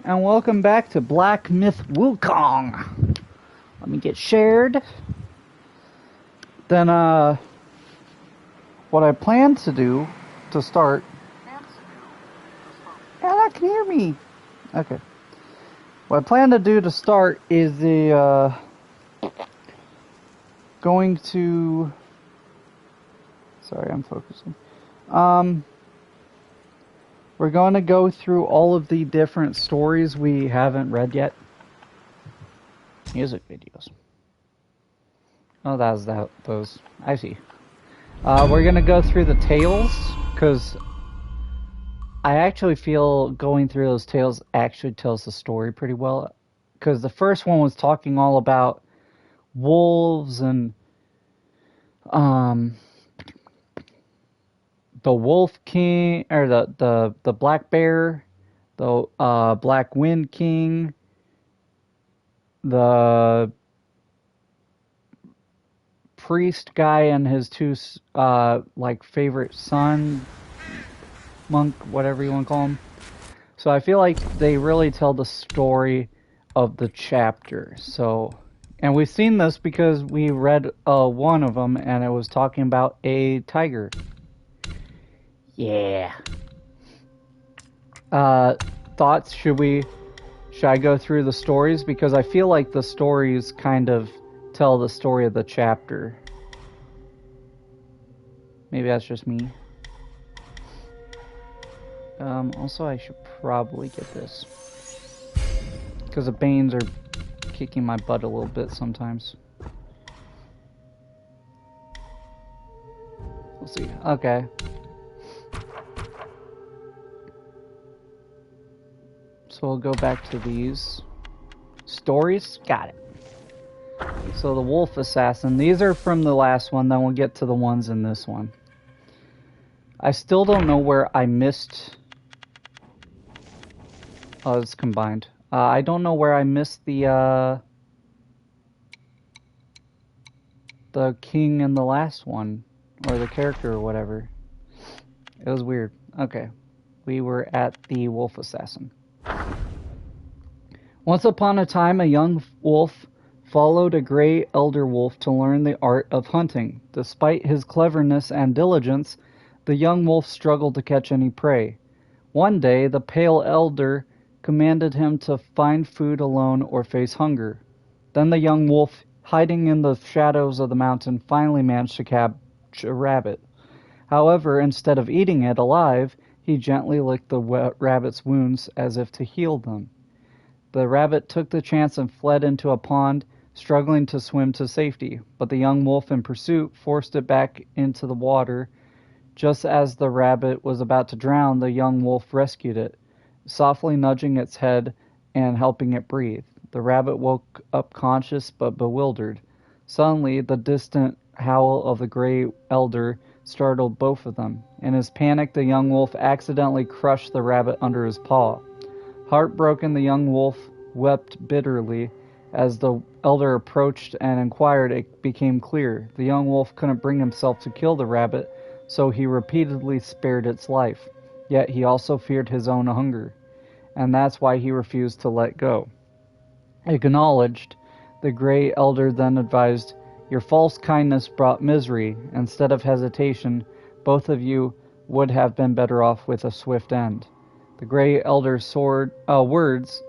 and welcome back to Black Myth WuKong. Let me get shared. Then, what I plan to do to start... Ella, can you hear me? Okay. What I plan to do to start is going to... Sorry, I'm focusing. We're going to go through all of the different stories we haven't read yet. Music videos. Oh, those. I see. We're going to go through the tales, because I actually feel going through those tales actually tells the story pretty well. Because the first one was talking all about wolves and the Wolf King, or the Black Bear, the Black Wind King, the priest guy and his two favorite son, monk, whatever you want to call him. So I feel like they really tell the story of the chapter. So, and we've seen this because we read one of them, and it was talking about a tiger. Yeah. Thoughts? Should I go through the stories? Because I feel like the stories kind of tell the story of the chapter. Maybe that's just me. Also, I should probably get this. Because the Banes are kicking my butt a little bit sometimes. We'll see. Okay. So we'll go back to these stories. Got it. So the Wolf Assassin. These are from the last one. Then we'll get to the ones in this one. I still don't know where I missed... Oh, it's combined. I don't know where I missed the king in the last one. Or the character or whatever. It was weird. Okay. We were at the Wolf Assassin. Once upon a time, a young wolf followed a gray elder wolf to learn the art of hunting. Despite his cleverness and diligence, the young wolf struggled to catch any prey. One day, the pale elder commanded him to find food alone or face hunger. Then the young wolf, hiding in the shadows of the mountain, finally managed to catch a rabbit. However, instead of eating it alive, he gently licked the rabbit's wounds as if to heal them. The rabbit took the chance and fled into a pond, struggling to swim to safety, but the young wolf in pursuit forced it back into the water. Just as the rabbit was about to drown, the young wolf rescued it, softly nudging its head and helping it breathe. The rabbit woke up conscious but bewildered. Suddenly, the distant howl of the gray elder startled both of them. In his panic, the young wolf accidentally crushed the rabbit under his paw. Heartbroken, the young wolf wept bitterly. As the elder approached and inquired, it became clear. The young wolf couldn't bring himself to kill the rabbit, so he repeatedly spared its life. Yet he also feared his own hunger, and that's why he refused to let go. Acknowledged, the gray elder then advised, "Your false kindness brought misery. Instead of hesitation, both of you would have been better off with a swift end." The gray elder's words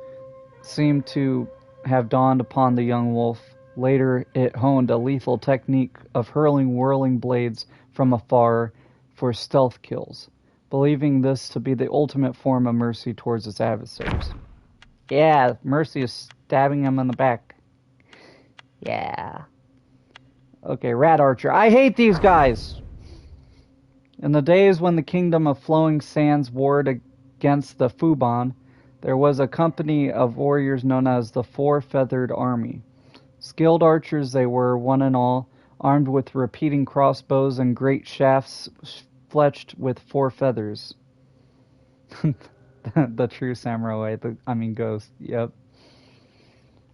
seemed to have dawned upon the young wolf. Later, it honed a lethal technique of hurling whirling blades from afar for stealth kills, believing this to be the ultimate form of mercy towards its adversaries. Yeah, mercy is stabbing him in the back. Yeah. Okay, Rat Archer. I hate these guys! In the days when the kingdom of flowing sands warred against the Fuban, there was a company of warriors known as the Four-Feathered Army. Skilled archers they were, one and all, armed with repeating crossbows and great shafts fletched with 4 feathers. The true samurai, ghost, yep.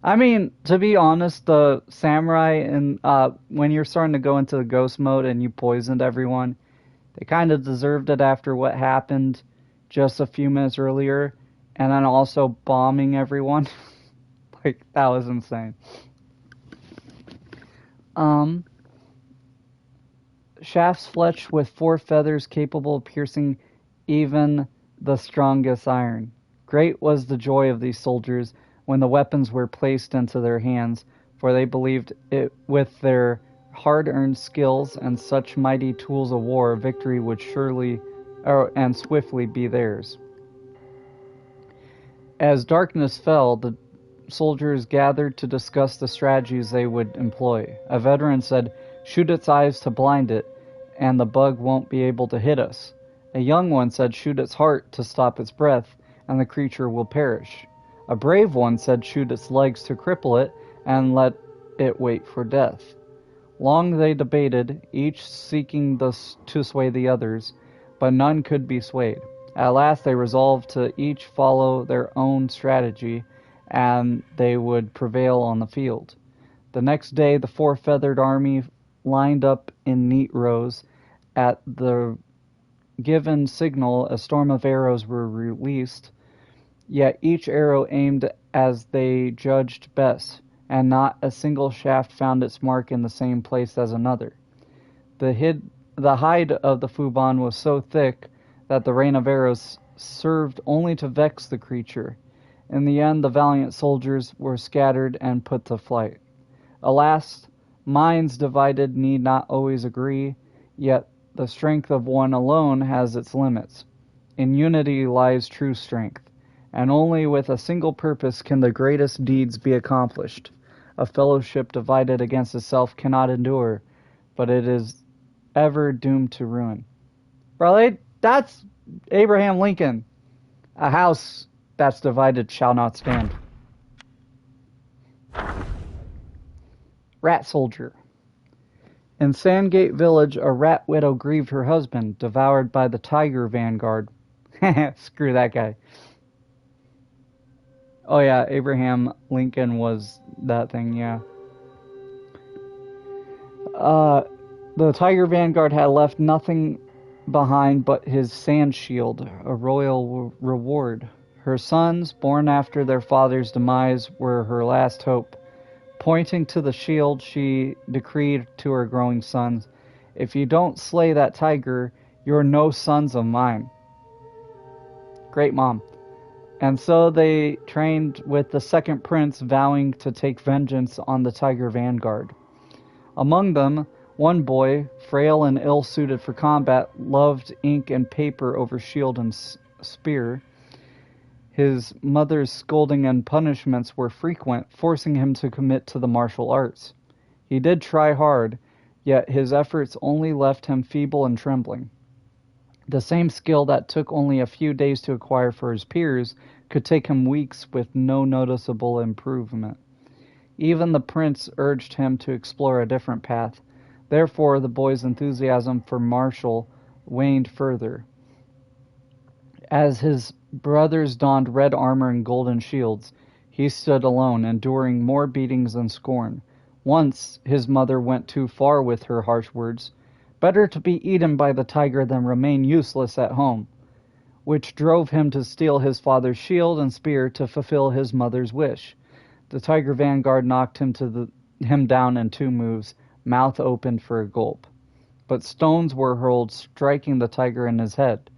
I mean, to be honest, the samurai, when you're starting to go into the ghost mode and you poisoned everyone, they kind of deserved it after what happened just a few minutes earlier. and then also bombing everyone. Like, that was insane. Shafts fletched with 4 feathers capable of piercing even the strongest iron. Great was the joy of these soldiers when the weapons were placed into their hands, for they believed it with their hard-earned skills and such mighty tools of war, victory would surely and swiftly be theirs. As darkness fell, the soldiers gathered to discuss the strategies they would employ. A veteran said, "Shoot its eyes to blind it, and the bug won't be able to hit us." A young one said, "Shoot its heart to stop its breath, and the creature will perish." A brave one said, "Shoot its legs to cripple it, and let it wait for death." Long they debated, each seeking to sway the others, but none could be swayed. At last they resolved to each follow their own strategy, and they would prevail on the field. The next day the 4-feathered army lined up in neat rows. At the given signal, a storm of arrows were released, yet each arrow aimed as they judged best, and not a single shaft found its mark in the same place as another. The hide of the Fuban was so thick that the rain of arrows served only to vex the creature. In the end, the valiant soldiers were scattered and put to flight. Alas, minds divided need not always agree, yet the strength of one alone has its limits. In unity lies true strength, and only with a single purpose can the greatest deeds be accomplished. A fellowship divided against itself cannot endure, but it is ever doomed to ruin. Bro, that's Abraham Lincoln. A house that's divided shall not stand. Rat Soldier. In Sandgate Village, a rat widow grieved her husband, devoured by the tiger vanguard. Screw that guy. Oh yeah, Abraham Lincoln was that thing, yeah. The tiger vanguard had left nothing behind but his sand shield, a royal reward. Her sons, born after their father's demise, were her last hope. Pointing to the shield, she decreed to her growing sons, "If you don't slay that tiger, you're no sons of mine." Great mom. And so they trained with the second prince, vowing to take vengeance on the tiger vanguard. Among them, one boy, frail and ill-suited for combat, loved ink and paper over shield and spear. His mother's scolding and punishments were frequent, forcing him to commit to the martial arts. He did try hard, yet his efforts only left him feeble and trembling. The same skill that took only a few days to acquire for his peers could take him weeks with no noticeable improvement. Even the prince urged him to explore a different path. Therefore, the boy's enthusiasm for martial waned further. As his brothers donned red armor and golden shields, he stood alone, enduring more beatings than scorn. Once his mother went too far with her harsh words. "Better to be eaten by the tiger than remain useless at home," which drove him to steal his father's shield and spear to fulfill his mother's wish. The tiger vanguard knocked him down in 2 moves, mouth opened for a gulp. But stones were hurled, striking the tiger in his head.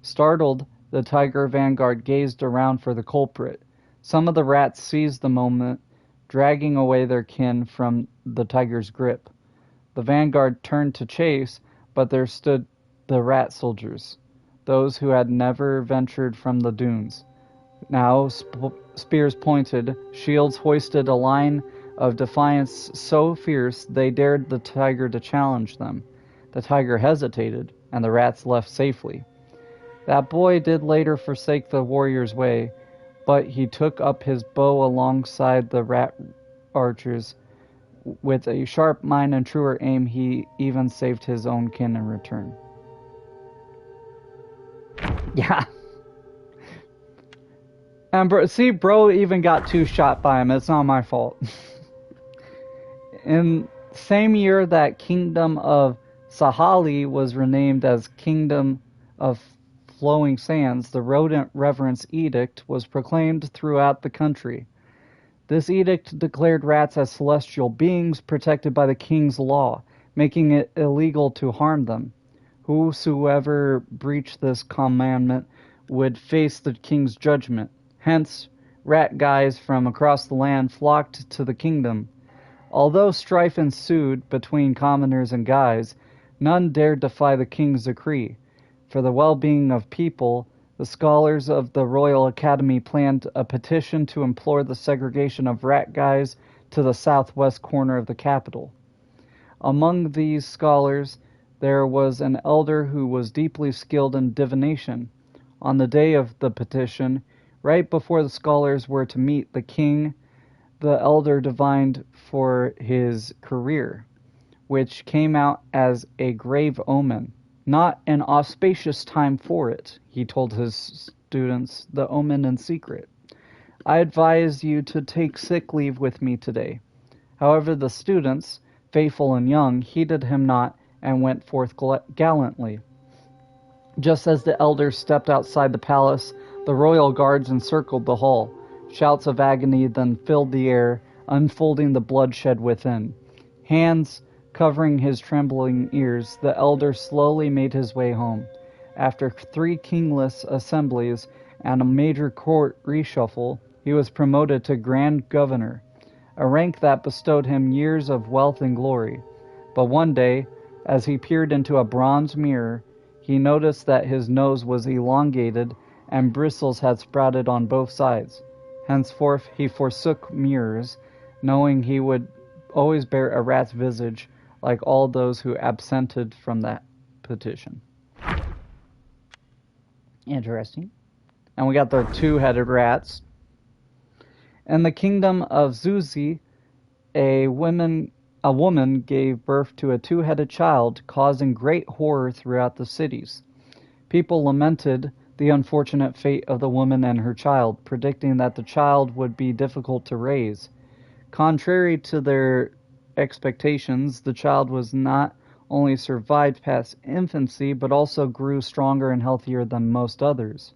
Startled, the tiger vanguard gazed around for the culprit. Some of the rats seized the moment, dragging away their kin from the tiger's grip. The vanguard turned to chase, but there stood the rat soldiers, those who had never ventured from the dunes. Now, spears pointed, shields hoisted, a line of defiance so fierce they dared the tiger to challenge them. The tiger hesitated, and the rats left safely. That boy did later forsake the warrior's way, but he took up his bow alongside the rat archers. With a sharp mind and truer aim, he even saved his own kin in return. Yeah. And bro even got 2 shot by him. It's not my fault. In the same year that Kingdom of Sahali was renamed as Kingdom of flowing sands, the rodent reverence edict was proclaimed throughout the country. This edict declared rats as celestial beings protected by the king's law, making it illegal to harm them. Whosoever breached this commandment would face the king's judgment. Hence, rat guys from across the land flocked to the kingdom. Although strife ensued between commoners and guys, none dared defy the king's decree. For the well-being of people, the scholars of the Royal Academy planned a petition to implore the segregation of rat guys to the southwest corner of the capital. Among these scholars, there was an elder who was deeply skilled in divination. On the day of the petition, right before the scholars were to meet the king, the elder divined for his career, which came out as a grave omen. Not an auspicious time for it, he told his students the omen in secret. I advise you to take sick leave with me today. However, the students, faithful and young, heeded him not and went forth gallantly. Just as the elder stepped outside the palace, the royal guards encircled the hall. Shouts of agony then filled the air, unfolding the bloodshed within. Hands covering his trembling ears, the elder slowly made his way home. After 3 kingless assemblies and a major court reshuffle, he was promoted to Grand Governor, a rank that bestowed him years of wealth and glory. But one day, as he peered into a bronze mirror, he noticed that his nose was elongated and bristles had sprouted on both sides. Henceforth he forsook mirrors, knowing he would always bear a rat's visage, like all those who absented from that petition. Interesting. And we got the 2-headed rats. In the kingdom of Zuzi, a woman gave birth to a 2-headed child, causing great horror throughout the cities. People lamented the unfortunate fate of the woman and her child, predicting that the child would be difficult to raise. Contrary to their expectations, the child was not only survived past infancy, but also grew stronger and healthier than most others.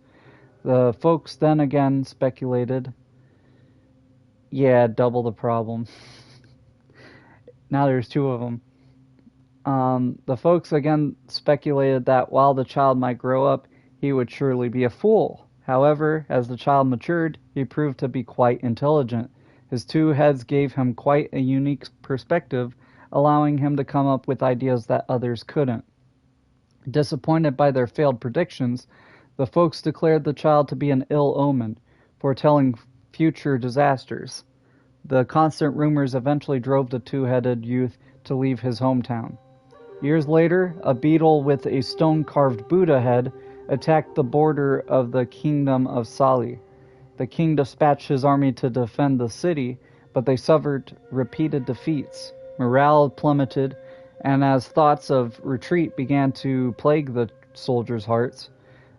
The folks then again speculated, yeah, double the problem. Now there's 2 of them. The folks again speculated that while the child might grow up, he would surely be a fool. However, as the child matured, he proved to be quite intelligent. His 2 heads gave him quite a unique perspective, allowing him to come up with ideas that others couldn't. Disappointed by their failed predictions, the folks declared the child to be an ill omen, foretelling future disasters. The constant rumors eventually drove the 2-headed youth to leave his hometown. Years later, a beetle with a stone-carved Buddha head attacked the border of the kingdom of Sali. The king dispatched his army to defend the city, but they suffered repeated defeats. Morale plummeted, and as thoughts of retreat began to plague the soldiers' hearts,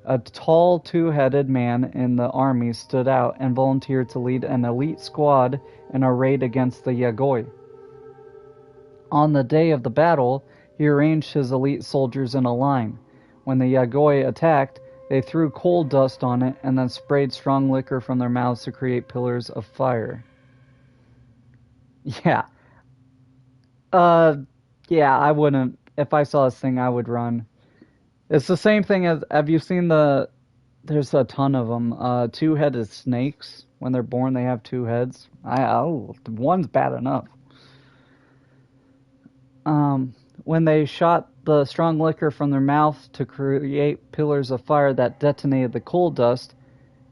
a tall 2-headed man in the army stood out and volunteered to lead an elite squad in a raid against the Yagoi. On the day of the battle, he arranged his elite soldiers in a line. When the Yagoi attacked, they threw coal dust on it and then sprayed strong liquor from their mouths to create pillars of fire. Yeah. Yeah, I wouldn't. If I saw this thing, I would run. It's the same thing as, have you seen there's a ton of them, 2-headed snakes. When they're born, they have 2 heads. One's bad enough. When they shot the strong liquor from their mouth to create pillars of fire that detonated the coal dust,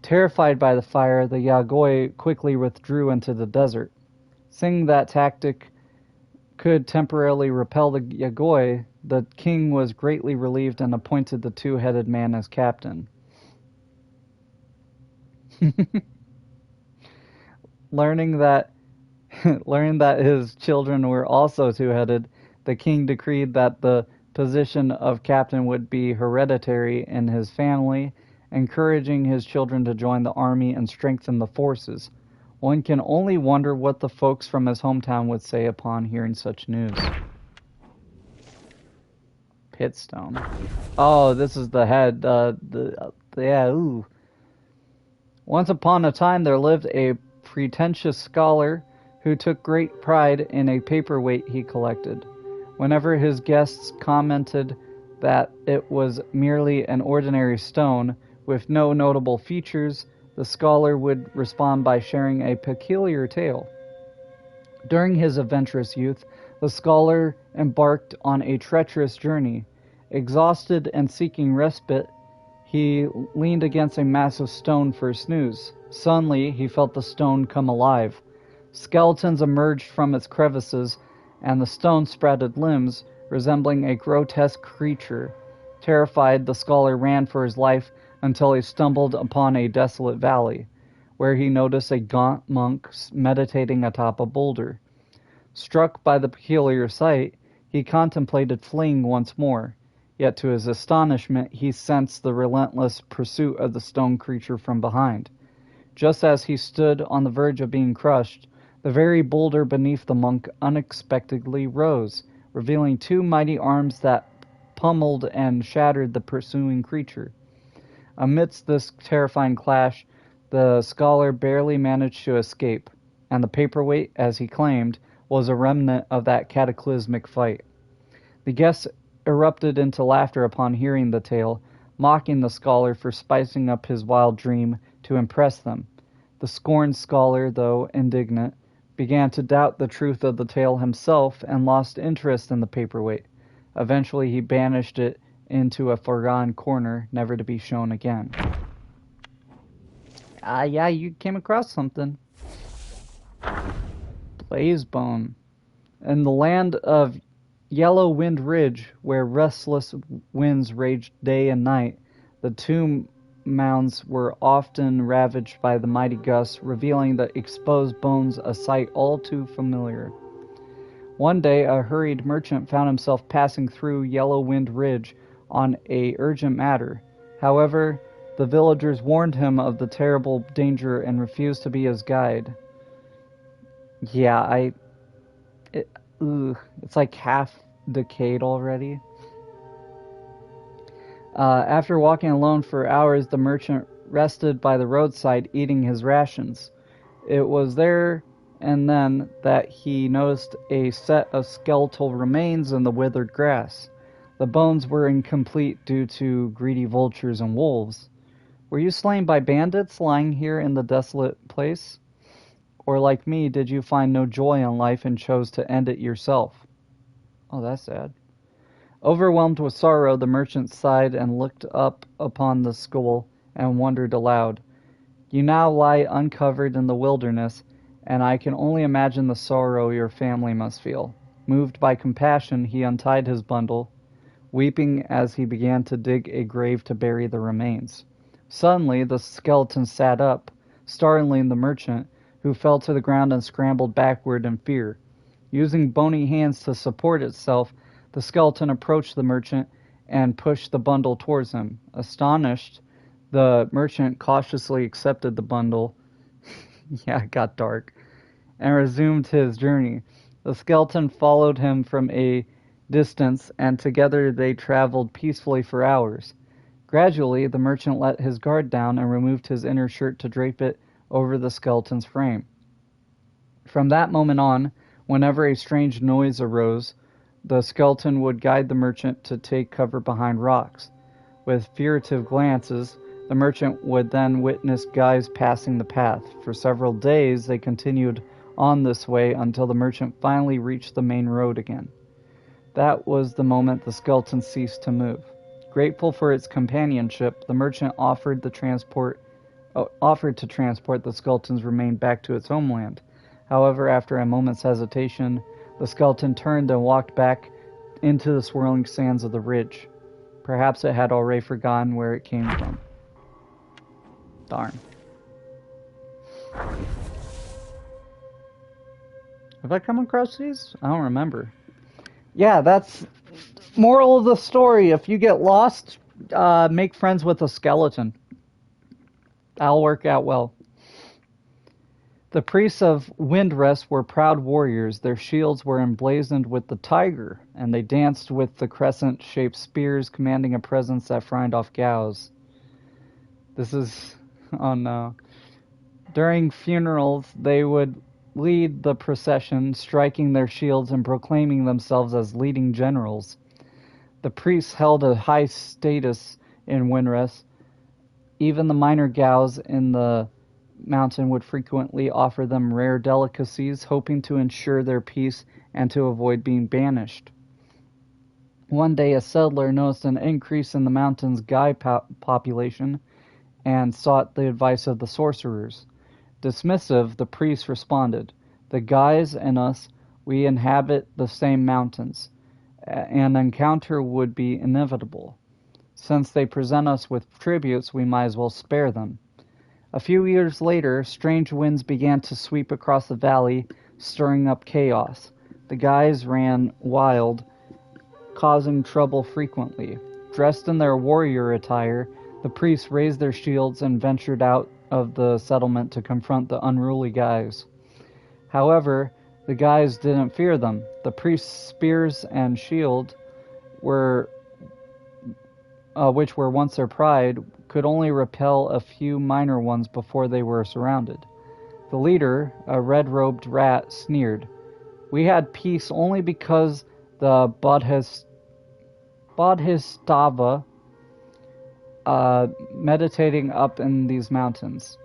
terrified by the fire, the Yagoi quickly withdrew into the desert. Seeing that tactic could temporarily repel the Yagoi, the king was greatly relieved and appointed the 2-headed man as captain. Learning that his children were also 2-headed, the king decreed that the position of captain would be hereditary in his family, encouraging his children to join the army and strengthen the forces. One can only wonder what the folks from his hometown would say upon hearing such news. Pitstone. Oh, this is the head. Yeah, ooh. Once upon a time there lived a pretentious scholar who took great pride in a paperweight he collected. Whenever his guests commented that it was merely an ordinary stone with no notable features, the scholar would respond by sharing a peculiar tale. During his adventurous youth, the scholar embarked on a treacherous journey. Exhausted and seeking respite, he leaned against a massive stone for a snooze. Suddenly, he felt the stone come alive. Skeletons emerged from its crevices, and the stone sprouted limbs, resembling a grotesque creature. Terrified, the scholar ran for his life until he stumbled upon a desolate valley, where he noticed a gaunt monk meditating atop a boulder. Struck by the peculiar sight, he contemplated fleeing once more. Yet to his astonishment, he sensed the relentless pursuit of the stone creature from behind. Just as he stood on the verge of being crushed, the very boulder beneath the monk unexpectedly rose, revealing two mighty arms that pummeled and shattered the pursuing creature. Amidst this terrifying clash, the scholar barely managed to escape, and the paperweight, as he claimed, was a remnant of that cataclysmic fight. The guests erupted into laughter upon hearing the tale, mocking the scholar for spicing up his wild dream to impress them. The scorned scholar, though indignant, began to doubt the truth of the tale himself and lost interest in the paperweight. Eventually he banished it into a forgotten corner, never to be shown again. Yeah, you came across something. Blazebone. In the land of Yellow Wind Ridge, where restless winds raged day and night, the tomb mounds were often ravaged by the mighty gusts, revealing the exposed bones, a sight all too familiar. One day, a hurried merchant found himself passing through Yellow Wind Ridge on a urgent matter. However, the villagers warned him of the terrible danger and refused to be his guide. Yeah, it's like half decayed already. After walking alone for hours, the merchant rested by the roadside eating his rations. It was there and then that he noticed a set of skeletal remains in the withered grass. The bones were incomplete due to greedy vultures and wolves. Were you slain by bandits lying here in the desolate place? Or like me, did you find no joy in life and chose to end it yourself? Oh, that's sad. Overwhelmed with sorrow, the merchant sighed and looked up upon the skull and wondered aloud. You now lie uncovered in the wilderness, and I can only imagine the sorrow your family must feel. Moved by compassion, he untied his bundle, weeping as he began to dig a grave to bury the remains. Suddenly, the skeleton sat up, startling the merchant, who fell to the ground and scrambled backward in fear. Using bony hands to support itself, the skeleton approached the merchant and pushed the bundle towards him. Astonished, the merchant cautiously accepted the bundle. Yeah, it got dark. And resumed his journey. The skeleton followed him from a distance, and together they traveled peacefully for hours. Gradually, the merchant let his guard down and removed his inner shirt to drape it over the skeleton's frame. From that moment on, whenever a strange noise arose, the skeleton would guide the merchant to take cover behind rocks. With furtive glances, the merchant would then witness guys passing the path. For several days, they continued on this way until the merchant finally reached the main road again. That was the moment the skeleton ceased to move. Grateful for its companionship, the merchant offered to transport the skeleton's remains back to its homeland. However, after a moment's hesitation, the skeleton turned and walked back into the swirling sands of the ridge. Perhaps it had already forgotten where it came from. Darn. Have I come across these? I don't remember. Yeah, that's moral of the story. If you get lost, make friends with a skeleton. That'll work out well. The priests of Windrest were proud warriors. Their shields were emblazoned with the tiger, and they danced with the crescent-shaped spears, commanding a presence that frowned off Gao's. This is... oh no. During funerals, they would lead the procession, striking their shields and proclaiming themselves as leading generals. The priests held a high status in Windrest. Even the minor Gaos in the mountain would frequently offer them rare delicacies, hoping to ensure their peace and to avoid being banished. One day, a settler noticed an increase in the mountain's Gai population and sought the advice of the sorcerers. Dismissive, the priest responded, "The Gais and us, we inhabit the same mountains. An encounter would be inevitable. Since they present us with tributes, we might as well spare them." A few years later, strange winds began to sweep across the valley, stirring up chaos. The Gais ran wild, causing trouble frequently. Dressed in their warrior attire, the priests raised their shields and ventured out of the settlement to confront the unruly Gais. However, the Gais didn't fear them. The priests' spears and shield which were once their pride, could only repel a few minor ones before they were surrounded. The leader, a red-robed rat, sneered, "We had peace only because the Bodhisattva meditating up in these mountains.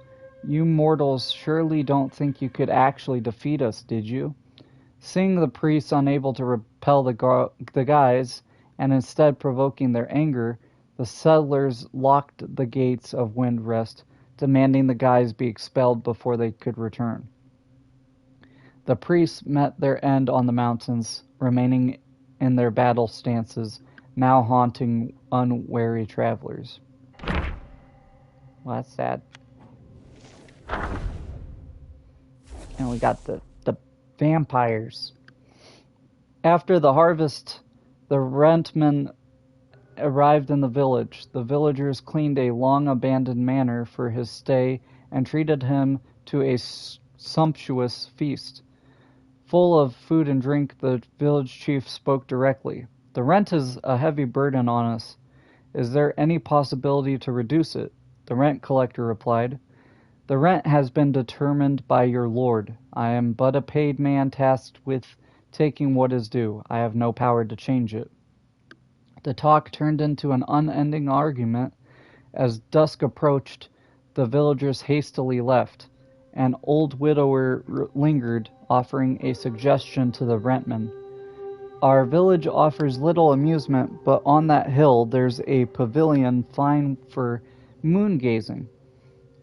You mortals surely don't think you could actually defeat us, did you?" Seeing the priests unable to repel the Gais, and instead provoking their anger, the settlers locked the gates of Windrest, demanding the Gais be expelled before they could return. The priests met their end on the mountains, remaining in their battle stances, now haunting unwary travelers. Well, that's sad. And we got the vampires. After the harvest, the rentman arrived in the village. The villagers cleaned a long-abandoned manor for his stay and treated him to a sumptuous feast. Full of food and drink, the village chief spoke directly. "The rent is a heavy burden on us. Is there any possibility to reduce it?" The rent collector replied, "The rent has been determined by your lord. I am but a paid man tasked with taking what is due. I have no power to change it." The talk turned into an unending argument. As dusk approached, the villagers hastily left. An old widower lingered, offering a suggestion to the rentman. "Our village offers little amusement, but on that hill there's a pavilion fine for moon-gazing.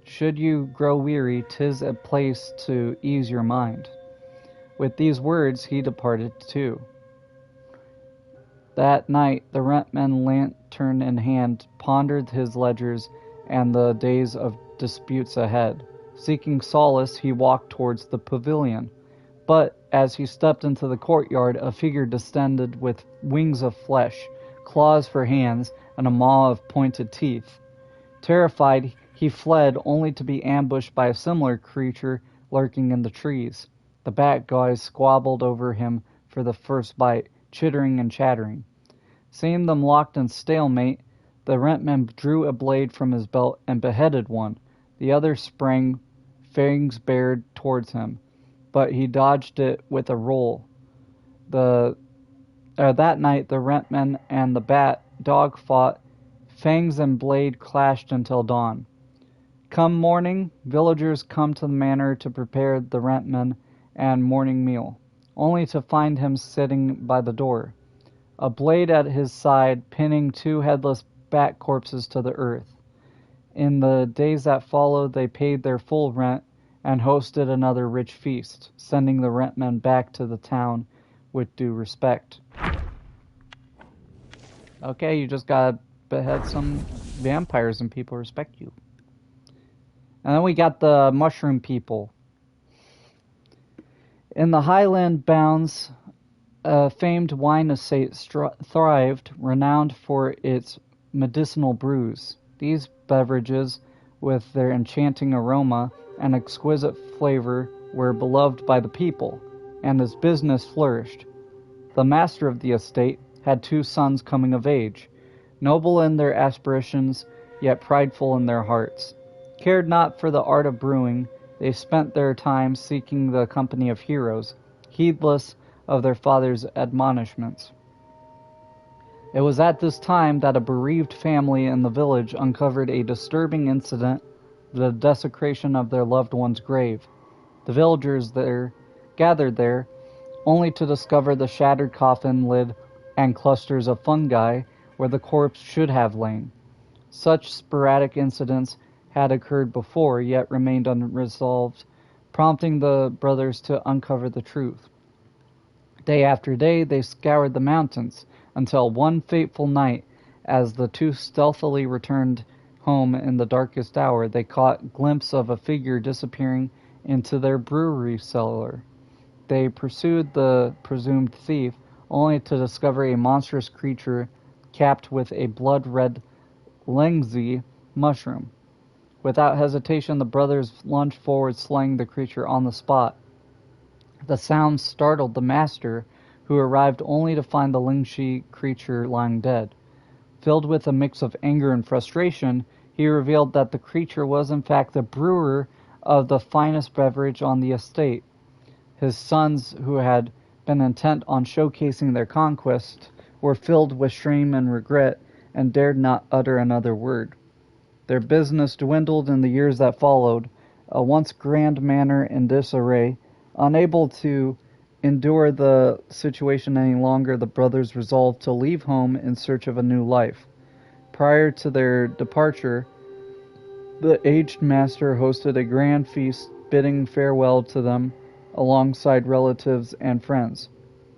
Should you grow weary, 'tis a place to ease your mind." With these words he departed too. That night the rentman, lantern in hand, pondered his ledgers and the days of disputes ahead. Seeking solace, he walked towards the pavilion. But as he stepped into the courtyard, a figure descended with wings of flesh, claws for hands, and a maw of pointed teeth. Terrified, he fled, only to be ambushed by a similar creature lurking in the trees. The bat guys squabbled over him for the first bite, chittering and chattering. Seeing them locked in stalemate, the rentman drew a blade from his belt and beheaded one. The other sprang, fangs bared, towards him, but he dodged it with a roll. That night, the rentman and the bat dog fought. Fangs and blade clashed until dawn. Come morning, villagers come to the manor to prepare the rentman and morning meal, only to find him sitting by the door, a blade at his side, pinning two headless bat corpses to the earth. In the days that followed, they paid their full rent and hosted another rich feast, sending the rentman back to the town with due respect. Okay, you just gotta behead some vampires and people respect you. And then we got the mushroom people. In the highland bounds, a famed wine estate thrived, renowned for its medicinal brews. These beverages, with their enchanting aroma and exquisite flavor were beloved by the people, and his business flourished. The master of the estate had 2 sons coming of age, noble in their aspirations, yet prideful in their hearts. Cared not for the art of brewing, they spent their time seeking the company of heroes, heedless of their father's admonishments. It was at this time that a bereaved family in the village uncovered a disturbing incident, the desecration of their loved one's grave. The villagers gathered there, only to discover the shattered coffin lid and clusters of fungi where the corpse should have lain. Such sporadic incidents had occurred before, yet remained unresolved, prompting the brothers to uncover the truth. Day after day they scoured the mountains, until one fateful night, as the 2 stealthily returned home in the darkest hour, they caught a glimpse of a figure disappearing into their brewery cellar. They pursued the presumed thief, only to discover a monstrous creature capped with a blood-red lengzi mushroom. Without hesitation, the brothers lunged forward, slaying the creature on the spot. The sound startled the master, who arrived only to find the lingxi creature lying dead. Filled with a mix of anger and frustration, he revealed that the creature was in fact the brewer of the finest beverage on the estate. His sons, who had been intent on showcasing their conquest, were filled with shame and regret, and dared not utter another word. Their business dwindled in the years that followed, a once grand manor in disarray. Unable to endure the situation any longer, the brothers resolved to leave home in search of a new life. Prior to their departure, the aged master hosted a grand feast, bidding farewell to them alongside relatives and friends.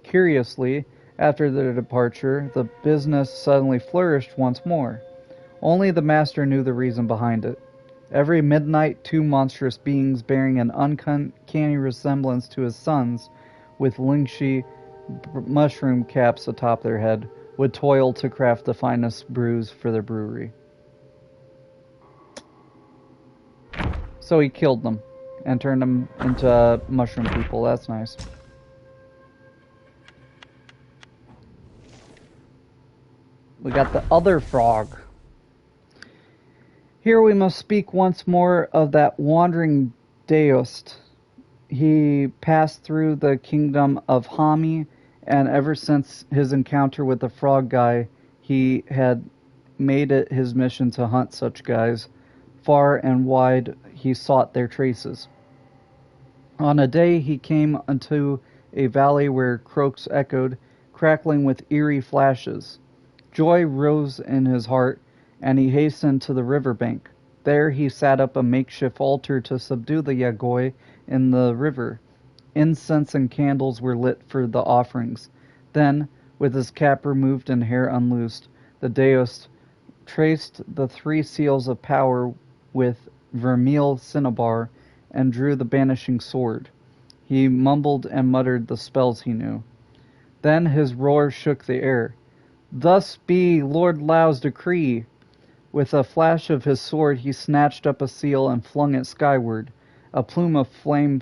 Curiously, after their departure, the business suddenly flourished once more. Only the master knew the reason behind it. Every midnight, 2 monstrous beings bearing an uncanny resemblance to his sons, with lingxi mushroom caps atop their head, would toil to craft the finest brews for their brewery. So he killed them and turned them into mushroom people. That's nice. We got the other frog. Here we must speak once more of that wandering deist. He passed through the kingdom of Hami, and ever since his encounter with the frog guy, he had made it his mission to hunt such guys. Far and wide he sought their traces. On a day he came unto a valley where croaks echoed, crackling with eerie flashes. Joy rose in his heart, and he hastened to the river bank. There he set up a makeshift altar to subdue the Yagoi in the river. Incense and candles were lit for the offerings. Then, with his cap removed and hair unloosed, the deist traced the 3 seals of power with vermeil cinnabar and drew the banishing sword. He mumbled and muttered the spells he knew. Then his roar shook the air. "Thus be Lord Lao's decree!" With a flash of his sword he snatched up a seal and flung it skyward. A plume of flame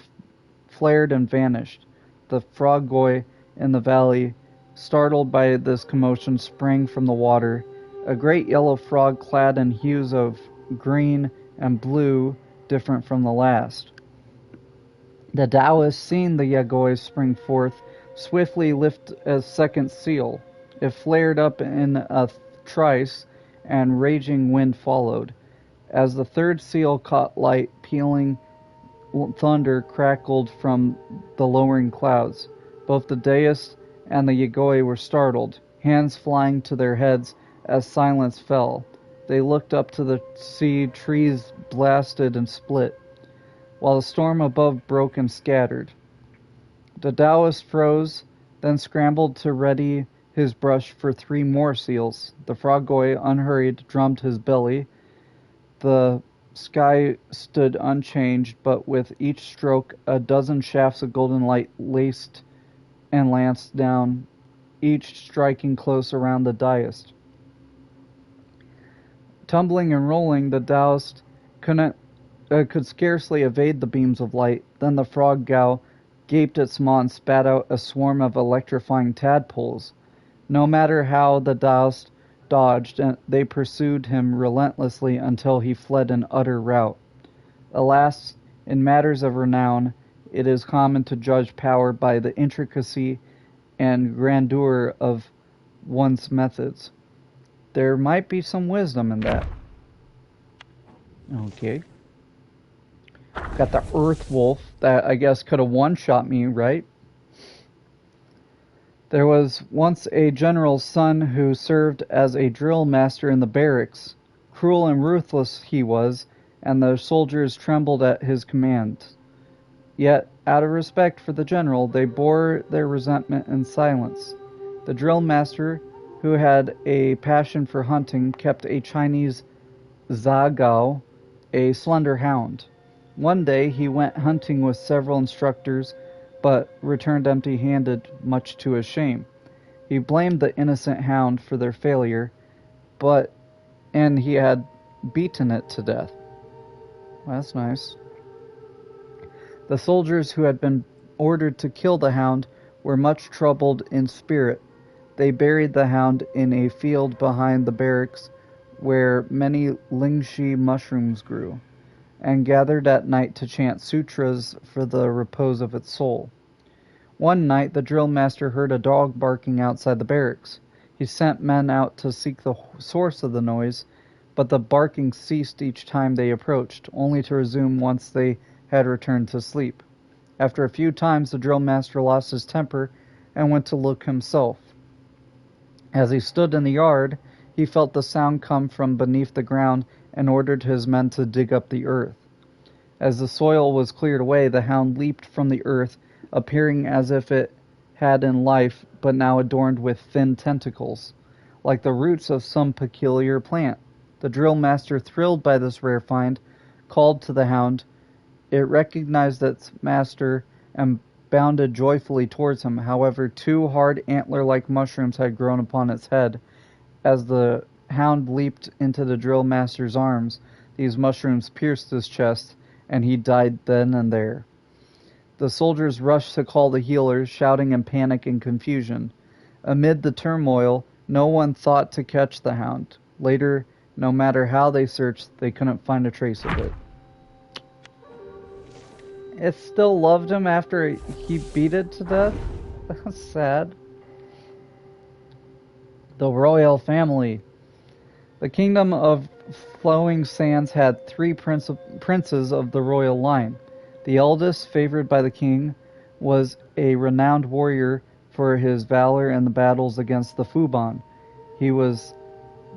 flared and vanished. The frog-goi in the valley, startled by this commotion, sprang from the water. A great yellow frog clad in hues of green and blue, different from the last. The Taoist, seeing the Yagoi spring forth, swiftly lifted a second seal. It flared up in a trice, and raging wind followed. As the third seal caught light, pealing thunder crackled from the lowering clouds. Both the deist and the Yagoi were startled, hands flying to their heads as silence fell. They looked up to the sea, trees blasted and split, while the storm above broke and scattered. The Taoist froze, then scrambled to ready his brush for 3 more seals. The frog-goi, unhurried, drummed his belly. The sky stood unchanged, but with each stroke a dozen shafts of golden light laced and lanced down, each striking close around the deist. Tumbling and rolling, the Taoist couldn't could scarcely evade the beams of light. Then the frog Gao gaped its maw and spat out a swarm of electrifying tadpoles. No matter how the Daoist dodged, they pursued him relentlessly until he fled in utter rout. Alas, in matters of renown, it is common to judge power by the intricacy and grandeur of one's methods. There might be some wisdom in that. Okay. Got the Earth Wolf that I guess could have one-shot me, right? There was once a general's son who served as a drill master in the barracks. Cruel and ruthless he was, and the soldiers trembled at his command. Yet, out of respect for the general, they bore their resentment in silence. The drill master, who had a passion for hunting, kept a Chinese zagao, a slender hound. One day he went hunting with several instructors, but returned empty-handed, much to his shame. He blamed the innocent hound for their failure, and he had beaten it to death. That's nice. The soldiers who had been ordered to kill the hound were much troubled in spirit. They buried the hound in a field behind the barracks where many lingxi mushrooms grew, and gathered at night to chant sutras for the repose of its soul. One night the drill master heard a dog barking outside the barracks. He sent men out to seek the source of the noise, but the barking ceased each time they approached, only to resume once they had returned to sleep. After a few times the drill master lost his temper and went to look himself. As he stood in the yard, he felt the sound come from beneath the ground and ordered his men to dig up the earth. As the soil was cleared away, the hound leaped from the earth, appearing as if it had in life, but now adorned with thin tentacles, like the roots of some peculiar plant. The drill master, thrilled by this rare find, called to the hound. It recognized its master and bounded joyfully towards him. However, two hard antler-like mushrooms had grown upon its head. As the hound leaped into the drill master's arms, these mushrooms pierced his chest, and he died then and there. The soldiers rushed to call the healers, shouting in panic and confusion. Amid the turmoil, no one thought to catch the hound. Later, no matter how they searched, they couldn't find a trace of it. It still loved him after he beat it to death? That's sad. The royal family. The kingdom of Flowing Sands had three princes of the royal line. The eldest, favored by the king, was a renowned warrior for his valor in the battles against the Fuban. He was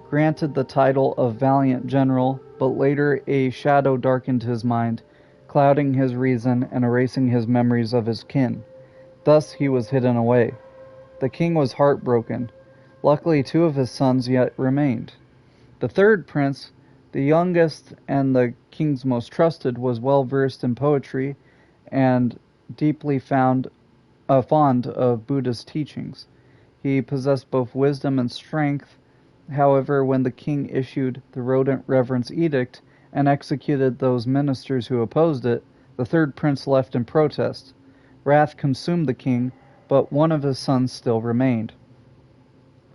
granted the title of valiant general, but later a shadow darkened his mind, clouding his reason and erasing his memories of his kin. Thus he was hidden away. The king was heartbroken. Luckily, two of his sons yet remained. The third prince, the youngest and the king's most trusted, was well versed in poetry and deeply fond of Buddhist teachings. He possessed both wisdom and strength. However, when the king issued the rodent reverence edict and executed those ministers who opposed it, the third prince left in protest. Wrath consumed the king, but one of his sons still remained.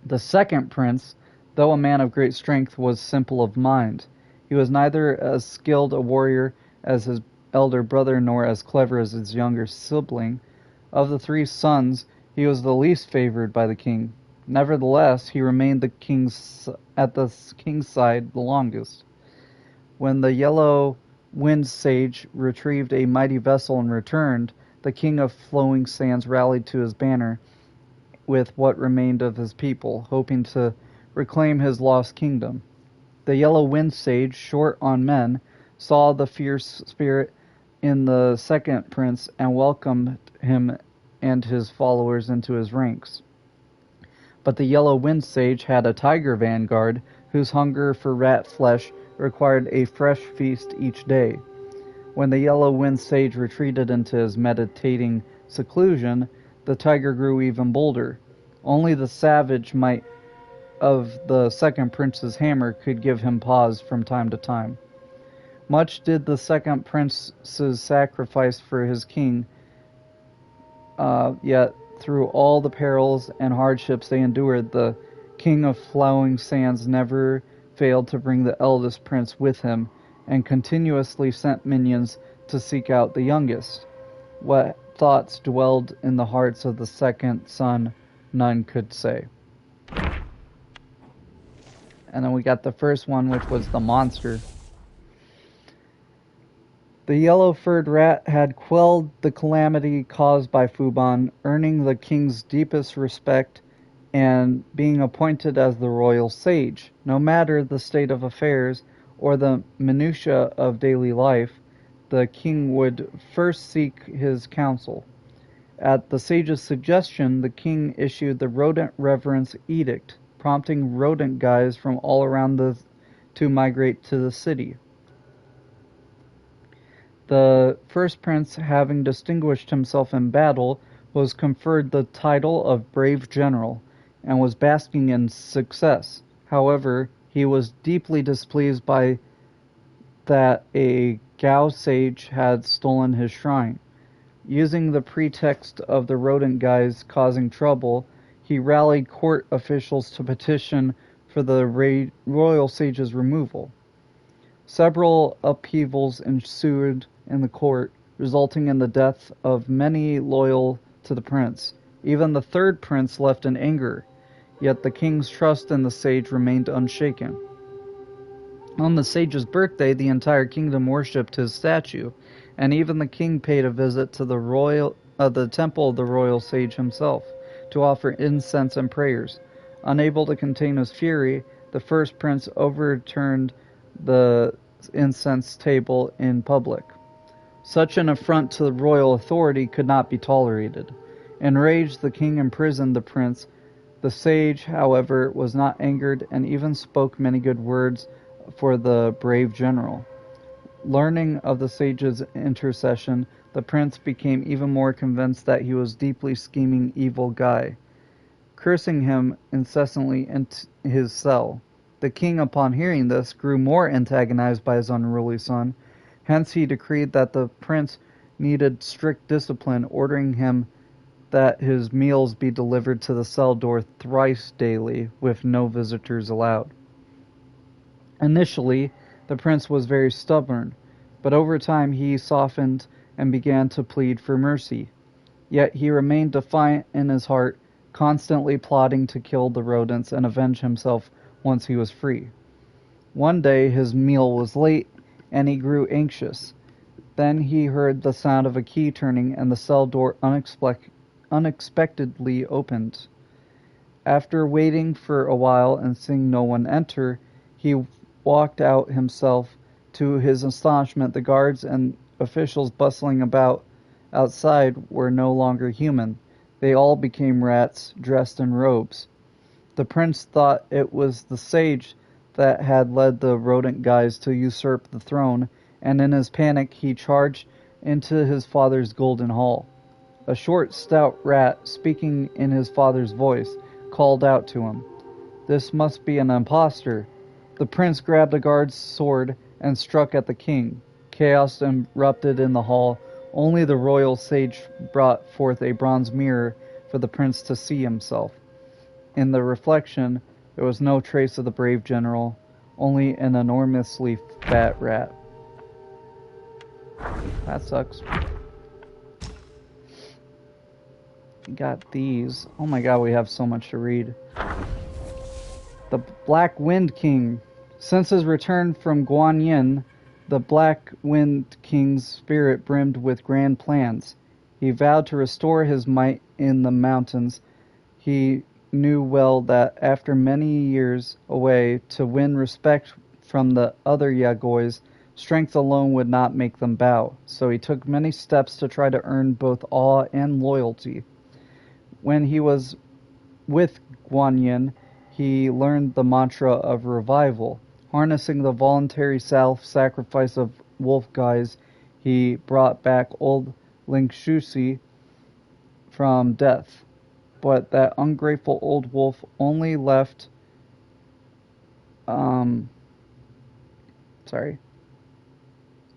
The second prince, though a man of great strength, was simple of mind. He was neither as skilled a warrior as his elder brother, nor as clever as his younger sibling. Of the three sons, he was the least favored by the king. Nevertheless, he remained at the king's side the longest. When the yellow wind sage retrieved a mighty vessel and returned, the king of Flowing Sands rallied to his banner with what remained of his people, hoping to reclaim his lost kingdom. The yellow wind sage, short on men, saw the fierce spirit in the second prince and welcomed him and his followers into his ranks. But the yellow wind sage had a tiger vanguard whose hunger for rat flesh required a fresh feast each day. When the yellow wind sage retreated into his meditating seclusion, the tiger grew even bolder. Only the savage might of the second prince's hammer could give him pause from time to time. Much did the second prince's sacrifice for his king, yet through all the perils and hardships they endured, the king of flowing sands never failed to bring the eldest prince with him, and continuously sent minions to seek out the youngest. What thoughts dwelled in the hearts of the second son, none could say. And then we got the first one, which was the monster. The yellow-furred rat had quelled the calamity caused by Fubon, earning the king's deepest respect and being appointed as the royal sage. No matter the state of affairs or the minutiae of daily life, the king would first seek his counsel. At the sage's suggestion, the king issued the Rodent Reverence Edict, prompting rodent guys from all around to migrate to the city. The first prince, having distinguished himself in battle, was conferred the title of Brave General, and was basking in success. However, he was deeply displeased by that a Gao sage had stolen his shrine. Using the pretext of the rodent guys causing trouble, he rallied court officials to petition for the royal sage's removal. Several upheavals ensued in the court, resulting in the death of many loyal to the prince. Even the third prince left in anger, yet the king's trust in the sage remained unshaken. On the sage's birthday, the entire kingdom worshipped his statue, and even the king paid a visit to the temple of the royal sage himself, to offer incense and prayers. Unable to contain his fury, the first prince overturned the incense table in public. Such an affront to the royal authority could not be tolerated. Enraged, the king imprisoned the prince. The sage, however, was not angered and even spoke many good words for the brave general. Learning of the sage's intercession, the prince became even more convinced that he was deeply scheming evil guy, cursing him incessantly in his cell. The king, upon hearing this, grew more antagonized by his unruly son. Hence he decreed that the prince needed strict discipline, ordering him that his meals be delivered to the cell door thrice daily, with no visitors allowed. Initially, the prince was very stubborn, but over time he softened and began to plead for mercy. Yet he remained defiant in his heart, constantly plotting to kill the rodents and avenge himself once he was free. One day his meal was late, and he grew anxious. Then he heard the sound of a key turning, and the cell door unexpectedly opened. After waiting for a while and seeing no one enter, he walked out himself. To his astonishment, the guards and officials bustling about outside were no longer human. They all became rats, dressed in robes. The prince thought it was the sage that had led the rodent guys to usurp the throne, and in his panic he charged into his father's golden hall. A short, stout rat, speaking in his father's voice, called out to him, "This must be an impostor." The prince grabbed a guard's sword and struck at the king. Chaos erupted in the hall. Only the royal sage brought forth a bronze mirror for the prince to see himself. In the reflection, there was no trace of the brave general, only an enormously fat rat. That sucks. We got these. Oh my god, we have so much to read. The Black Wind King. Since his return from Guanyin, the Black Wind King's spirit brimmed with grand plans. He vowed to restore his might in the mountains. He knew well that after many years away, to win respect from the other Yagois, strength alone would not make them bow. So he took many steps to try to earn both awe and loyalty. When he was with Guanyin, he learned the mantra of revival. Harnessing the voluntary self-sacrifice of wolf guys, he brought back old Lingshusi from death. But that ungrateful old wolf only left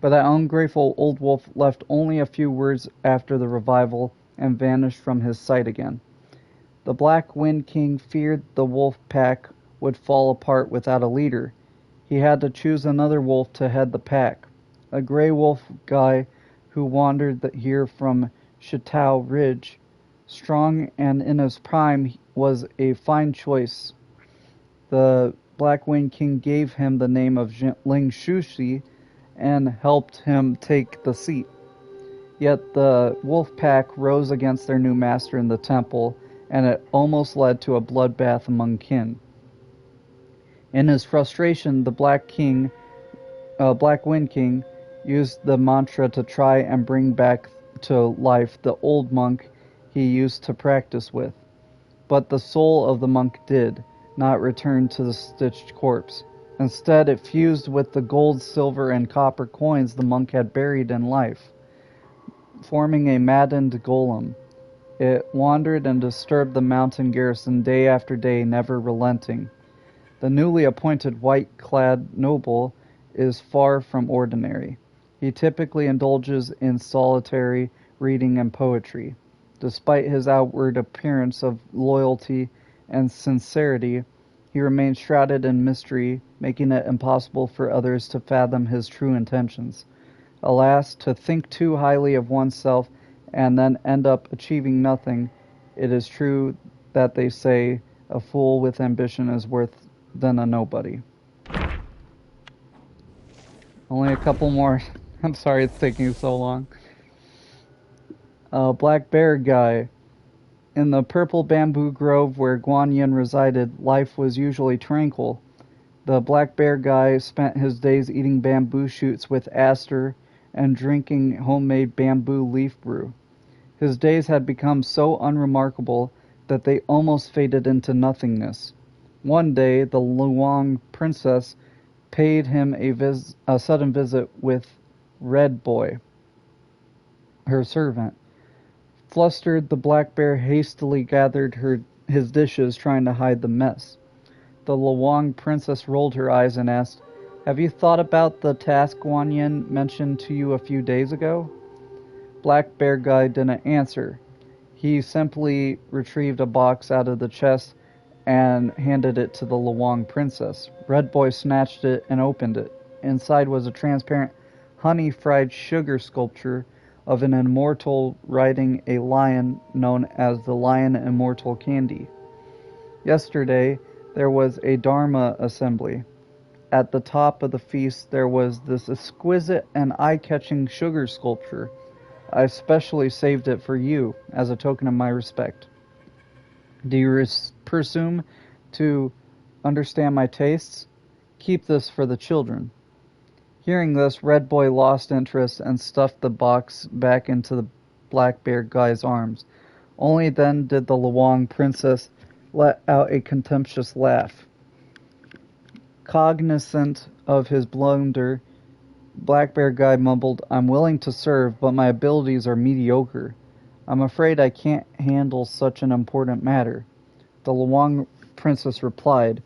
But that ungrateful old wolf left only a few words after the revival and vanished from his sight again. The Black Wind King feared the wolf pack would fall apart without a leader. He had to choose another wolf to head the pack. A gray wolf guy who wandered here from Chitao Ridge, strong and in his prime, was a fine choice. The Black Wind King gave him the name of Ling Shushi and helped him take the seat. Yet the wolf pack rose against their new master in the temple, and it almost led to a bloodbath among kin. In his frustration, the Black Wind King used the mantra to try and bring back to life the old monk he used to practice with. But the soul of the monk did not return to the stitched corpse. Instead, it fused with the gold, silver, and copper coins the monk had buried in life, forming a maddened golem. It wandered and disturbed the mountain garrison day after day, never relenting. The newly appointed white-clad noble is far from ordinary. He typically indulges in solitary reading and poetry. Despite his outward appearance of loyalty and sincerity, he remains shrouded in mystery, making it impossible for others to fathom his true intentions. Alas, to think too highly of oneself and then end up achieving nothing. It is true that they say a fool with ambition is worse than a nobody. Only a couple more. I'm sorry it's taking so long. Black Bear Guy. In the purple bamboo grove where Guan Yin resided, life was usually tranquil. The Black Bear Guy spent his days eating bamboo shoots with Aster and drinking homemade bamboo leaf brew. His days had become so unremarkable that they almost faded into nothingness. One day, the Luang princess paid him a sudden visit with Red Boy, her servant. Flustered, the black bear hastily gathered his dishes, trying to hide the mess. The Luang princess rolled her eyes and asked, "Have you thought about the task Guan Yin mentioned to you a few days ago?" Black Bear Guy didn't answer. He simply retrieved a box out of the chest and handed it to the Luang princess. Red Boy snatched it and opened it. Inside was a transparent honey-fried sugar sculpture of an immortal riding a lion known as the Lion Immortal Candy. Yesterday, there was a Dharma assembly. At the top of the feast, there was this exquisite and eye-catching sugar sculpture. I specially saved it for you as a token of my respect. Do you presume to understand my tastes? Keep this for the children." Hearing this, Red Boy lost interest and stuffed the box back into the Black Bear Guy's arms. Only then did the Luang princess let out a contemptuous laugh. Cognizant of his blunder, Black Bear Guy mumbled, "I'm willing to serve, but my abilities are mediocre. I'm afraid I can't handle such an important matter." The Luang princess replied,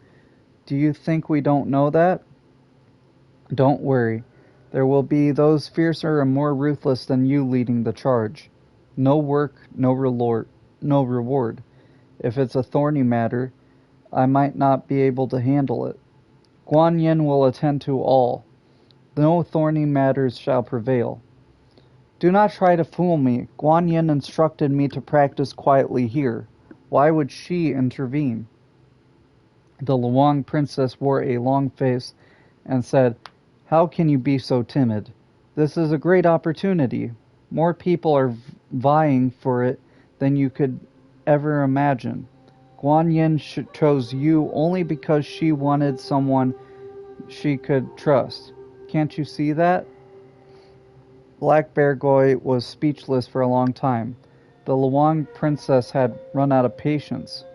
"Do you think we don't know that? Don't worry. There will be those fiercer and more ruthless than you leading the charge. No work, no reward. If it's a thorny matter, I might not be able to handle it. Guan Yin will attend to all. No thorny matters shall prevail." "Do not try to fool me. Guan Yin instructed me to practice quietly here. Why would she intervene?" The Luang princess wore a long face and said, "How can you be so timid? This is a great opportunity. More people are vying for it than you could ever imagine. Guan Yin chose you only because she wanted someone she could trust. Can't you see that?" Black Bear Guy was speechless for a long time. The Luang princess had run out of patience.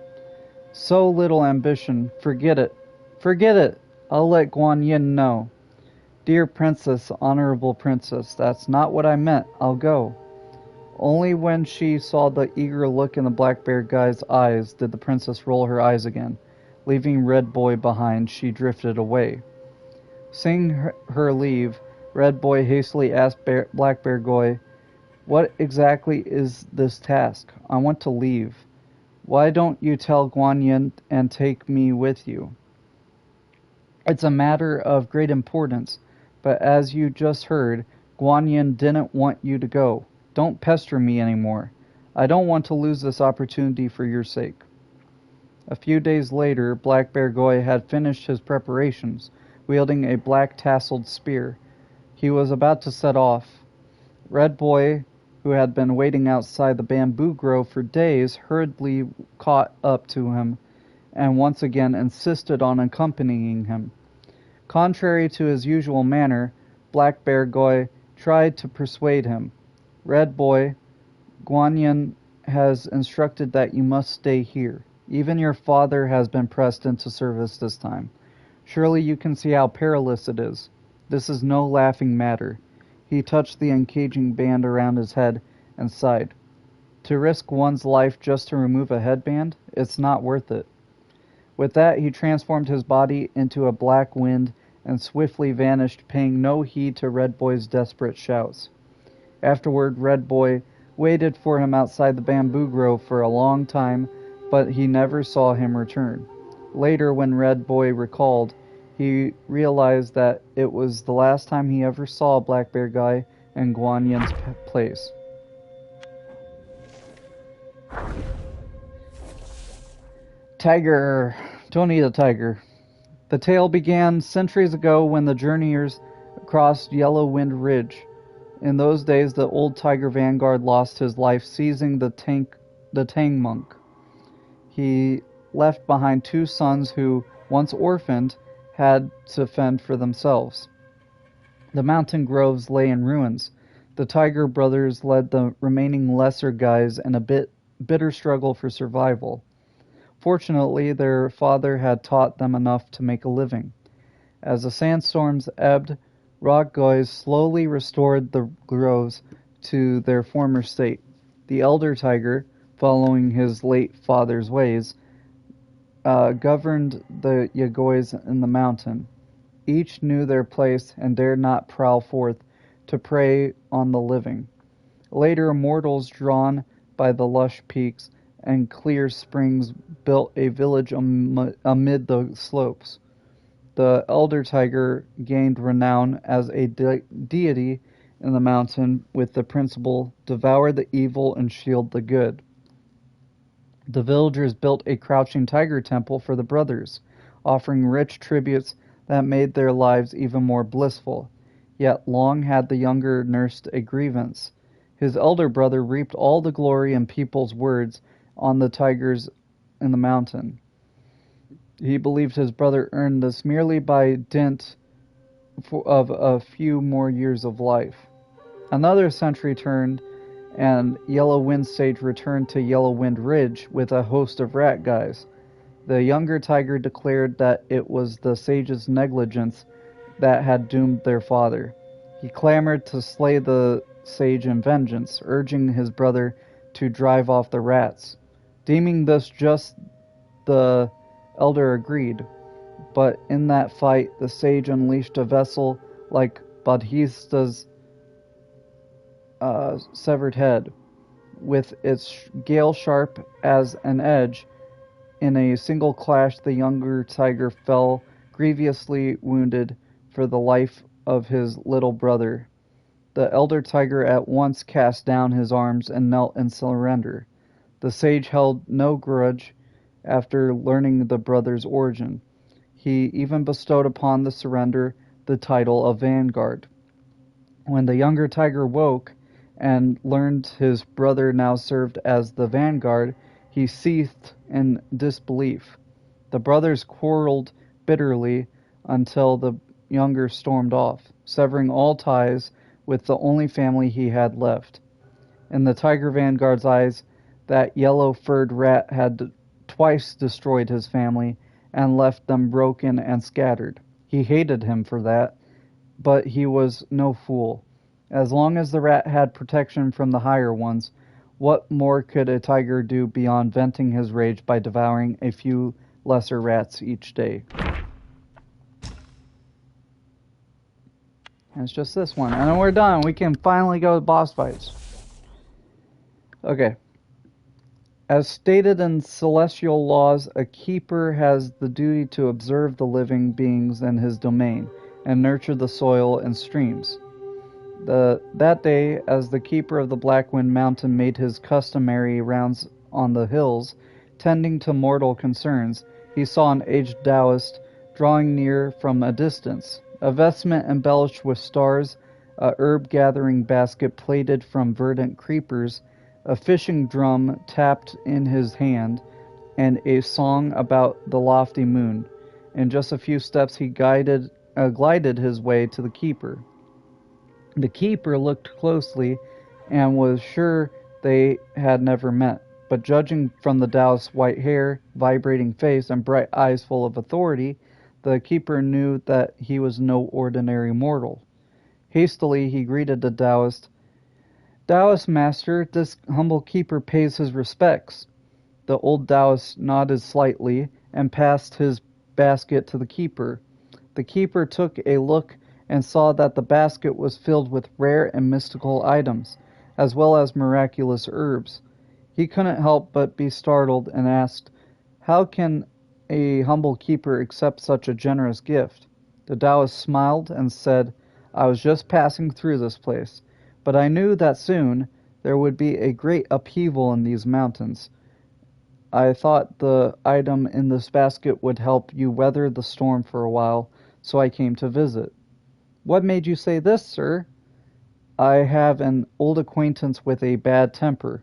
"So little ambition. Forget it. Forget it. I'll let Guan Yin know." "Dear princess, honorable princess, that's not what I meant. I'll go." Only when she saw the eager look in the Black Bear Guy's eyes did the princess roll her eyes again. Leaving Red Boy behind, she drifted away. Seeing her leave, Red Boy hastily asked Black Bear Goy, "What exactly is this task? I want to leave. Why don't you tell Guan Yin and take me with you? It's a matter of great importance, but as you just heard, Guan Yin didn't want you to go. Don't pester me any more. I don't want to lose this opportunity for your sake." A few days later, Black Bear Goy had finished his preparations, wielding a black tasseled spear. He was about to set off. Red Boy, who had been waiting outside the bamboo grove for days, hurriedly caught up to him, and once again insisted on accompanying him. Contrary to his usual manner, Black Bear Goy tried to persuade him. "Red Boy, Guan Yin has instructed that you must stay here. Even your father has been pressed into service this time. Surely you can see how perilous it is. This is no laughing matter." He touched the encaging band around his head and sighed. "To risk one's life just to remove a headband? It's not worth it." With that, he transformed his body into a black wind and swiftly vanished, paying no heed to Red Boy's desperate shouts. Afterward, Red Boy waited for him outside the bamboo grove for a long time, but he never saw him return. Later, when Red Boy recalled, he realized that it was the last time he ever saw Black Bear Guy in Guan Yin's place. Tiger! Don't eat a tiger. The tale began centuries ago when the journeyers crossed Yellow Wind Ridge. In those days, the old tiger vanguard lost his life seizing the Tang monk. He left behind two sons who, once orphaned, had to fend for themselves. The mountain groves lay in ruins. The Tiger brothers led the remaining lesser guys in a bitter struggle for survival. Fortunately, their father had taught them enough to make a living. As the sandstorms ebbed, rock guys slowly restored the groves to their former state. The elder tiger, following his late father's ways, governed the Yagoys in the mountain. Each knew their place and dared not prowl forth to prey on the living. Later, mortals drawn by the lush peaks and clear springs built a village amid the slopes. The elder tiger gained renown as a deity in the mountain with the principle, devour the evil and shield the good. The villagers built a crouching tiger temple for the brothers, offering rich tributes that made their lives even more blissful. Yet long had the younger nursed a grievance. His elder brother reaped all the glory and people's words on the tigers in the mountain. He believed his brother earned this merely by dint of a few more years of life. Another century turned, and Yellow Wind Sage returned to Yellow Wind Ridge with a host of rat guys. The younger tiger declared that it was the sage's negligence that had doomed their father. He clamored to slay the sage in vengeance, urging his brother to drive off the rats. Deeming this just, the elder agreed, but in that fight the sage unleashed a vessel like Badhista's severed head, with its gale sharp as an edge. In a single clash, the younger tiger fell grievously wounded for the life of his little brother. The elder tiger at once cast down his arms and knelt in surrender. The sage held no grudge after learning the brother's origin. He even bestowed upon the surrender the title of Vanguard. When the younger tiger woke and learned his brother now served as the Vanguard, he seethed in disbelief. The brothers quarreled bitterly until the younger stormed off, severing all ties with the only family he had left. In the Tiger Vanguard's eyes, that yellow-furred rat had twice destroyed his family and left them broken and scattered. He hated him for that, but he was no fool. As long as the rat had protection from the higher ones, what more could a tiger do beyond venting his rage by devouring a few lesser rats each day? And it's just this one. And then we're done. We can finally go to boss fights. Okay. As stated in celestial laws, a keeper has the duty to observe the living beings in his domain and nurture the soil and streams. That day, as the keeper of the Blackwind Mountain made his customary rounds on the hills, tending to mortal concerns, he saw an aged Taoist drawing near from a distance. A vestment embellished with stars, a herb-gathering basket plaited from verdant creepers, a fishing drum tapped in his hand, and a song about the lofty moon. In just a few steps he glided his way to the keeper. The keeper looked closely and was sure they had never met, but judging from the Taoist's white hair, vibrating face, and bright eyes full of authority, the keeper knew that he was no ordinary mortal. Hastily he greeted the Taoist. "Taoist master, this humble keeper pays his respects." The old Taoist nodded slightly and passed his basket to the keeper. The keeper took a look and saw that the basket was filled with rare and mystical items, as well as miraculous herbs. He couldn't help but be startled and asked, "How can a humble keeper accept such a generous gift?" The Taoist smiled and said, "I was just passing through this place, but I knew that soon there would be a great upheaval in these mountains. I thought the item in this basket would help you weather the storm for a while, so I came to visit." "What made you say this, sir?" "I have an old acquaintance with a bad temper.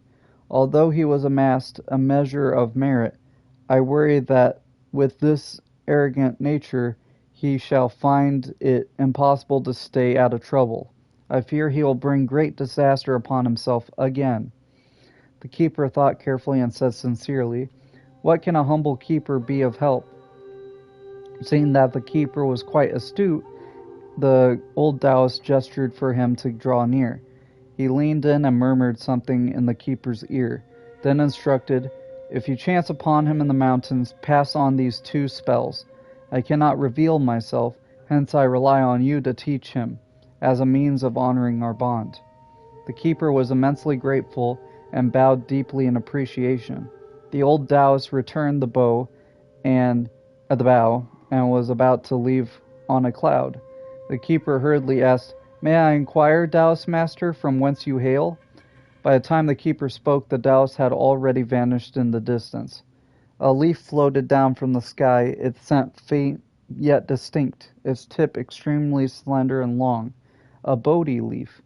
Although he was amassed a measure of merit, I worry that with this arrogant nature he shall find it impossible to stay out of trouble. I fear he will bring great disaster upon himself again." The keeper thought carefully and said sincerely, "What can a humble keeper be of help?" Seeing that the keeper was quite astute, the old Taoist gestured for him to draw near. He leaned in and murmured something in the keeper's ear, then instructed, "If you chance upon him in the mountains, pass on these 2 spells. I cannot reveal myself, hence I rely on you to teach him, as a means of honoring our bond." The keeper was immensely grateful and bowed deeply in appreciation. The old Taoist returned the bow and was about to leave on a cloud. The keeper hurriedly asked, "May I inquire, Taoist master, from whence you hail?" By the time the keeper spoke, the Taoist had already vanished in the distance. A leaf floated down from the sky, its scent faint yet distinct, its tip extremely slender and long. A Bodhi leaf.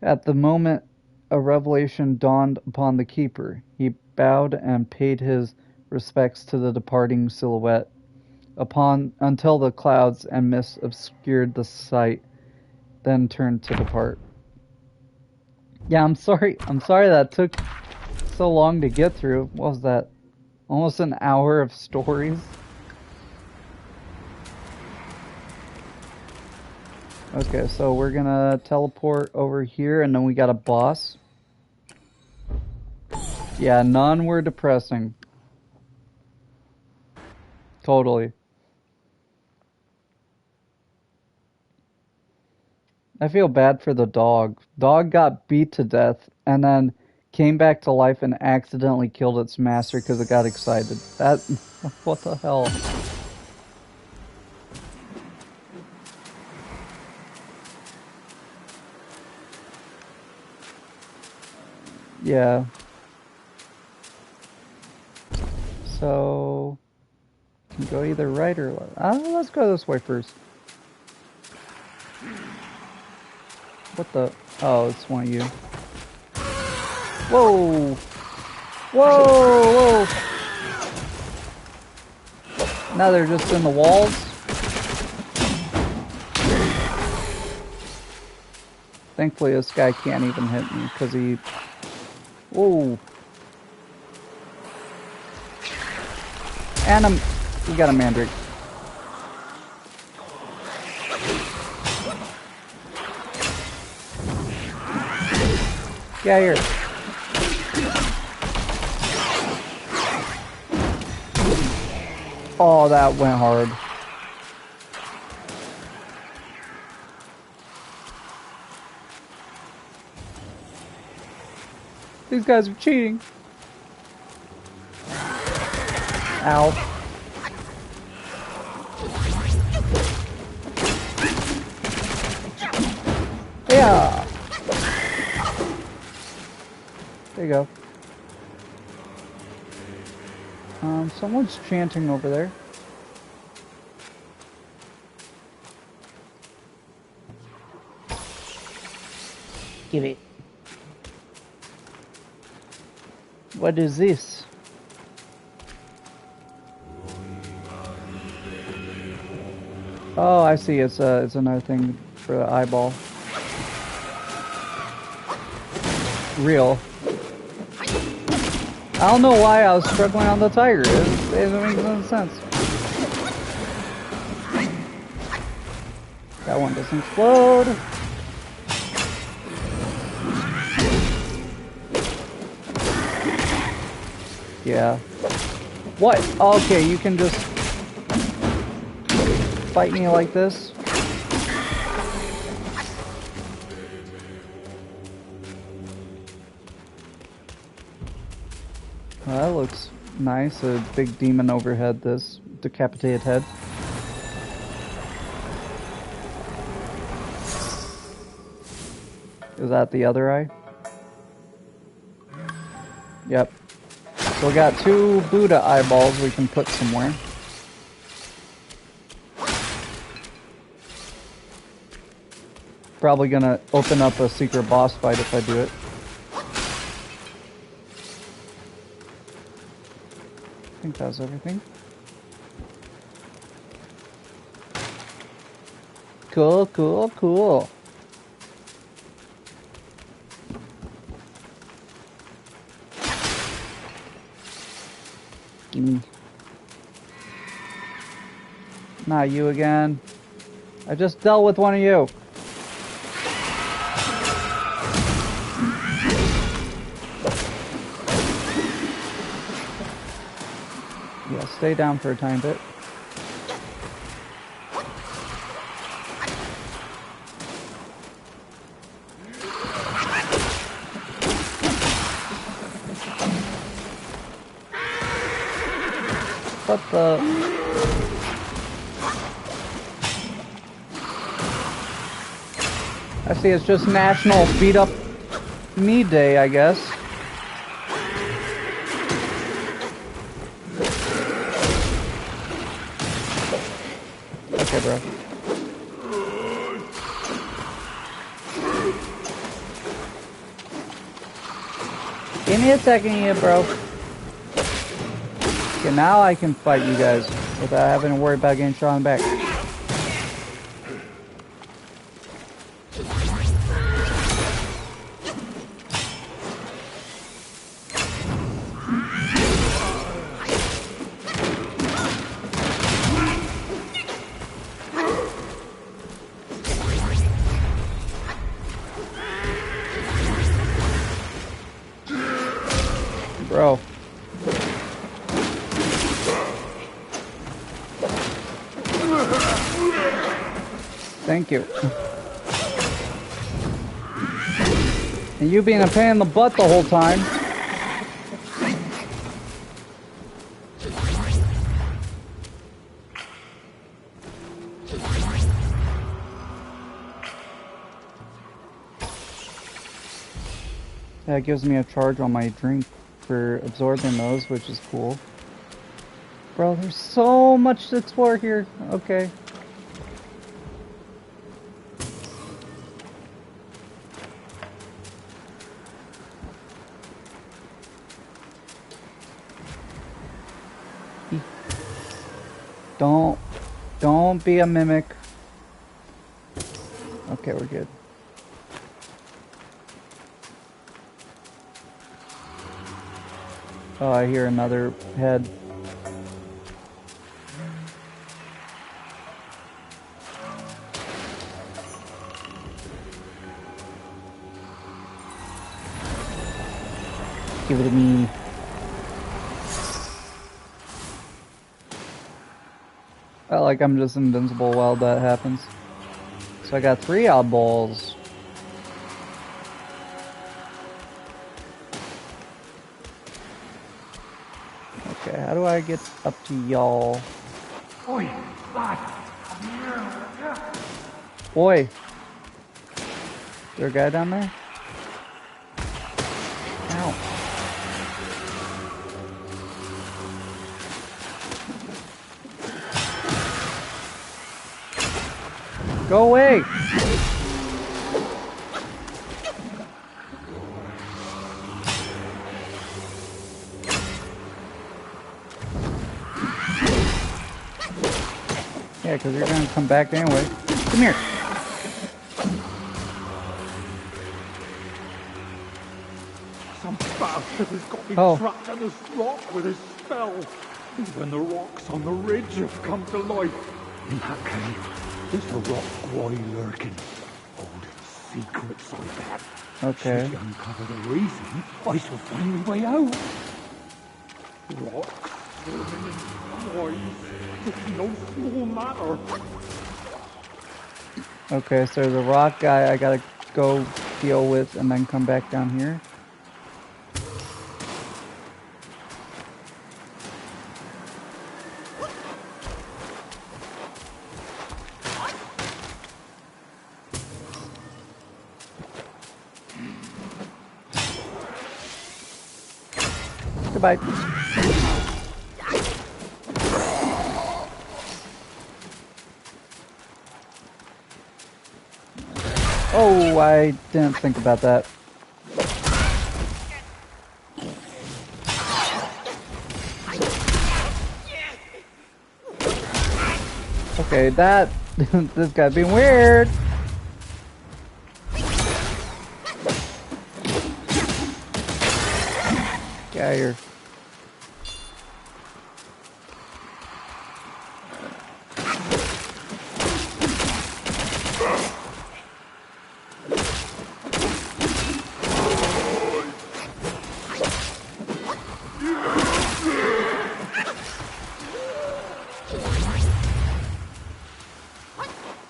At the moment a revelation dawned upon the keeper. He bowed and paid his respects to the departing silhouette, until the clouds and mist obscured the sight, then turned to depart. Yeah, I'm sorry that took so long to get through. What was that? Almost an hour of stories? Okay, so we're gonna teleport over here, and then we got a boss. Yeah, none were depressing. Totally. I feel bad for the dog. Dog got beat to death and then came back to life and accidentally killed its master because it got excited. That... what the hell? Yeah. So... you can go either right or left. Let's go this way first. What the... oh, it's one of you. Whoa! Whoa! Whoa! Now they're just in the walls? Thankfully this guy can't even hit me because he... whoa! And we got a mandrake. Get here. Oh, that went hard. These guys are cheating. Ow. Yeah. There you go. Someone's chanting over there. Give it. What is this? Oh, I see. It's another thing for the eyeball. Real. I don't know why I was struggling on the tiger. It doesn't make no sense. That one doesn't explode. Yeah. What? Okay, you can just fight me like this. Well, that looks nice. A big demon overhead, this decapitated head. Is that the other eye? Yep. So we got 2 Buddha eyeballs we can put somewhere. Probably gonna open up a secret boss fight if I do it. I think that's everything. Cool, cool, cool. Gimme. Not you again. I just dealt with one of you. Yeah, stay down for a tiny bit. What the? I see it's just National Beat Up Me Day, I guess. Okay, bro. Give me a second here, bro. Okay, now I can fight you guys without having to worry about getting shot in the back. Bro. Thank you. And you being a pain in the butt the whole time. That gives me a charge on my drink for absorbing those, which is cool. Bro, there's so much to explore here. Okay. Don't be a mimic. Okay, we're good. Oh, I hear another head. Give it to me. I like I'm just invincible while that happens. So I got 3 oddballs. Okay, how do I get up to y'all? Oi, lad! Come here! Oi! Is there a guy down there? Ow. Go away! Yeah, because you're gonna come back anyway. Come here! Some bastard has got me trapped in this rock with his spell. Even the rocks on the ridge have come to life. In that cave, there's a rock boy lurking, holding secrets, I bet. Okay. Should you uncover the reason, I shall find my way out. Rocks, swimming in boys, it's no small matter. Okay, so there's a rock guy I gotta go deal with and then come back down here. Goodbye. Oh, I didn't think about that. Okay, that this guy's being weird. Get out of here.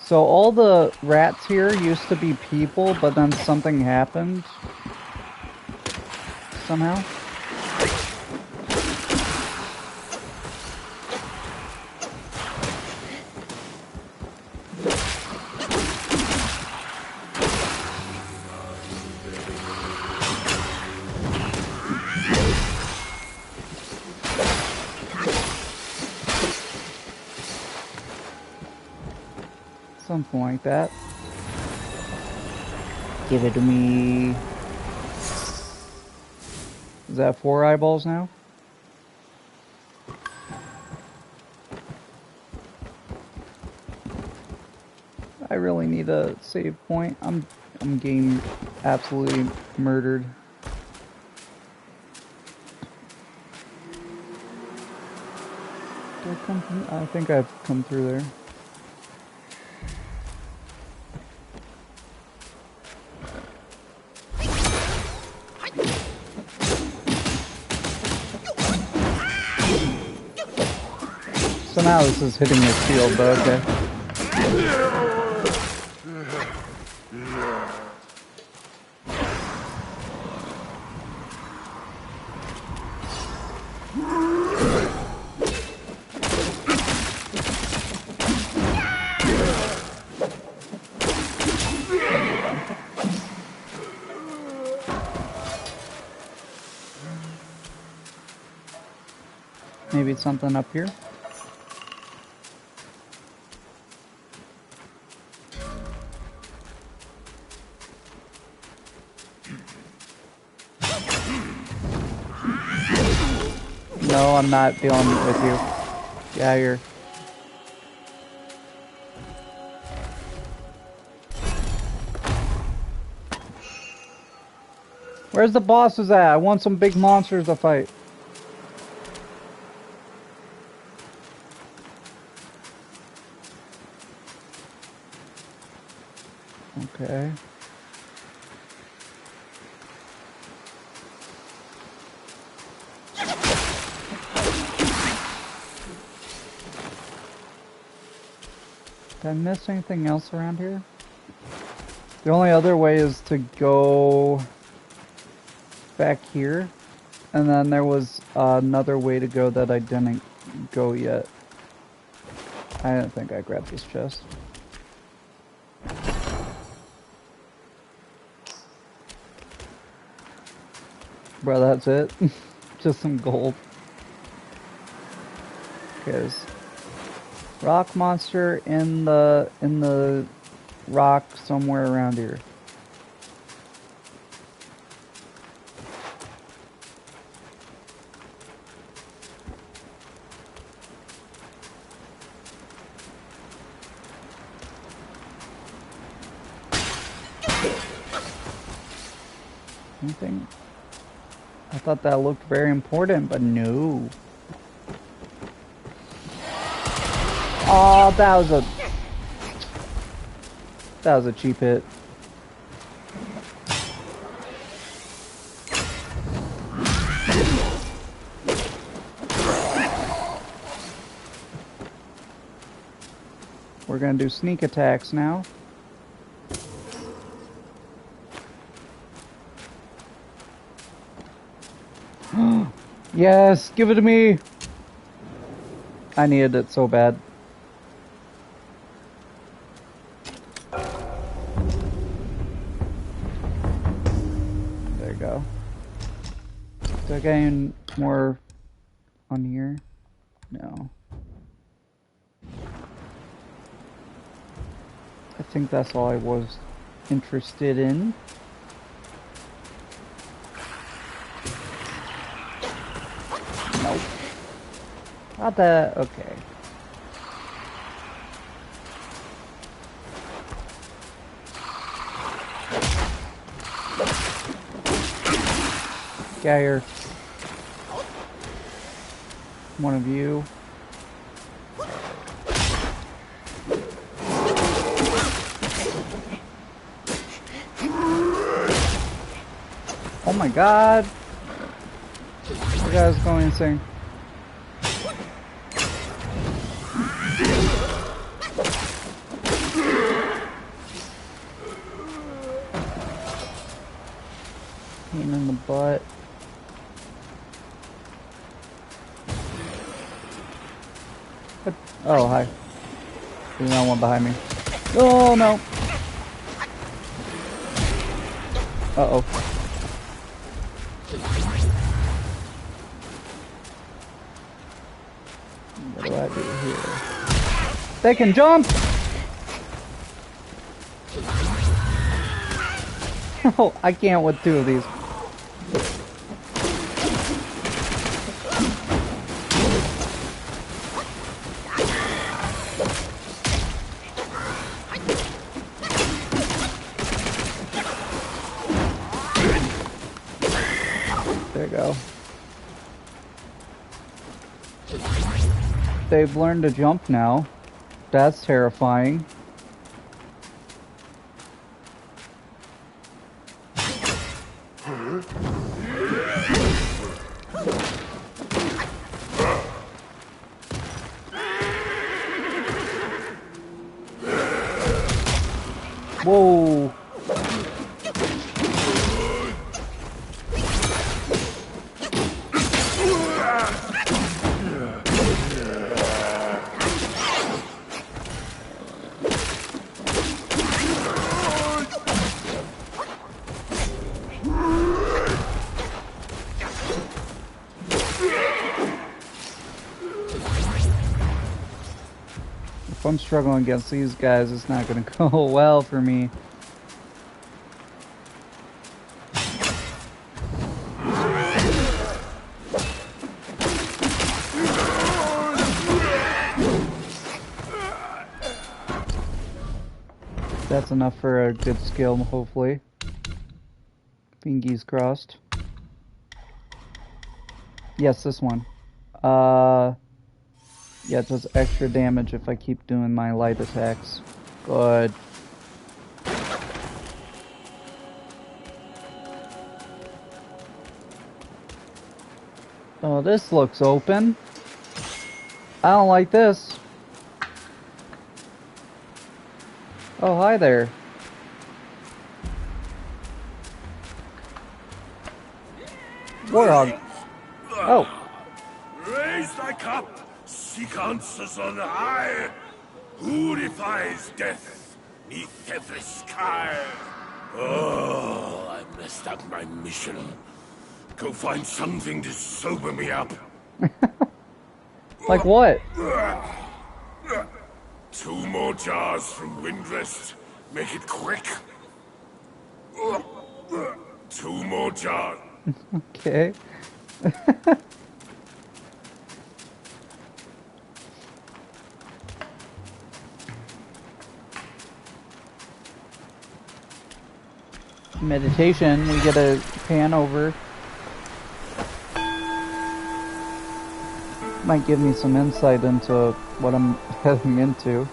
So all the rats here used to be people, but then something happened somehow. Something like that. Give it to me. Is that 4 eyeballs now? I really need a save point. I'm getting absolutely murdered. Did I come through? I think I've come through there. Somehow this is hitting his shield, but okay. Maybe it's something up here. No, I'm not dealing with you. Get out of here. Where's the bosses at? I want some big monsters to fight. Okay. Did I miss anything else around here? The only other way is to go back here. And then there was another way to go that I didn't go yet. I didn't think I grabbed this chest. Bro, that's it? Just some gold. Because rock monster in the rock somewhere around here. Anything? I thought that looked very important, but no. Oh, that was a cheap hit. We're gonna do sneak attacks now. Yes, give it to me. I needed it so bad. There you go. Do I get any more on here? No. I think that's all I was interested in. Nope. Not that. Okay. Get here. One of you. Oh my god. The guy's going insane. Pain in the butt. What? Oh, hi. There's not one behind me. Oh, no. Uh-oh. What do I do here? They can jump! Oh, I can't with two of these. There you go. They've learned to jump now. That's terrifying. Whoa. If I'm struggling against these guys, it's not going to go well for me. That's enough for a good skill, hopefully. Fingies crossed. Yes, this one. Yeah, it does extra damage if I keep doing my light attacks. Good. Oh, this looks open. I don't like this. Oh, hi there. Warthog. Oh. Raise thy cup, seek answers on high. Who defies death neath every sky? Oh, I messed up my mission. Go find something to sober me up. Like what? 2 more jars from Windrest. Make it quick. 2 more jars. Okay. Meditation, we get a pan over. Might give me some insight into what I'm heading into.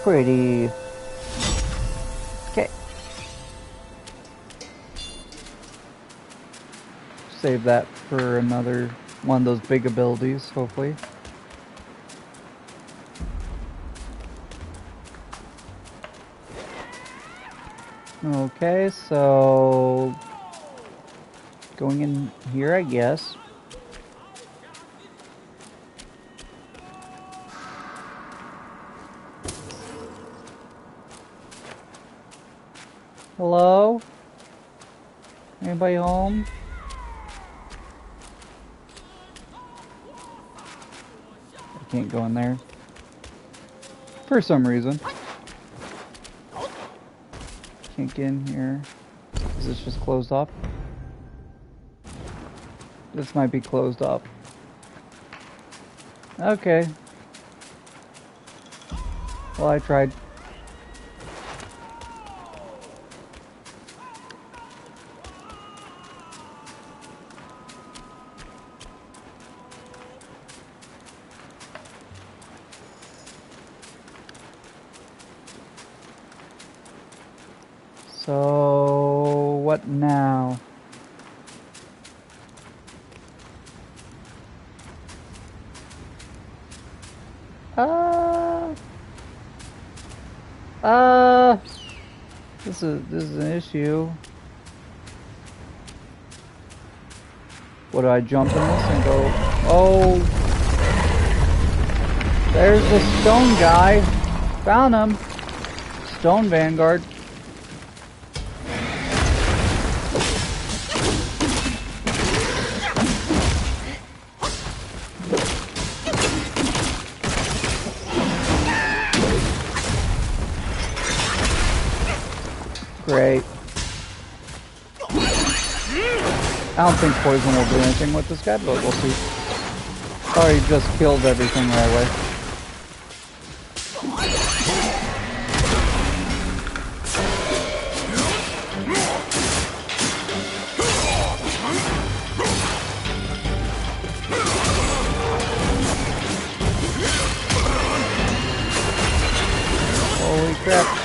Pretty. Okay. Save that for another one of those big abilities, hopefully. Okay, so going in here, I guess. Hello? Anybody home? I can't go in there. For some reason. Can't get in here. Is this just closed off? This might be closed up. Okay. Well, I tried. So, what now? This is an issue. What, do I jump in this and go? Oh, there's the stone guy. Found him. Stone Vanguard. Great. I don't think poison will do anything with this guy, but we'll see. Oh, he just killed everything right away. Holy crap.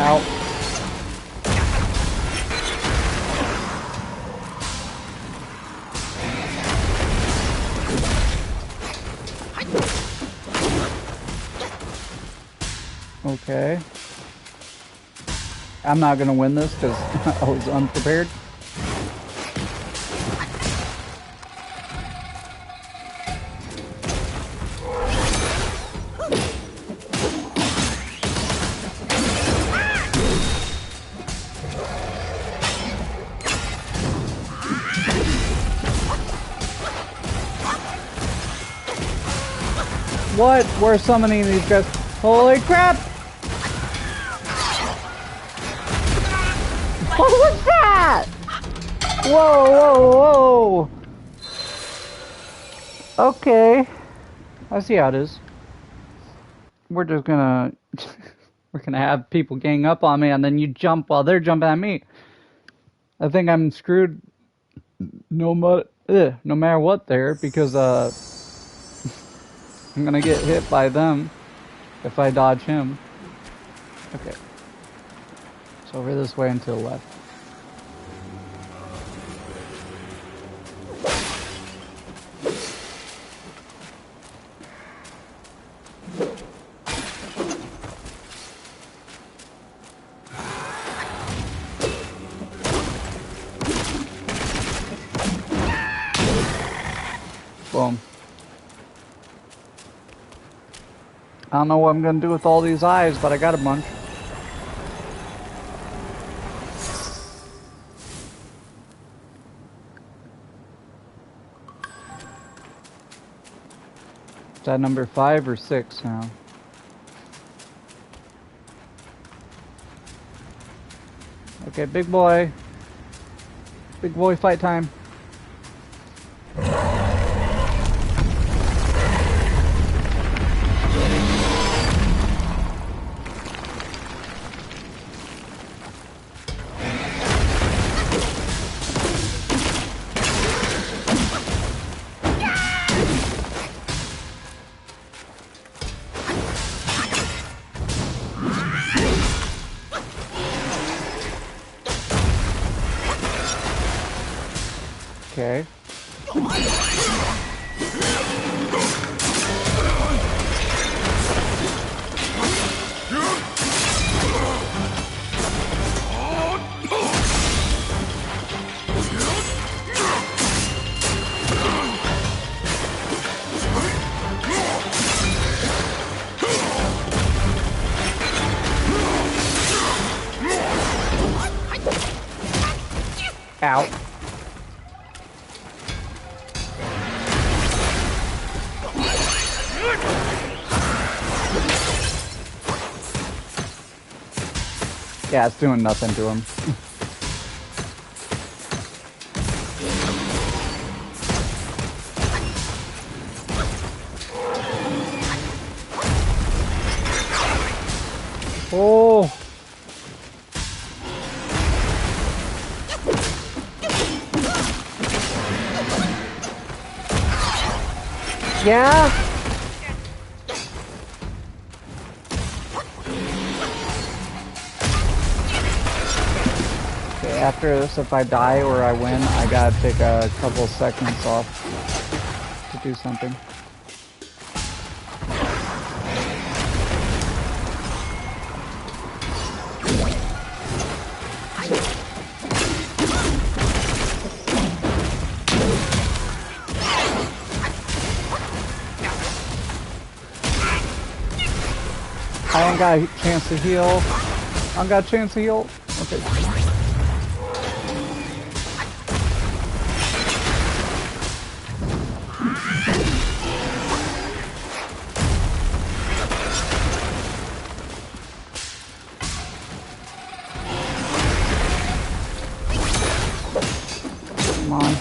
Ow. Okay. I'm not gonna win this because I was unprepared. What? We're summoning these guys. Holy crap! What was that? Whoa, whoa, whoa! Okay. I see how it is. We're just gonna... We're gonna have people gang up on me, and then you jump while they're jumping at me. I think I'm screwed no matter what there, because I'm gonna get hit by them if I dodge him. Okay. So over this way and to the left. Boom. I don't know what I'm gonna do with all these eyes, but I got a bunch. Is that number 5 or 6 now? Okay, big boy. Big boy fight time. Okay. Ow. Yeah, it's doing nothing to him. Oh. Yeah. Okay, after this, if I die or I win, I gotta take a couple seconds off to do something. I ain't got a chance to heal. I don't got a chance to heal. Okay. Come on.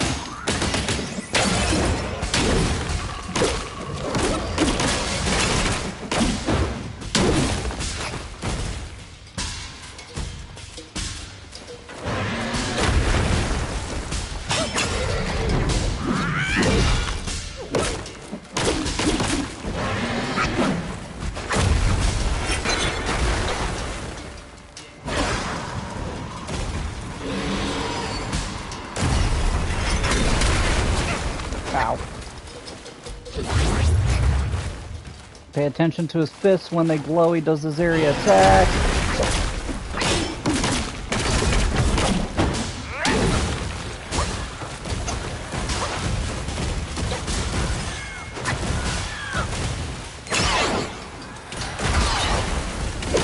Ow. Pay attention to his fists when they glow. He does his area attack.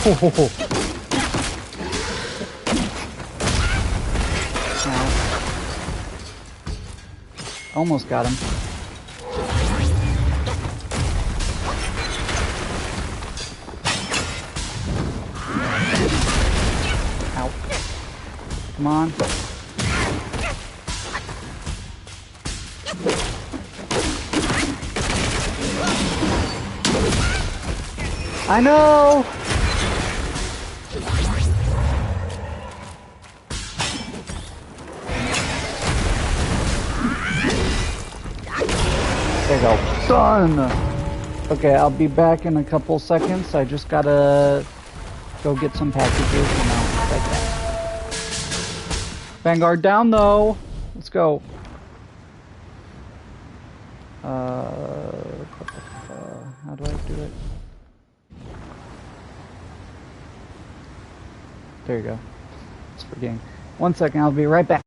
Oh. Almost got him. Ow. Come on. I know! you go. Done! Okay, I'll be back in a couple seconds. I just gotta go get some packages and I'll be right back. Vanguard down though! Let's go. How do I do it? There you go. It's forgetting. 1 second, I'll be right back.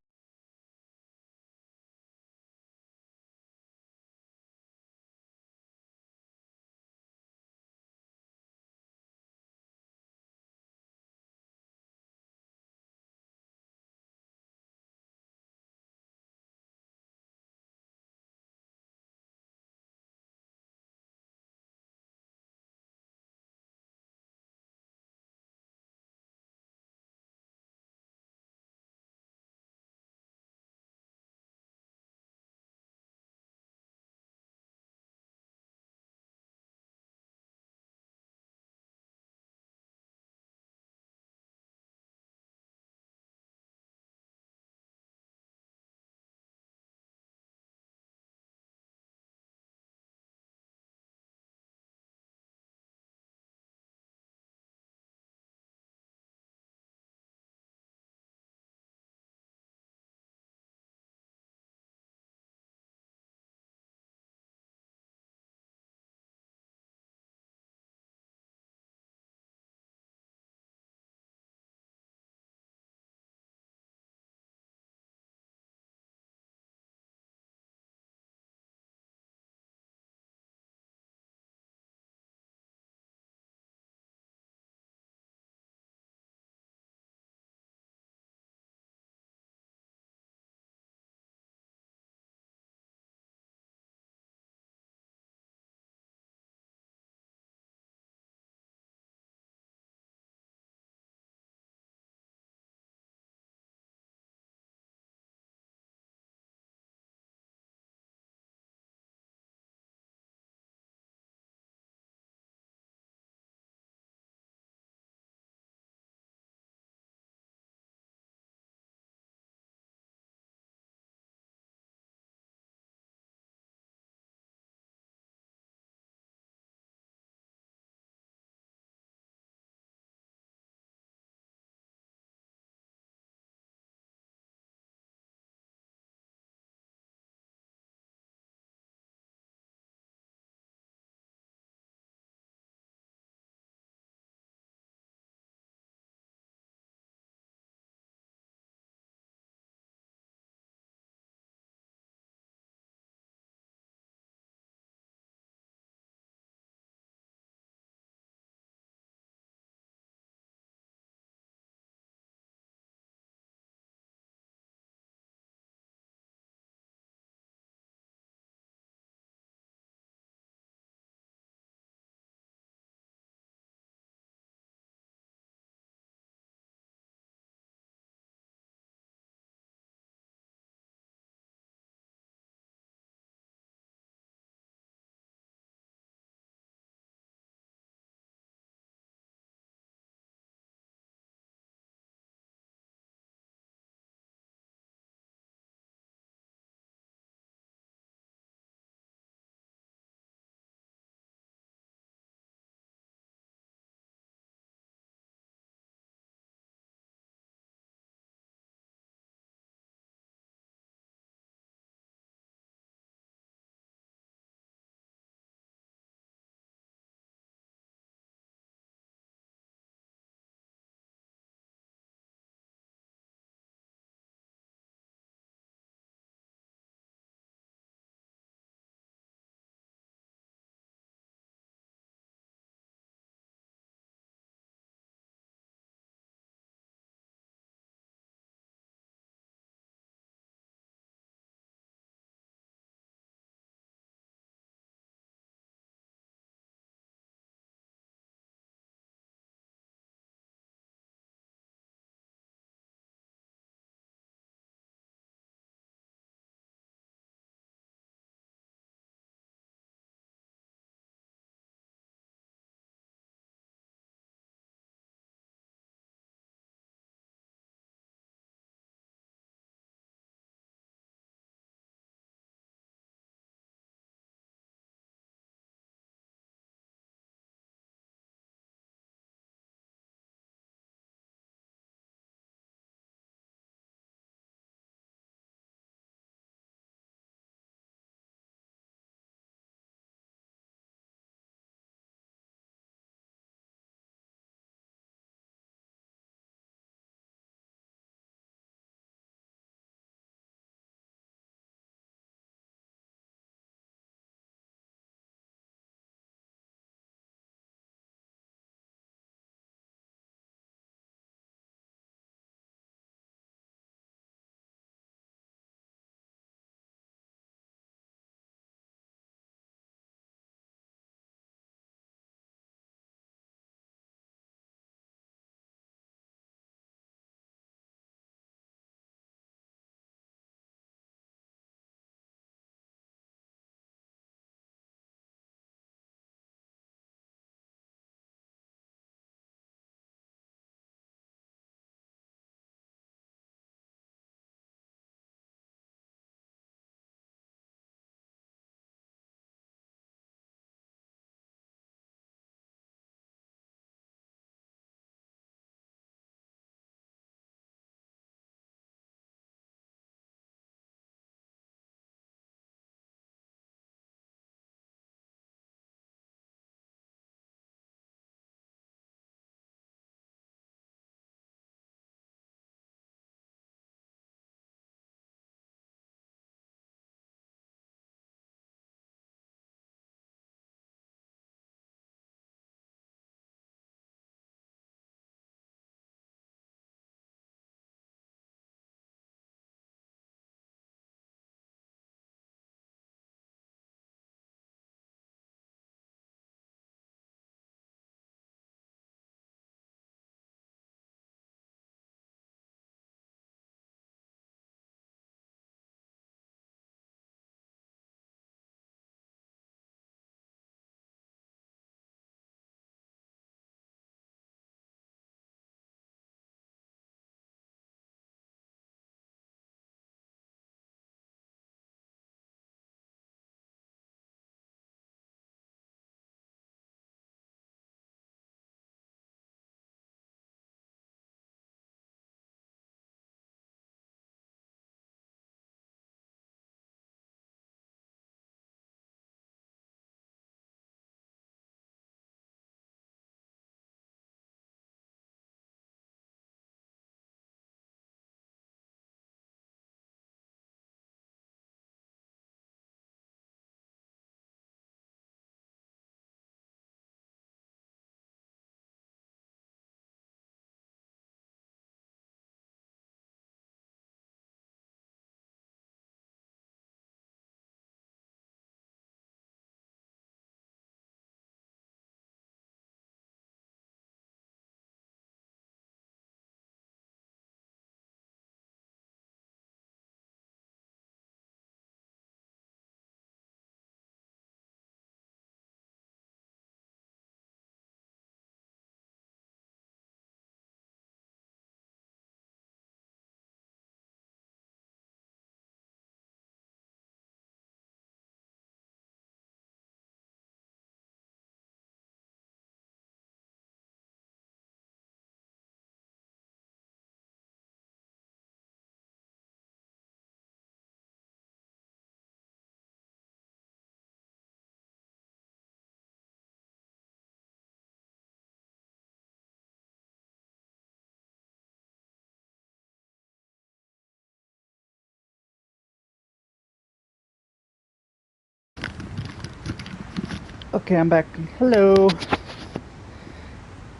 Okay, I'm back. Hello.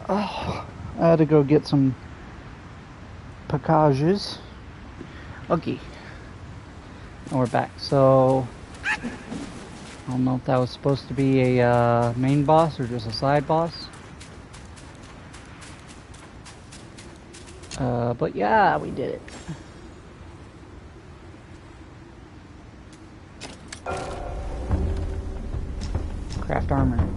Oh, I had to go get some packages. Okay. And we're back. So, I don't know if that was supposed to be a main boss or just a side boss. But yeah, we did it. Craft armor.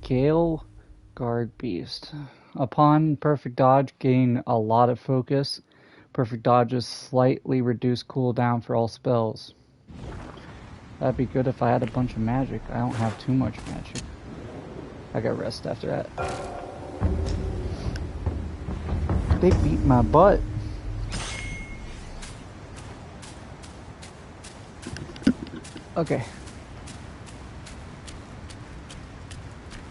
Gale Guard Beast. Upon perfect dodge, gain a lot of focus. Perfect dodges slightly reduce cooldown for all spells. That'd be good if I had a bunch of magic. I don't have too much magic. I got rest after that. They beat my butt. Okay.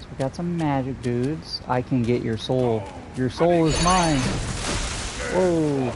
So we got some magic dudes. I can get your soul. Your soul is mine. Whoa.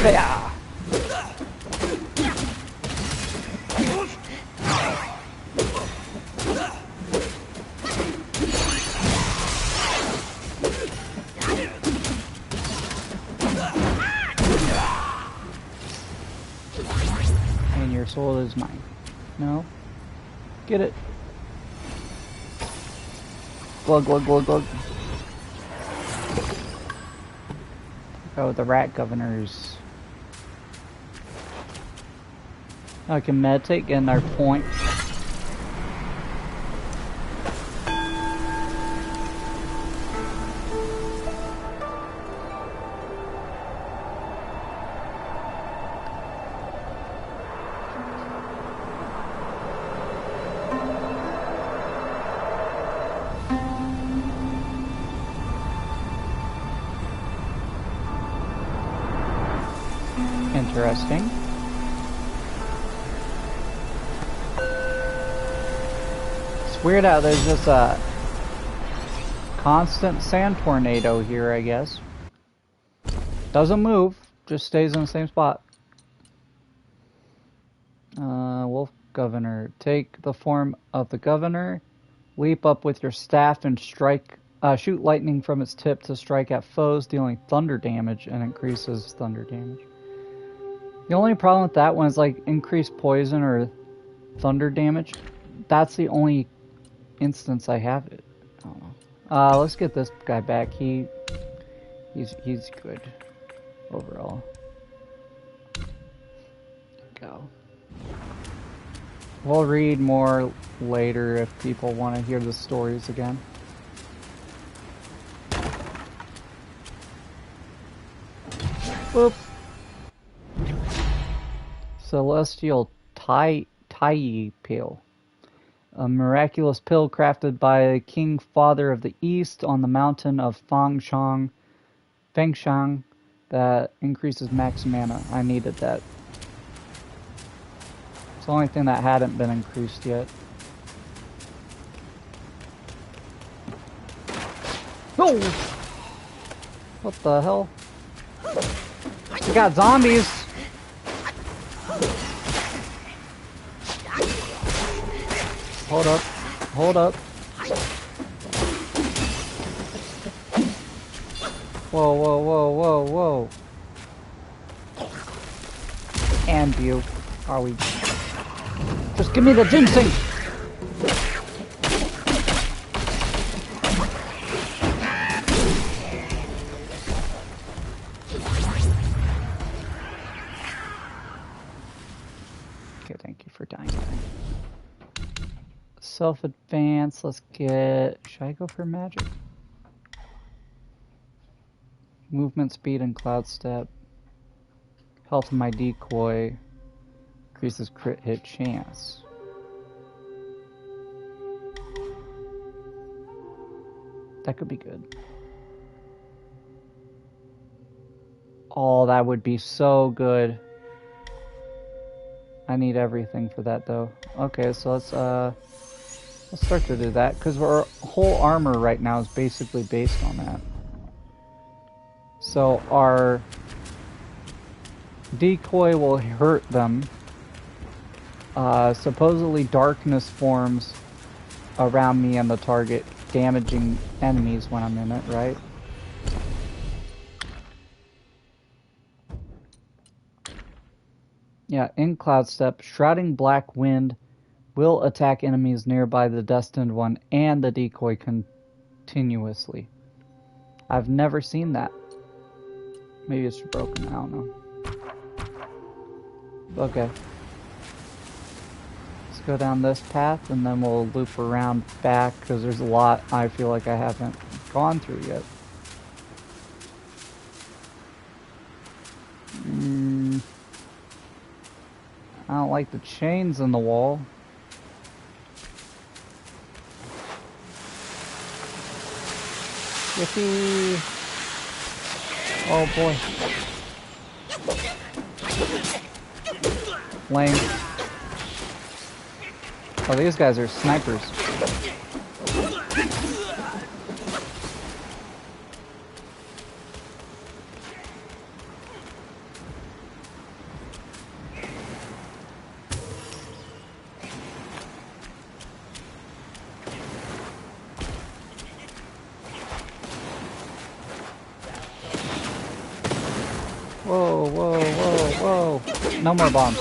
Yeah. And your soul is mine. No? Get it. Glug, glug, glug, glug. Oh, the rat governors. I can meditate, get another point. Interesting. It's weird how there's just a constant sand tornado here, I guess. Doesn't move, just stays in the same spot. Wolf Governor. Take the form of the governor. Leap up with your staff and strike. Shoot lightning from its tip to strike at foes, dealing thunder damage and increases thunder damage. The only problem with that one is like increased poison or thunder damage. That's the only instance I have it. I don't know. Let's get this guy back. He's good overall. Go. We'll read more later if people want to hear the stories again. Whoop. Celestial Tai pill. A miraculous pill crafted by King Father of the East on the mountain of Fengshan that increases max mana. I needed that. It's the only thing that hadn't been increased yet. Oh! What the hell? We got zombies! Hold up. Hold up. Whoa, whoa, whoa, whoa, whoa. And you. Are we... Just give me the ginseng! Okay, thank you for dying. Self-advance, let's get... Should I go for magic? Movement speed and cloud step. Health of my decoy. Increases crit hit chance. That could be good. Oh, that would be so good. I need everything for that though. Okay, so let's start to do that because our whole armor right now is basically based on that. So our decoy will hurt them. Supposedly darkness forms around me and the target, damaging enemies when I'm in it, right? Yeah, in Cloud Step, Shrouding Black Wind will attack enemies nearby the Destined One and the decoy continuously. I've never seen that. Maybe it's broken, I don't know. Okay. Let's go down this path and then we'll loop around back because there's a lot I feel like I haven't gone through yet. I don't like the chains in the wall. Yippee! Oh boy. Lame. Oh, these guys are snipers. Whoa, whoa, whoa, whoa. No more bombs.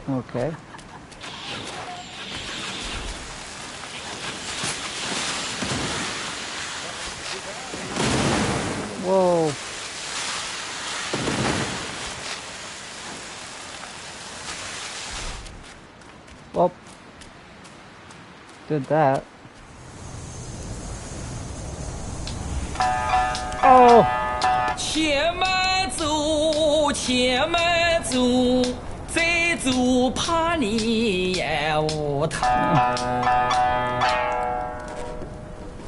Okay. Whoa. Well, did that. Oh! 前慢走，前慢走，再走怕你也无疼。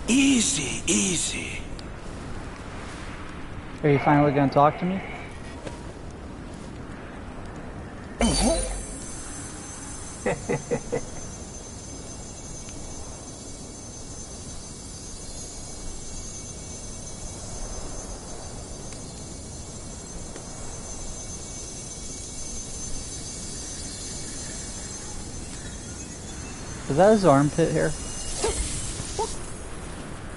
Easy, easy. Are you finally gonna talk to me? Is that his armpit hair?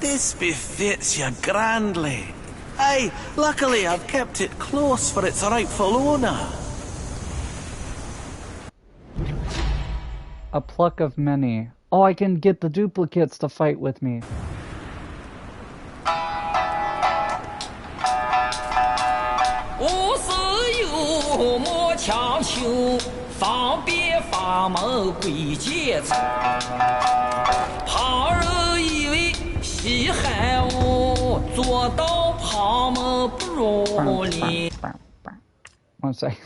This befits you grandly. Aye, luckily I've kept it close for its rightful owner. A pluck of many. Oh, I can get the duplicates to fight with me. 无事有莫强求，方便法门归结成。旁人以为稀罕我，做到旁门不容你。One sec.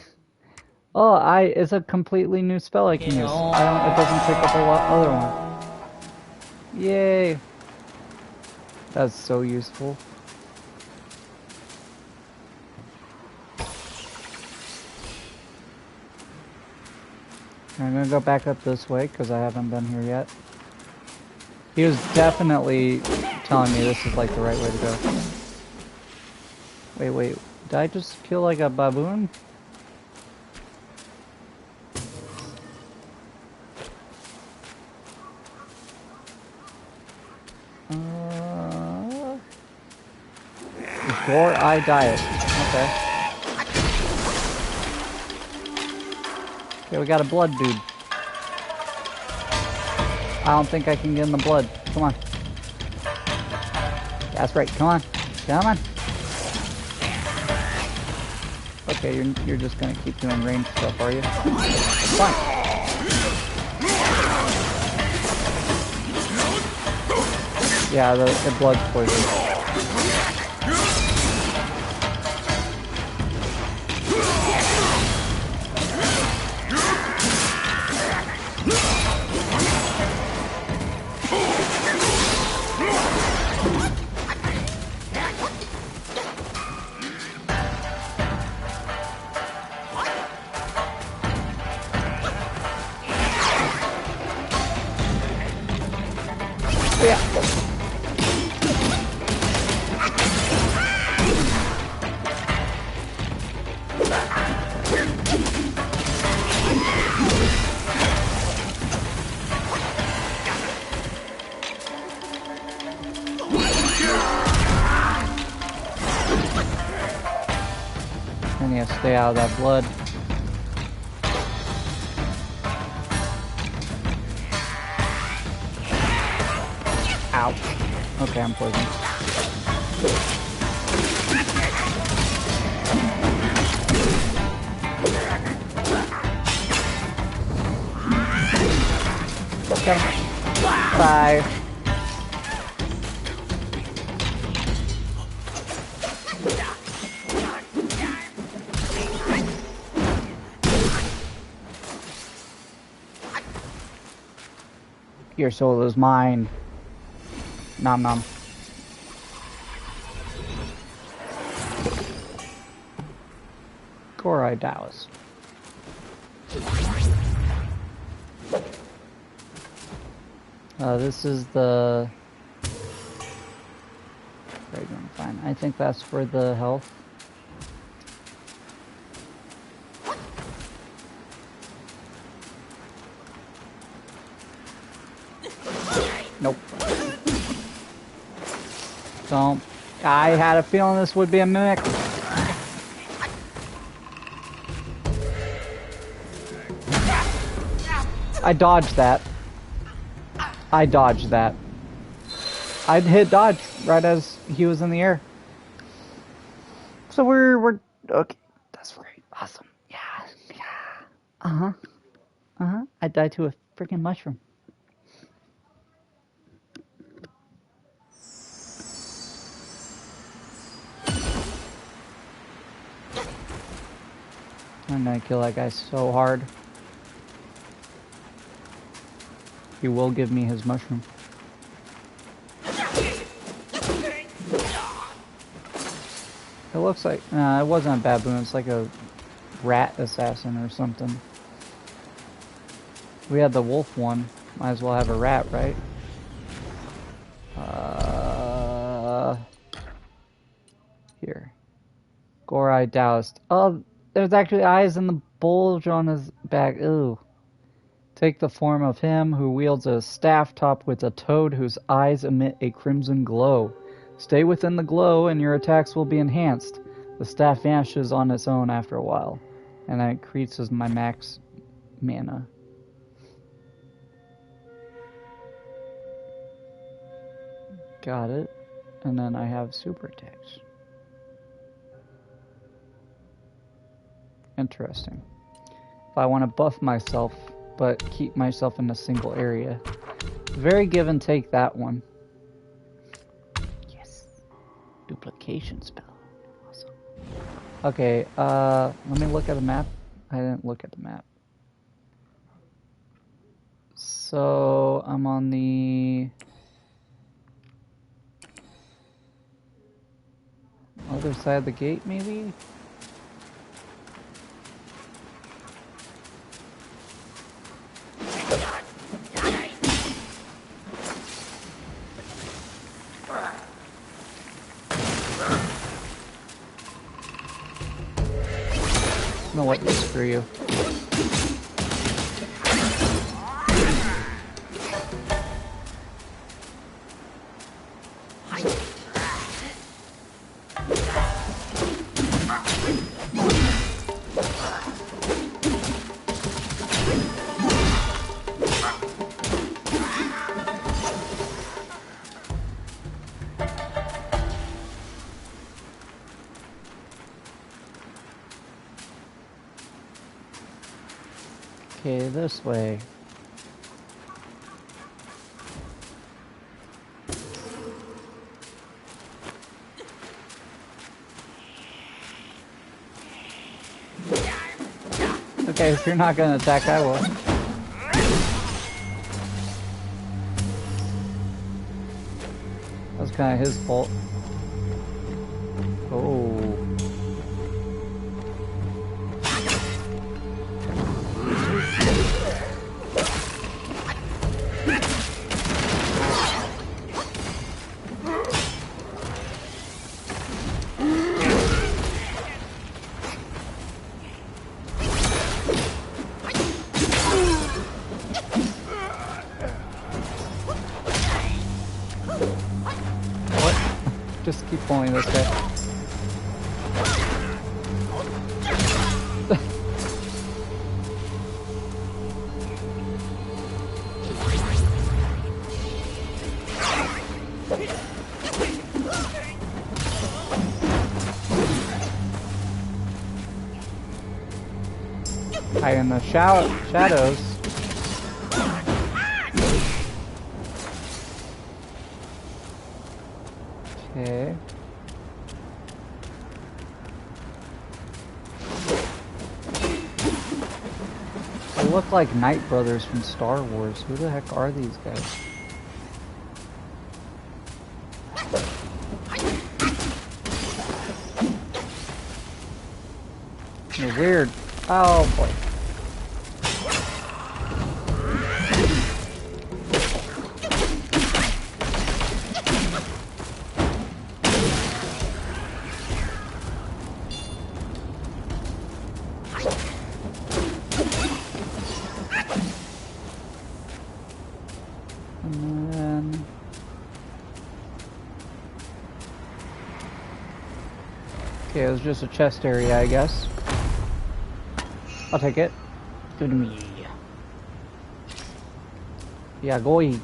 Oh, it's a completely new spell I can use. It doesn't pick up a other one. Yay. That's so useful. I'm gonna go back up this way because I haven't been here yet. He was definitely telling me this is like the right way to go. Wait. Did I just kill like a baboon? Before I diet. Okay. Okay, we got a blood dude. I don't think I can get in the blood. Come on. That's right. Come on. Come on. Okay, you're just gonna keep doing range stuff, are you? Fine. Yeah, the blood's poison. I need to stay out of that blood. Ow. Okay, I'm poisoned. Got him. Bye. Your soul is mine. Nom nom. Gorai Taoist. This is the fragrant fine. I think that's for the health. Nope. Don't. I had a feeling this would be a mimic. I dodged that. I dodged that. I'd hit dodge right as he was in the air. So we're okay. That's great. Awesome. Yeah. Yeah. I died to a freaking mushroom. I'm gonna kill that guy so hard. He will give me his mushroom. It looks like... it wasn't a baboon. It's like a rat assassin or something. We had the wolf one. Might as well have a rat, right? Here. Gorai Taoist. Oh, there's actually eyes in the bulge on his back. Ooh. Take the form of him who wields a staff topped with a toad whose eyes emit a crimson glow. Stay within the glow and your attacks will be enhanced. The staff vanishes on its own after a while. And that increases my max mana. Got it. And then I have super attacks. Interesting. If I want to buff myself, but keep myself in a single area. Very give and take, that one. Yes. Duplication spell. Awesome. Okay, let me look at the map. I didn't look at the map. So, I'm on the other side of the gate, maybe? No, what? Screw you. Okay, this way. Okay, if you're not gonna attack, I will. That was kind of his fault. Oh. Just keep pulling this guy. Hide in the shadows. Okay. They look like Knight Brothers from Star Wars. Who the heck are these guys? They're weird. Oh boy. And then okay, it was just a chest area, I guess. I'll take it. Good to me. Yeah, go eat.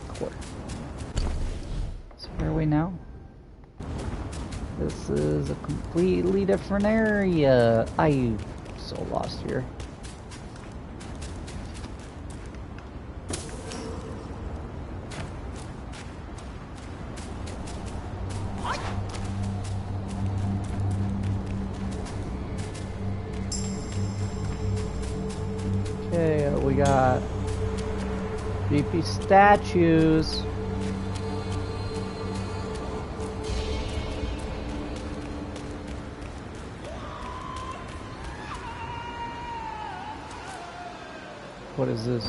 So where are we now? This is a completely different area. I'm so lost here. Okay, we got creepy statues. What is this?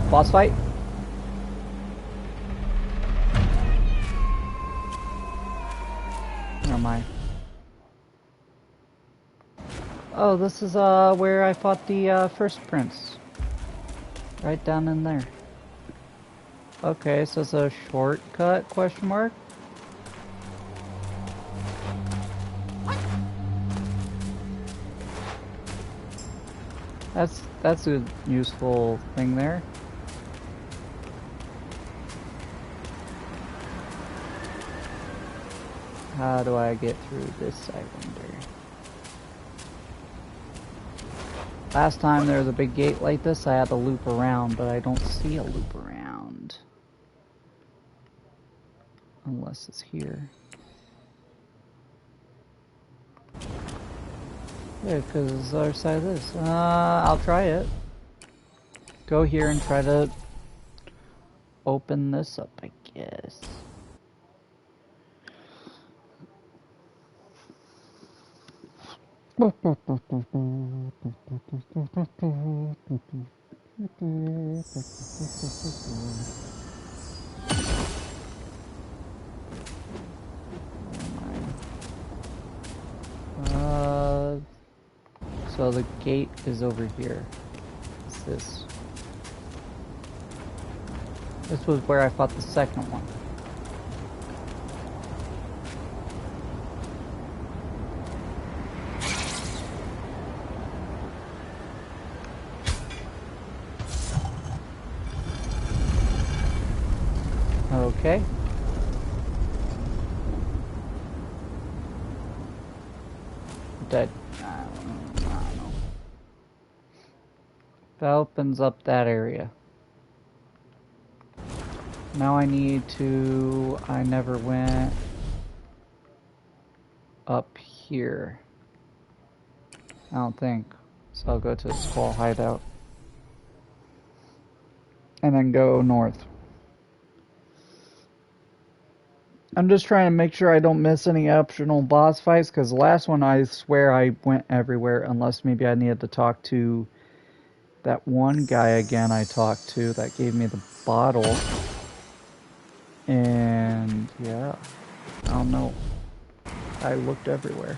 Boss fight? Where am I? Oh, this is where I fought the first prince. Right down in there. Okay, so it's a shortcut, question mark? That's a useful thing there. How do I get through this, I wonder? Last time there was a big gate like this, I had to loop around, but I don't see a loop around. Unless it's here. Yeah, because it's the other side of this. I'll try it. Go here and try to open this up, I guess. So the gate is over here. What's this? This was where I fought the second one. Okay. Dead. I don't know. That opens up that area. Now I need to... I never went up here. I don't think. So I'll go to the Squall hideout. And then go north. I'm just trying to make sure I don't miss any optional boss fights, because the last one I swear I went everywhere, unless maybe I needed to talk to that one guy again I talked to that gave me the bottle. And yeah, I don't know. I looked everywhere.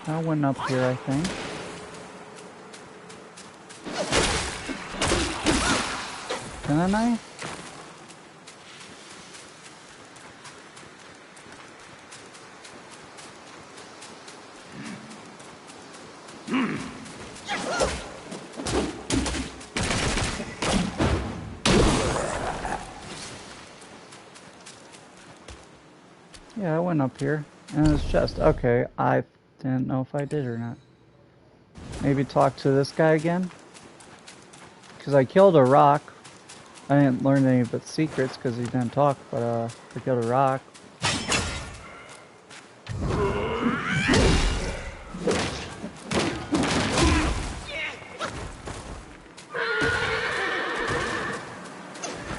I went up here, I think. Can I? Yeah, I went up here. And it's just, okay, I didn't know if I did or not. Maybe talk to this guy again? Because I killed a rock. I didn't learn any of its secrets because he didn't talk, but I killed a rock.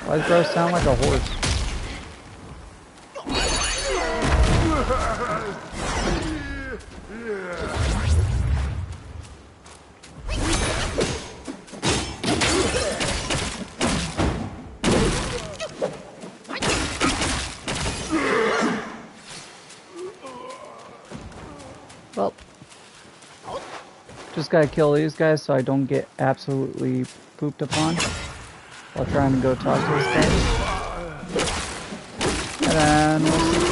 Why does bro sound like a horse? Well, just gotta kill these guys so I don't get absolutely pooped upon while trying to go talk to this guy. And then we'll see.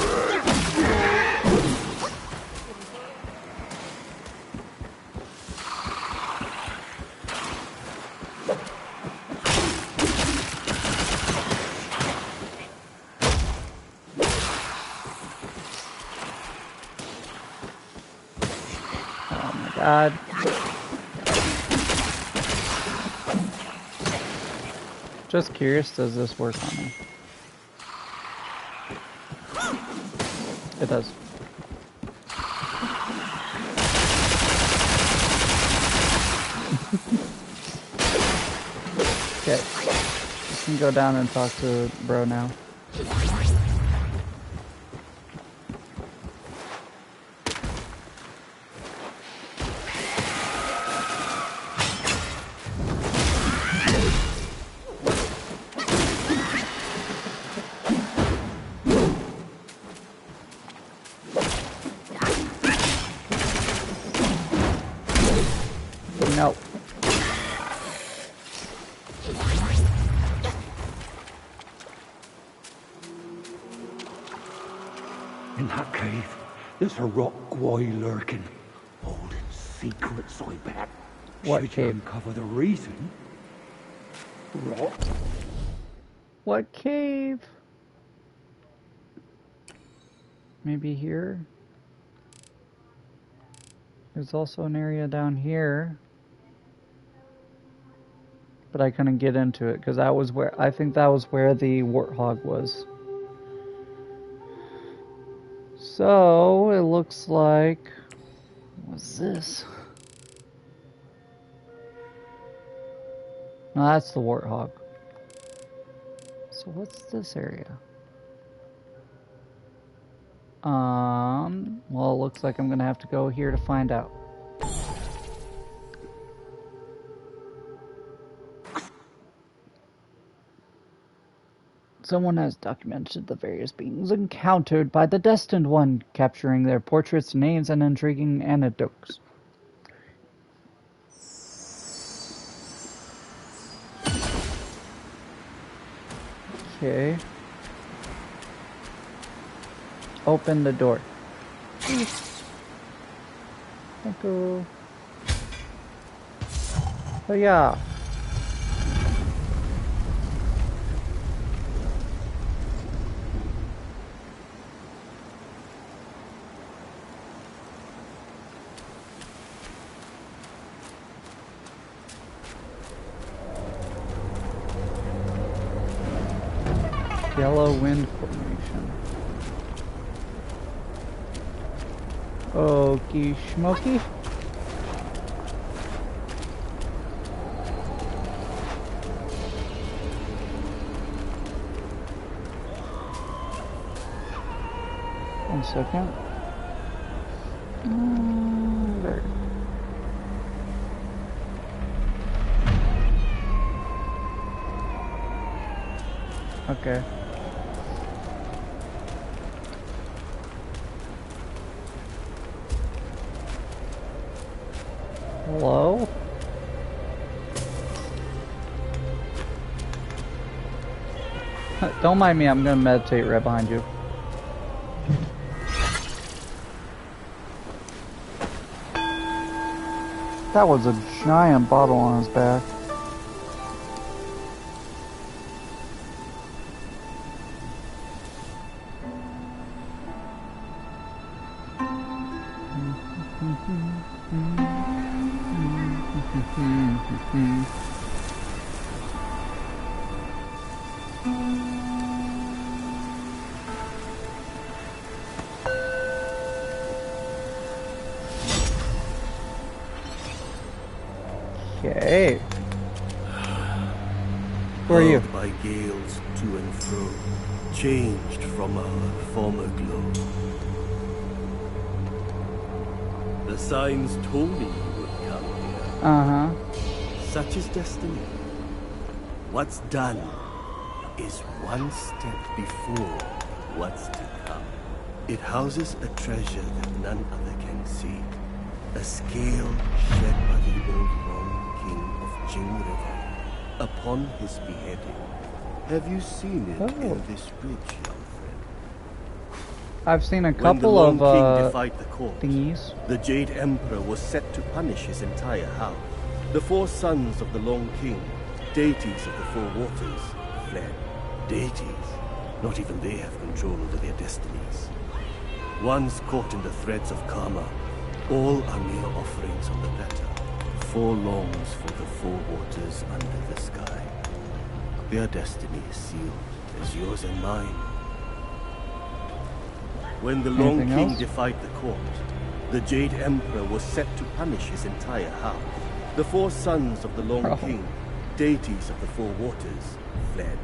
God. Just curious, does this work on me? It does. Okay. You can go down and talk to bro now. No. In that cave, there's a rock guy lurking, holding secrets, I bet. What Should cave? you uncover the reason? Rock. What cave? Maybe here? There's also an area down here. But I couldn't get into it because that was where I think that was where the warthog was. So it looks like what's this? No, that's the warthog. So what's this area? Well, it looks like I'm gonna have to go here to find out. Someone has documented the various beings encountered by the Destined One, capturing their portraits, names, and intriguing anecdotes. Okay. Open the door. Thank you. Oh yeah. Yellow wind formation. Okie schmoky. One second. There. Okay. Hello? Don't mind me, I'm gonna meditate right behind you. That was a giant bottle on his back. Okay. Who are you? Hurled by gales to and fro, changed from our former glow. The signs told me you would come here. Uh-huh. Such is destiny. What's done is one step before what's to come. It houses a treasure that none other can see. A scale shed by the old Long King of Jing River upon his beheading. Have you seen it in this bridge, young friend? I've seen a When the couple Long of King defied the court, thingies. the Jade Emperor was set to punish his entire house. The four sons of the Long King, deities of the Four Waters, fled. Deities, not even they have control over their destinies. Once caught in the threads of karma, all are mere offerings on the platter. Four longs for the Four Waters under the sky. Their destiny is sealed, as yours and mine. When the Long Anything King else? defied the court, the Jade Emperor was set to punish his entire house. The four sons of the Long King, deities of the Four Waters, fled.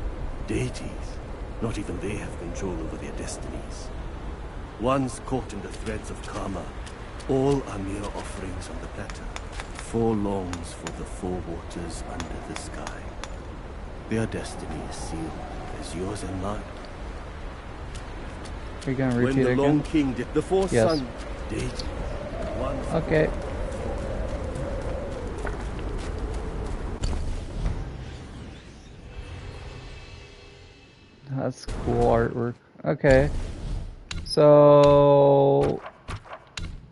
Deities, not even they have control over their destinies. Once caught in the threads of karma, all are mere offerings on the platter. Four longs for the Four Waters under the sky. Their destiny is sealed, as yours and mine. Are you gonna When repeat the again? Long King did the four Yes. sons deities. Once Okay. That's cool artwork. Okay. So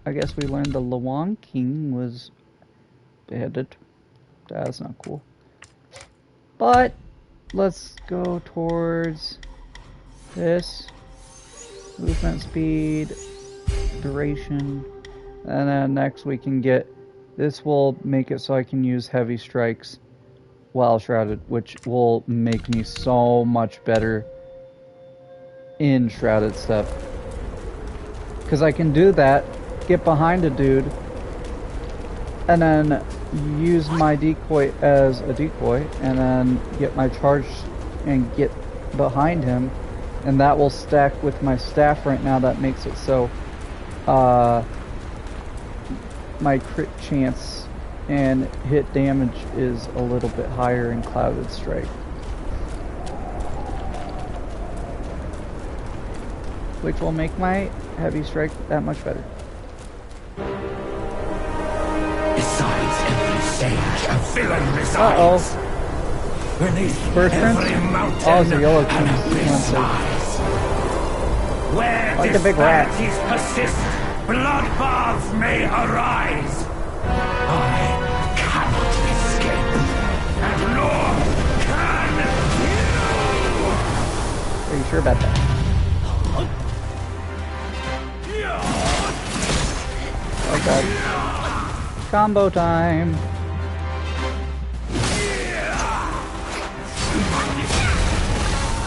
I guess we learned the Luang King was beheaded. That's not cool. But let's go towards this. Movement speed, duration, and then next we can get, this will make it so I can use heavy strikes while shrouded, which will make me so much better in shrouded stuff. Because I can do that, get behind a dude, and then use my decoy as a decoy, and then get my charge and get behind him, and that will stack with my staff right now. That makes it so my crit chance and hit damage is a little bit higher in Clouded Strike, which will make my heavy strike that much better. Besides every sage, a villain resides. Uh-oh. Beneath First every prince? mountain Oh, it's a yellow king. an abyss One lies. Where Like a big rat. disparities persist, bloodbaths may arise. I cannot escape, and nor can you. Are you sure about that? Oh god. Combo time.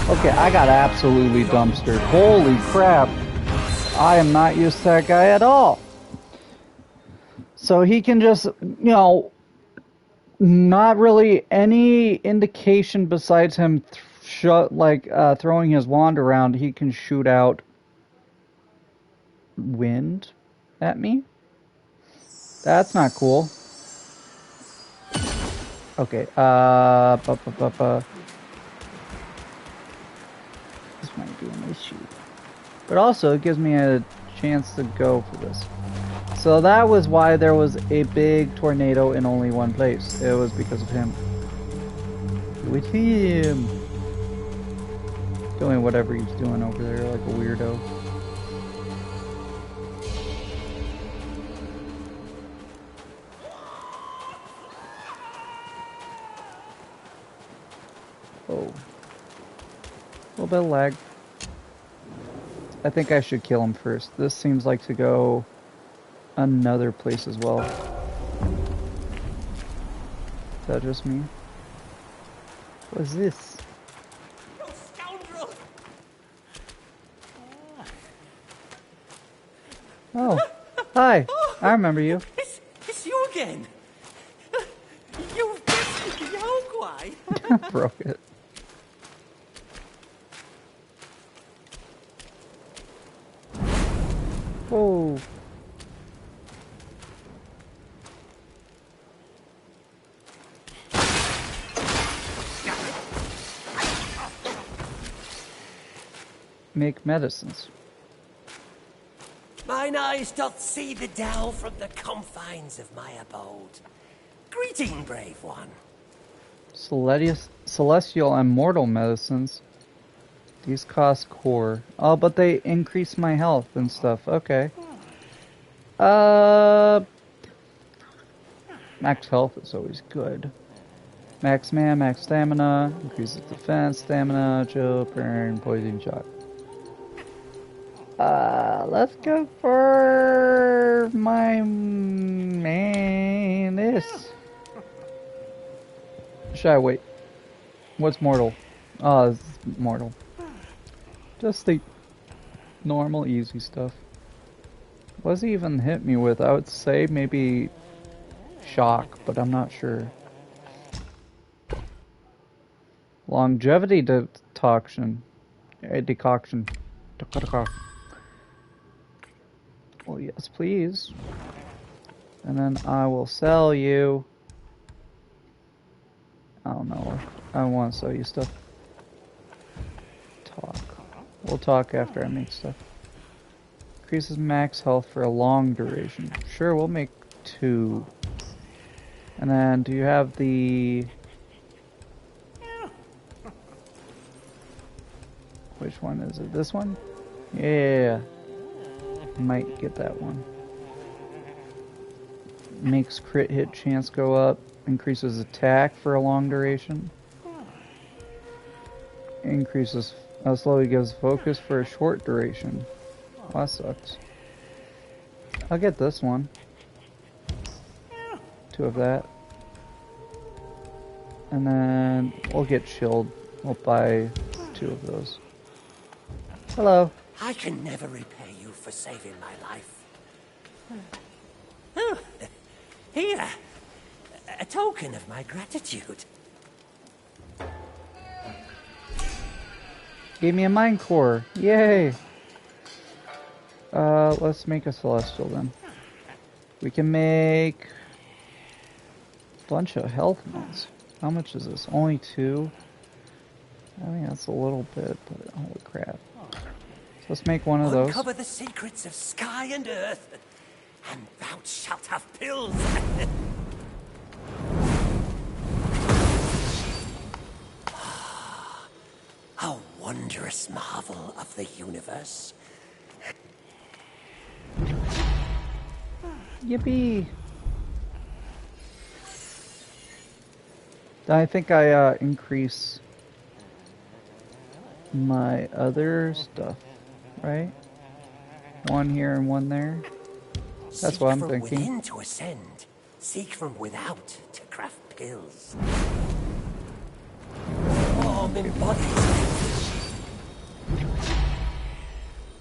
Okay, I got absolutely dumpstered. Holy crap. I am not used to that guy at all. So he can just, not really any indication besides him throwing his wand around. He can shoot out wind at me. That's not cool. Okay, this might be an issue. But also, it gives me a chance to go for this. So that was why there was a big tornado in only one place. It was because of him. With him. Doing whatever he's doing over there like a weirdo. Oh. A little bit of lag. I think I should kill him first. This seems like to go another place as well. Is that just me? What is this? You scoundrel! Oh, hi. I remember you. It's you again. You've the Yaoguai. Broke it. Whoa. Make medicines. Mine eyes doth see the Tao from the confines of my abode. Greeting, brave one. Celestial and mortal medicines. These cost core. Oh, but they increase my health and stuff. Okay. Max health is always good. Max mana, max stamina, increases defense, stamina, chill, burn, poison shot. Let's go for my man. This. Should I wait? What's mortal? Oh, this is mortal. Just the normal, easy stuff. What does he even hit me with? I would say maybe shock, but I'm not sure. Longevity decoction. Decoction. Well, yes, please. And then I will sell you. I don't know. I don't want to sell you stuff. Talk. We'll talk after I make stuff. Increases max health for a long duration. Sure, we'll make 2. And then, do you have the... Which one is it? This one? Yeah. Might get that one. Makes crit hit chance go up. Increases attack for a long duration. Increases... slowly gives focus for a short duration. Well, that sucks. I'll get this one. 2 of that. And then we'll get chilled. We'll buy 2 of those. Hello. I can never repay you for saving my life. Oh, here. A token of my gratitude. Gave me a mind core. Yay. Let's make a celestial then. We can make a bunch of health ones. How much is this? Only 2? I think that's a little bit, but holy crap. So let's make one of those. Uncover the secrets of sky and earth, and thou shalt have pills. A wondrous marvel of the universe. Yippee! I think I increase my other stuff, right? 1 here and 1 there. That's Seek what I'm from thinking. within to ascend. Seek from without to craft pills. Form embodies.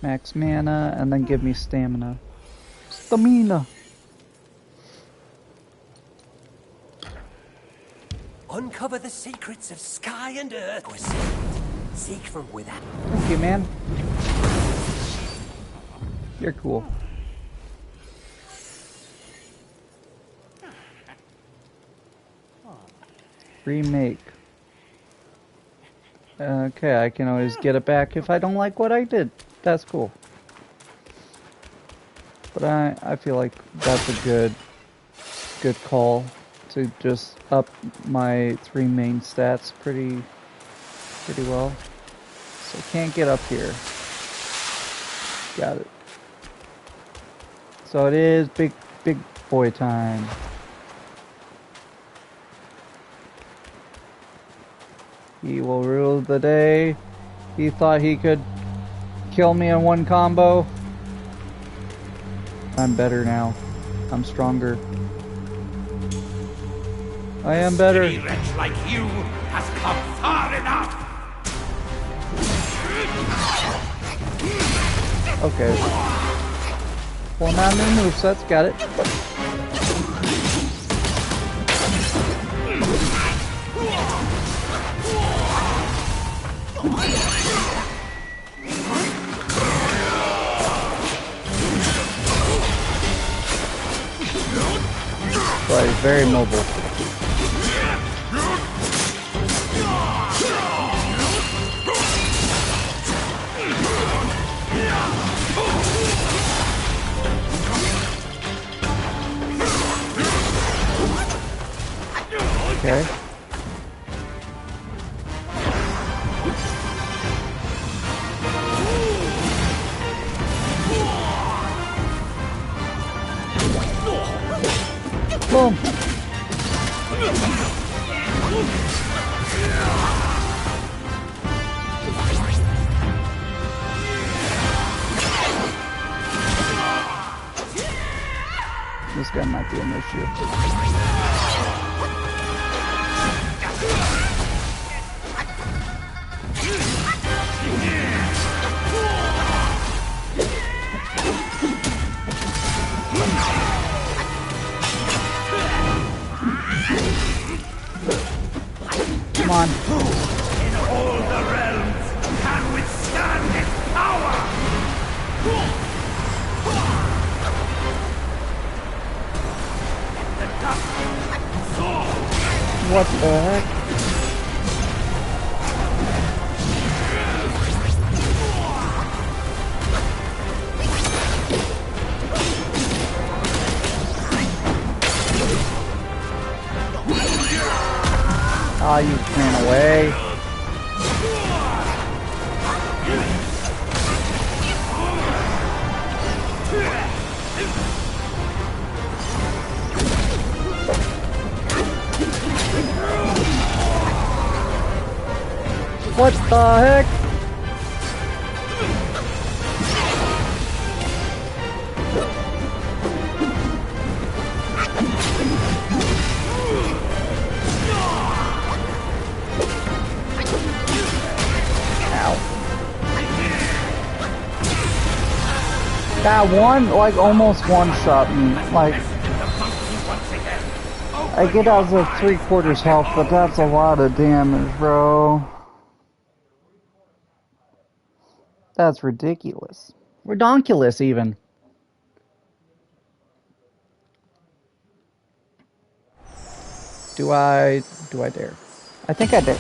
Max mana, and then give me stamina. Stamina! Uncover the secrets of sky and earth. To ascend. Seek from without. Thank you, man. You're cool. Remake. Okay, I can always get it back if I don't like what I did. That's cool. But I feel like that's a good call to just up my 3 main stats pretty well. So can't get up here. Got it. So it is big boy time. He will rule the day. He thought he could kill me in one combo. I'm better now. I'm stronger. I am better. A wretch like you has come far enough. Okay. Pulling out new movesets. Got it. But he's very mobile. Okay. Boom. This guy might be an issue. Come on. In all the realms can withstand its power. What the heck? Ah, you ran away. What the heck? That one, like, almost one-shot me. Like, I get out of 3/4 health, but that's a lot of damage, bro. That's ridiculous. Redonkulous, even. Do I dare? I think I dare.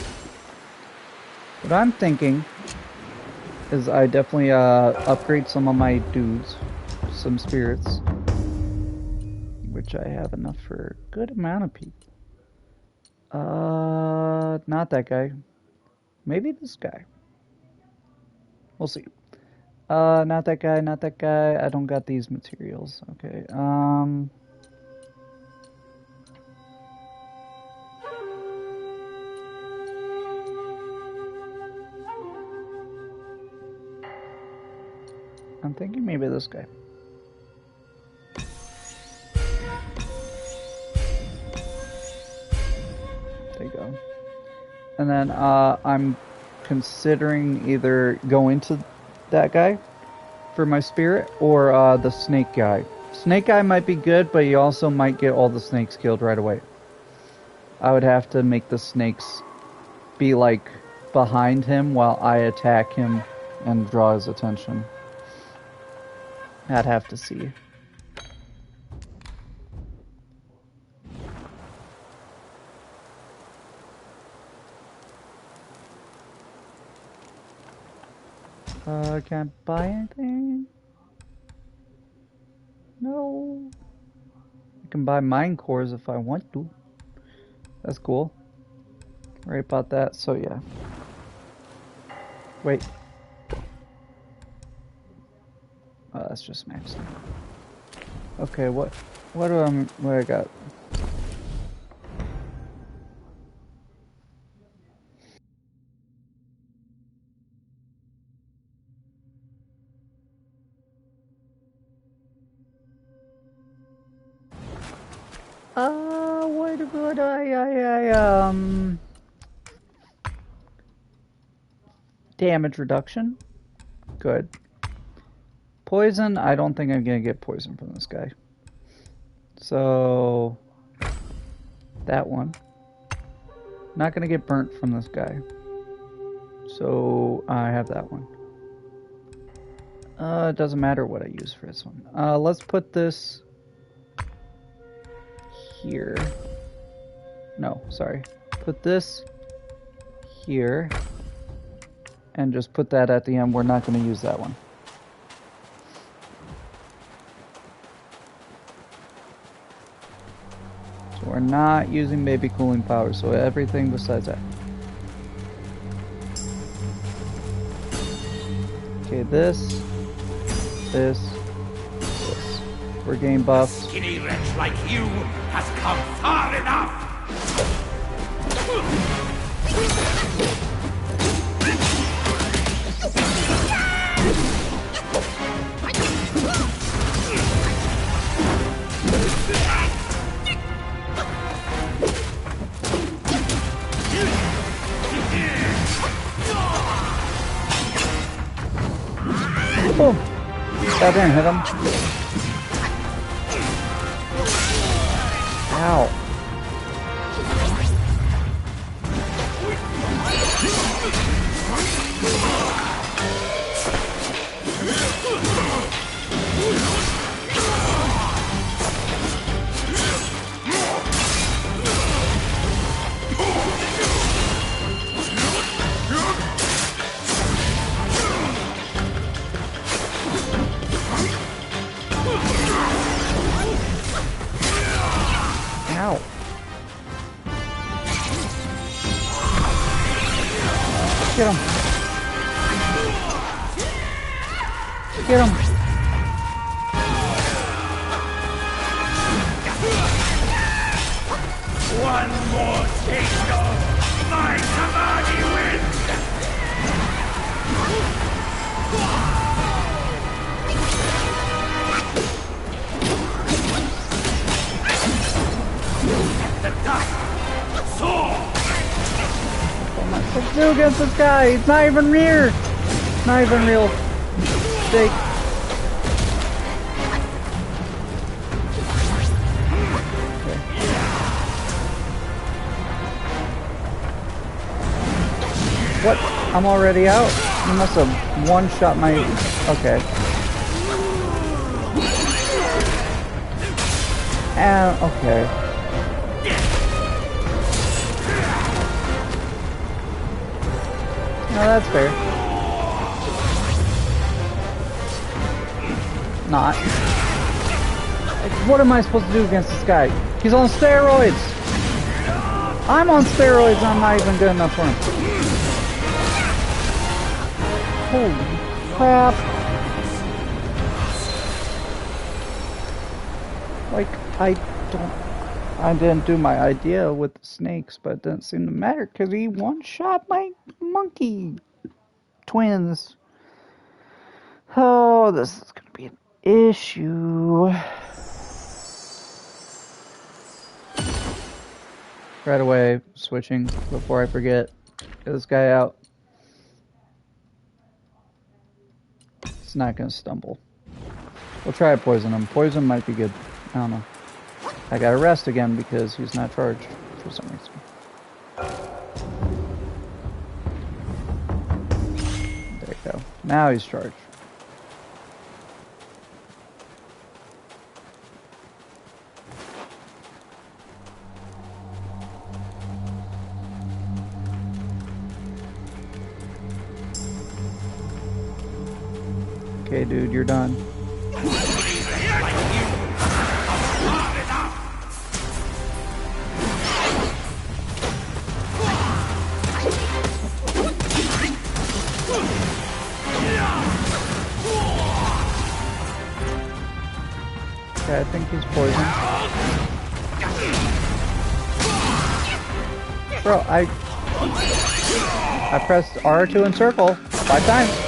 What I'm thinking is I definitely upgrade some of my dudes, some spirits, which I have enough for a good amount of people. Not that guy. Maybe this guy. We'll see. Not that guy, not that guy. I don't got these materials. Okay, I'm thinking maybe this guy. There you go. And then, I'm considering either going to that guy for my spirit or the snake guy. Snake guy might be good, but you also might get all the snakes killed right away. I would have to make the snakes be like behind him while I attack him and draw his attention. I'd have to see. Can't buy anything. No. I can buy mine cores if I want to. That's cool. Right about that, so yeah. Wait. Oh, that's just maxed. Okay, what I got? What would damage reduction? Good. Poison, I don't think I'm gonna get poison from this guy. So that one. Not gonna get burnt from this guy. So I have that one. It doesn't matter what I use for this one. Let's put this here. No, sorry. Put this here. And just put that at the end. We're not going to use that one. So we're not using baby cooling powder. So everything besides that. Okay, this. We're getting buffs. A skinny wretch like you has come far enough! Boom! That didn't hit him. Ow. Ow. Get him. Get him. One more taste of my Tamagi wind! The dust! Soar! What am I supposed to do against this guy? He's not even real. Not even real. Steak. What? I'm already out? You must have one-shot my... Okay. And... Okay. No, that's fair. Not. What am I supposed to do against this guy? He's on steroids! I'm on steroids, I'm not even good enough for him. Holy crap. Like, I didn't do my idea with the snakes, but it didn't seem to matter because he one-shot my monkey twins. Oh, this is going to be an issue. Right away, switching before I forget. Get this guy out. It's not going to stumble. We'll try to poison him. Poison might be good. I don't know. I gotta rest again because he's not charged for some reason. There you go. Now he's charged. Okay, dude, you're done. Like you Okay, I think he's poisoned. Bro, I pressed R2 and circle 5 times.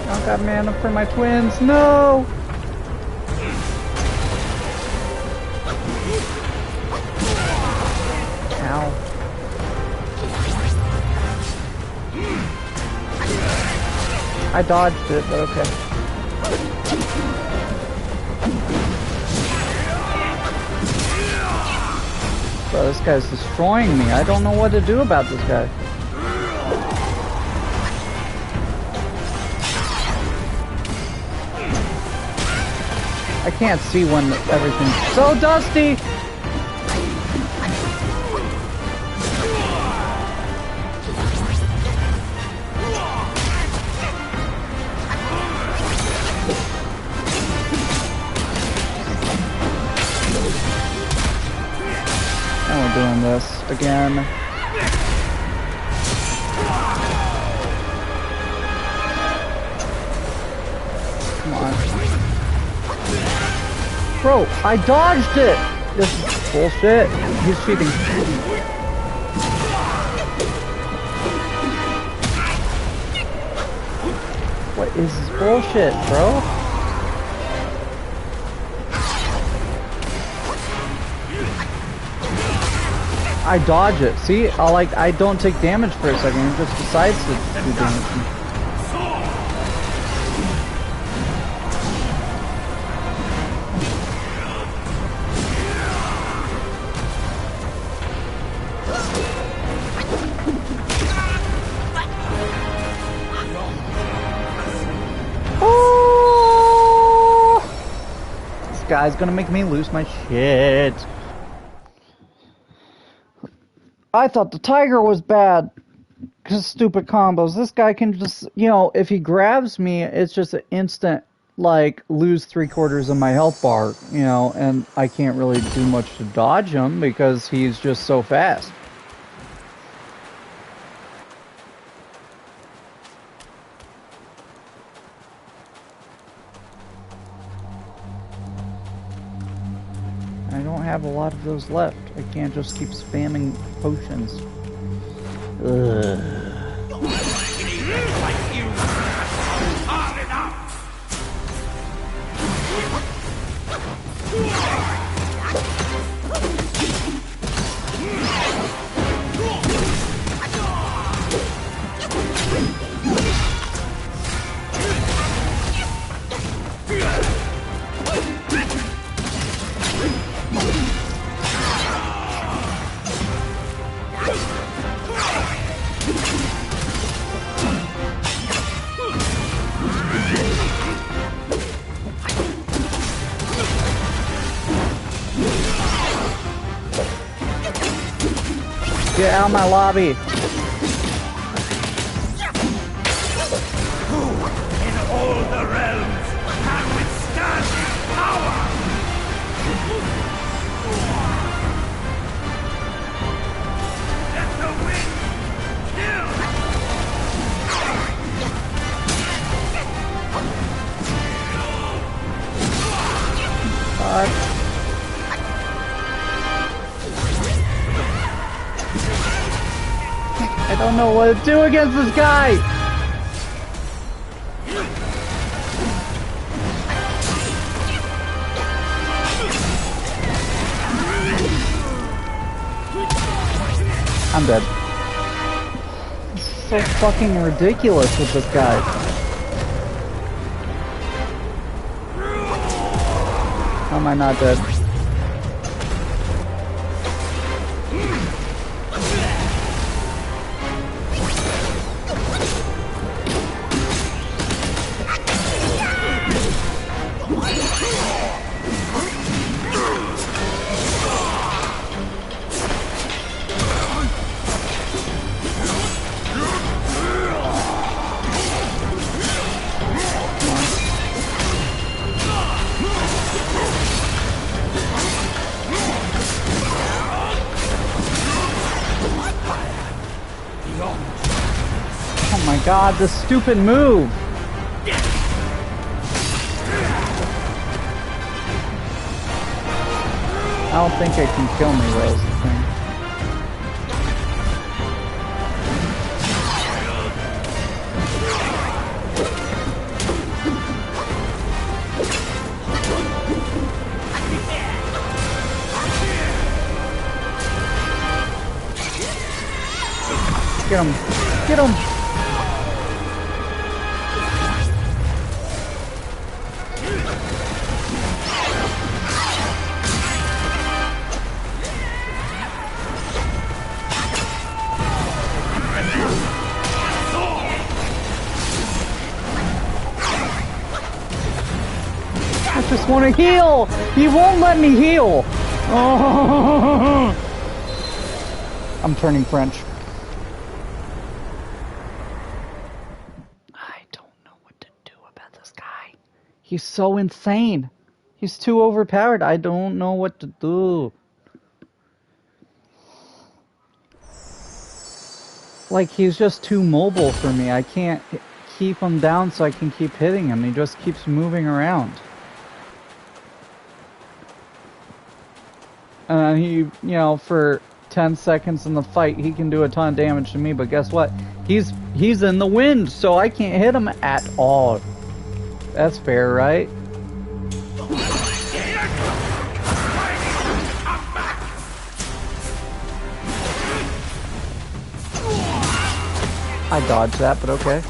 I got mana for my twins. No! Ow. I dodged it, but okay. Bro, this guy's destroying me. I don't know what to do about this guy. I can't see when everything's so dusty! And we're doing this again. Come on. Bro, I dodged it! This is bullshit. He's cheating. What is this bullshit, bro? I dodge it. See? I don't take damage for a second. It just decides to do damage to me. Guy's gonna make me lose my shit. I thought the tiger was bad. Cause stupid combos. This guy can just, you know, if he grabs me, it's just an instant, like, lose 3/4 of my health bar, you know, and I can't really do much to dodge him because he's just so fast. I don't have a lot of those left. I can't just keep spamming potions. Ugh. Get out of my lobby. Who in all the realms can withstand his power? Let the wind kill! know what to do against this guy! I'm dead. This is so fucking ridiculous with this guy. How am I not dead? Oh my god, this stupid move! I don't think it can kill me, though, is the thing. Get him! Get him! I just want to heal! He won't let me heal! Oh. I'm turning French. I don't know what to do about this guy. He's so insane. He's too overpowered. I don't know what to do. Like, he's just too mobile for me. I can't keep him down so I can keep hitting him. He just keeps moving around. He, you know, for 10 seconds in the fight, he can do a ton of damage to me, but guess what? He's in the wind, so I can't hit him at all. That's fair, right? I dodged that, but okay.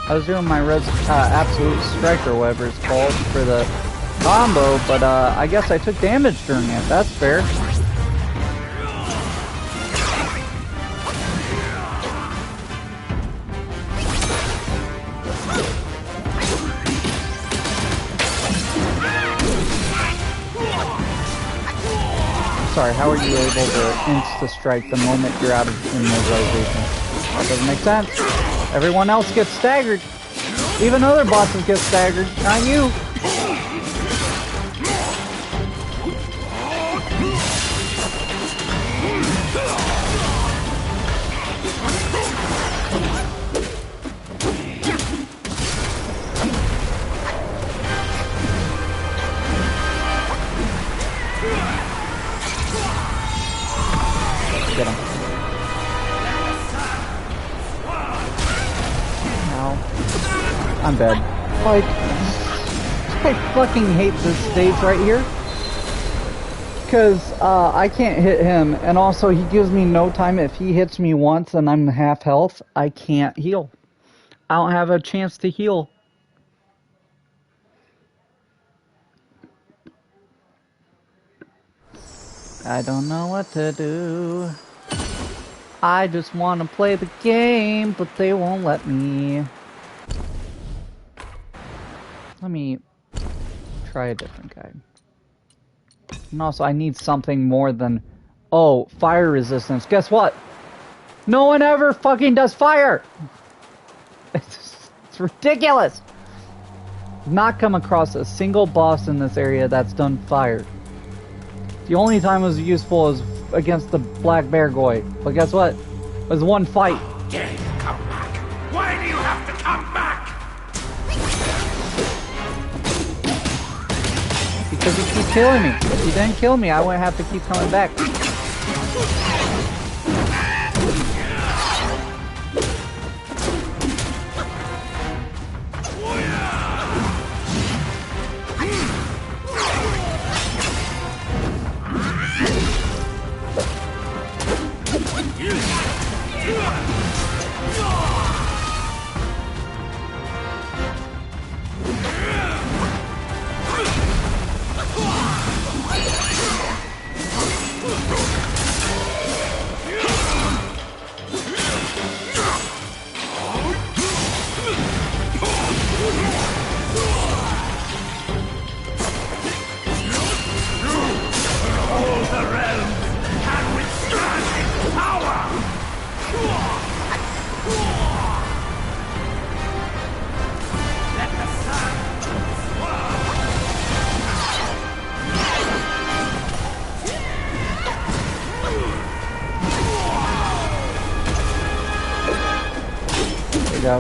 I was doing my absolute strike or whatever it's called for the combo, but I guess I took damage during it. That's fair. Sorry, how are you able to insta-strike the moment you're out of immobilization? That doesn't make sense. Everyone else gets staggered. Even other bosses get staggered, not you. Get him. Ow. I'm dead. Like, I fucking hate this stage right here. Because I can't hit him, and also he gives me no time. If he hits me once and I'm half health, I can't heal. I don't have a chance to heal. I don't know what to do. I just want to play the game, but they won't let me. Let me try a different guy. And also, I need something more than, oh, fire resistance. Guess what? No one ever fucking does fire! It's ridiculous! Not come across a single boss in this area that's done fire. The only time it was useful is against the black bear guy. But guess what? It was one fight. Dare you come back? Why do you have to come back? Because you keep killing me. If you didn't kill me, I wouldn't have to keep coming back. Go.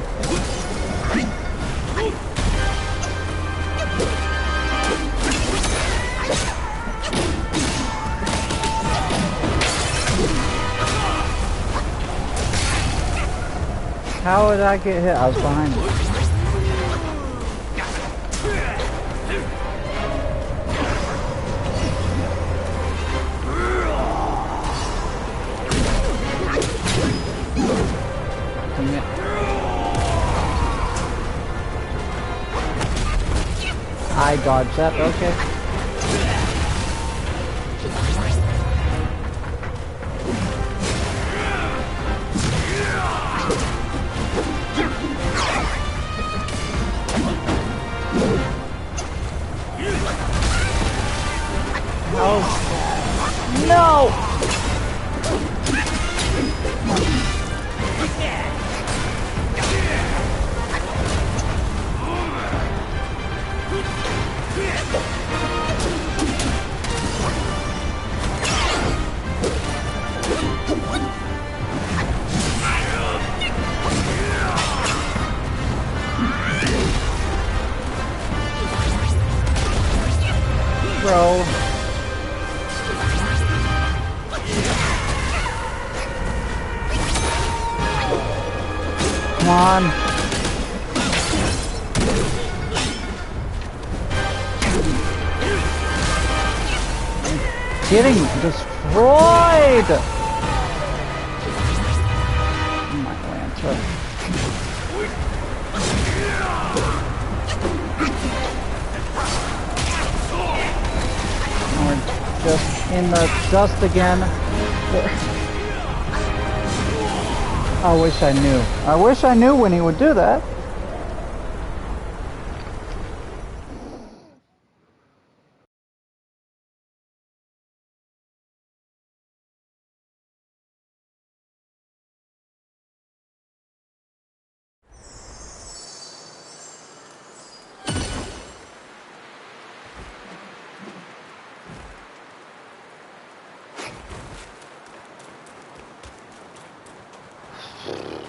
How did I get hit? I was behind you. I dodged that, okay. Oh. No! Bro. Come on. Getting destroyed. My Lanta. We're just in the dust again. I wish I knew. I wish I knew when he would do that.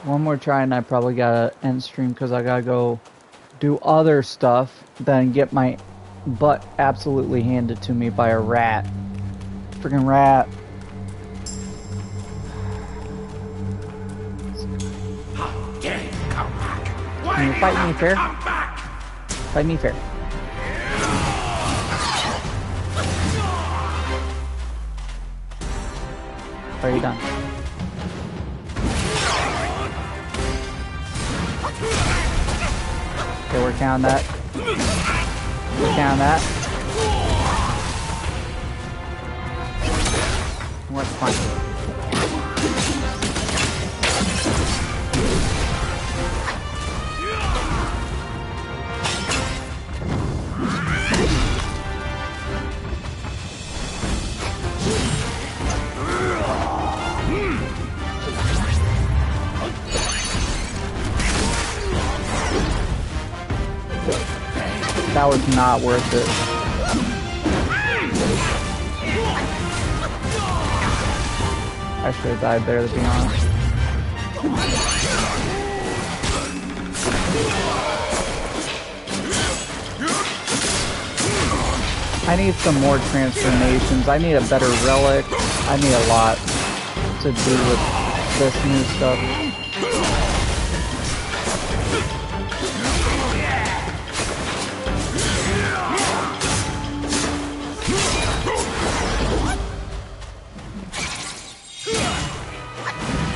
One more try and I probably gotta end stream because I gotta go do other stuff, then get my butt absolutely handed to me by a rat. Freaking rat. How dare you come back? Why Can you fight me fair? Fight me fair. Are you done? Okay, we're counting that. We're counting that. We're fine. That was not worth it. I should have died there, to be honest. I need some more transformations. I need a better relic. I need a lot to do with this new stuff.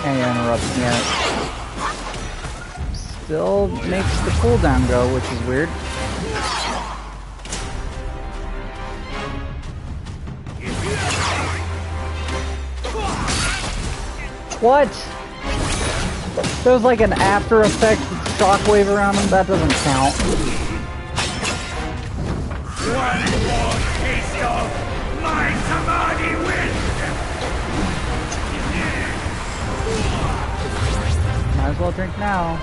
Can't interrupt yet. Still makes the cooldown go, which is weird. What? There's like an after effect shockwave around him? That doesn't count. One more taste of my Samadhi wind! Might as well drink now.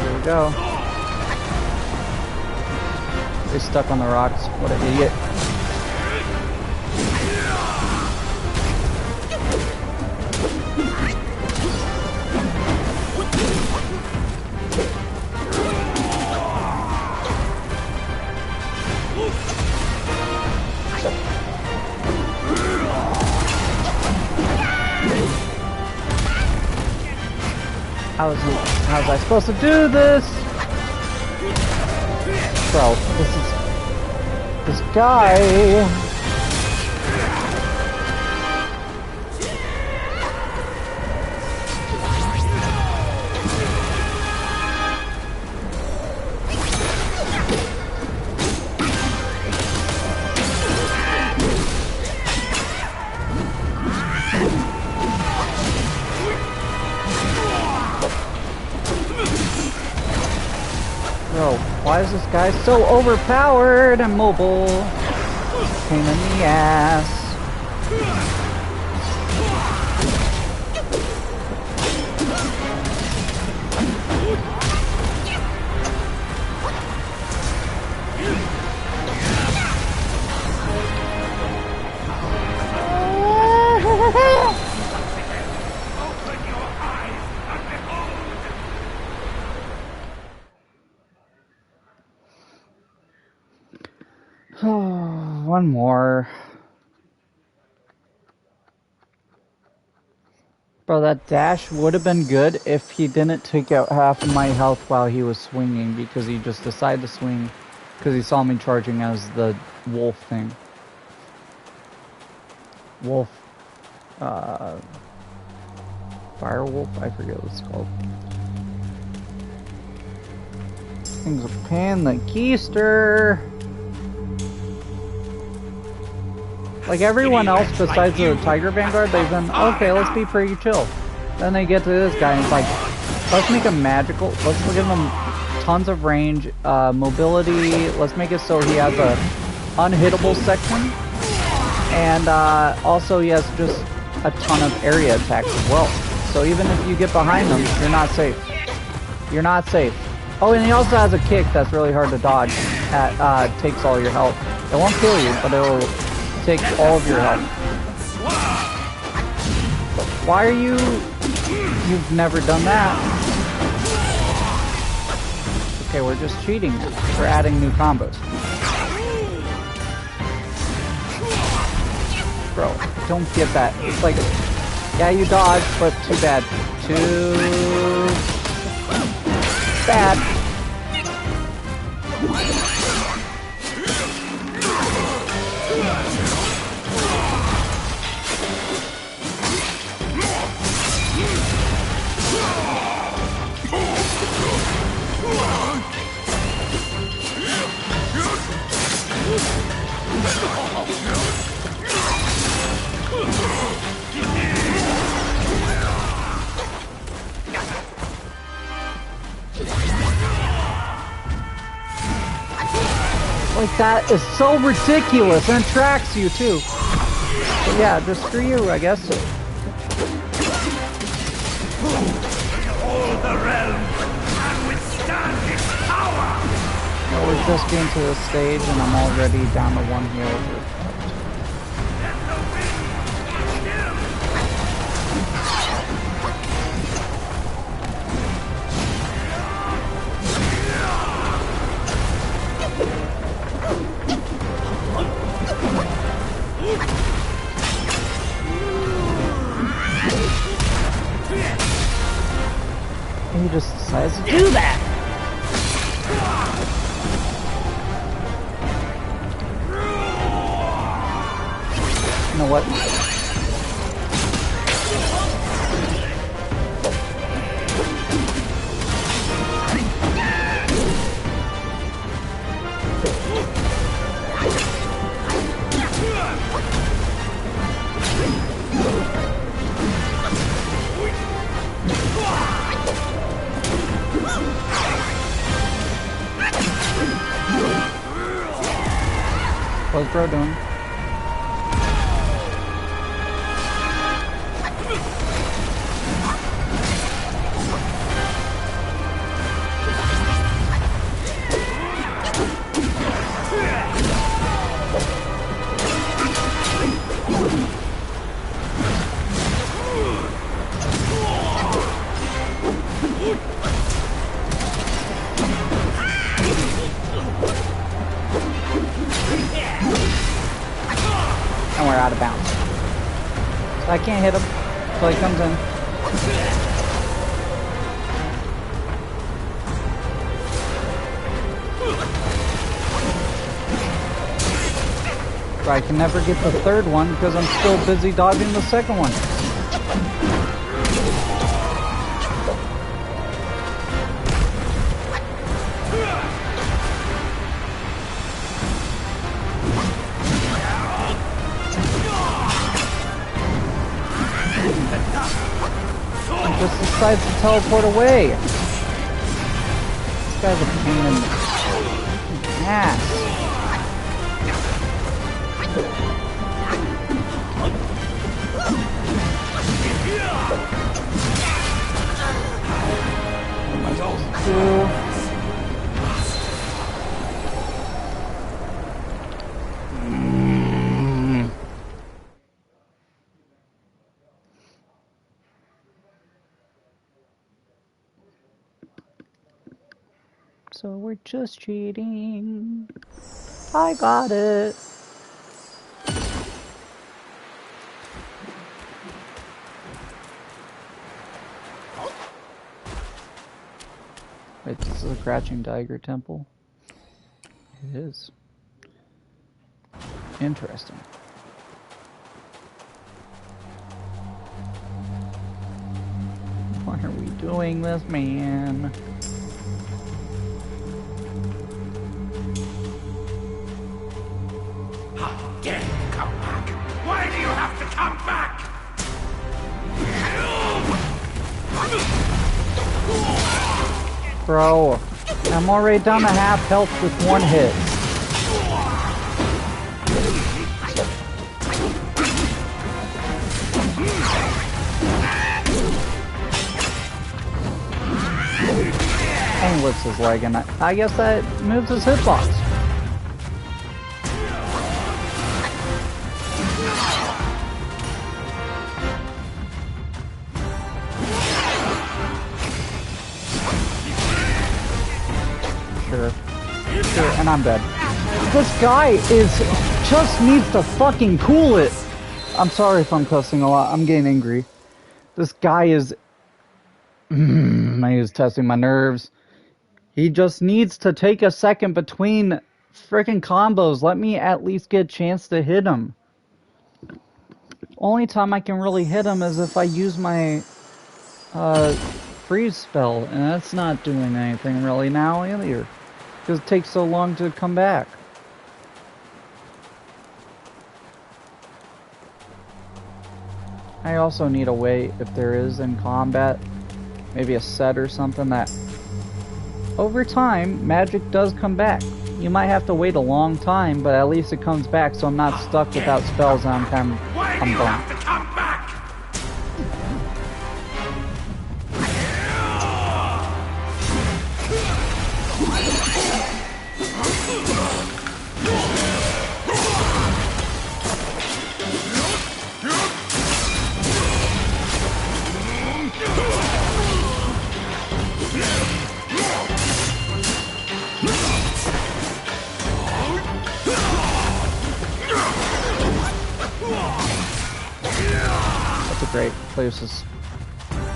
Here we go. He's stuck on the rocks. What an idiot. How's I supposed to do this? Bro, this guy. Bro, why is this guy so overpowered and mobile? Pain in the ass. One more. Bro, that dash would have been good if he didn't take out half of my health while he was swinging, because he just decided to swing because he saw me charging as the wolf thing. Wolf. Fire wolf? I forget what it's called. Thing's a pan, the keister. Like everyone else besides the Tiger Vanguard, they've been, okay, let's be pretty chill. Then they get to this guy and it's like, let's make him magical, let's give him tons of range, mobility, let's make it so he has a unhittable section, and also he has just a ton of area attacks as well. So even if you get behind them, you're not safe. You're not safe. Oh, and he also has a kick that's really hard to dodge, that takes all your health. It won't kill you, but it'll take all of your health. Why are you... You've never done that. Okay, we're just cheating now. We're adding new combos. Bro, don't get that. It's like... Yeah, you dodged, but too bad. Too... bad. Like, that is so ridiculous, and it tracks you too. But yeah, just screw you, I guess. All the realm and withstand its power. Well, we're just getting to this stage, and I'm already down to one heal. he just decides to do that. You know what? What's bro doing? And we're out of bounds. So I can't hit him until he comes in. But I can never get the third one because I'm still busy dodging the second one. Just decides to teleport away. This guy's a pain in the ass. What am I supposed to do? So we're just cheating. I got it. Wait, this is a Crouching Tiger temple? It is. Interesting. Why are we doing this, man? Why do you have to come back? Bro, I'm already down to half health with one hit. And lifts his leg, and I guess that moves his hitbox. Sure, and I'm dead. This guy just needs to fucking cool it. I'm sorry if I'm cussing a lot. I'm getting angry. This guy is... he is testing my nerves. He just needs to take a second between freaking combos. Let me at least get a chance to hit him. Only time I can really hit him is if I use my freeze spell, and that's not doing anything really now either. Because it takes so long to come back. I also need a way, if there is in combat, maybe a set or something that over time, magic does come back. You might have to wait a long time, but at least it comes back so I'm not stuck without spells and I'm done. That's a great place to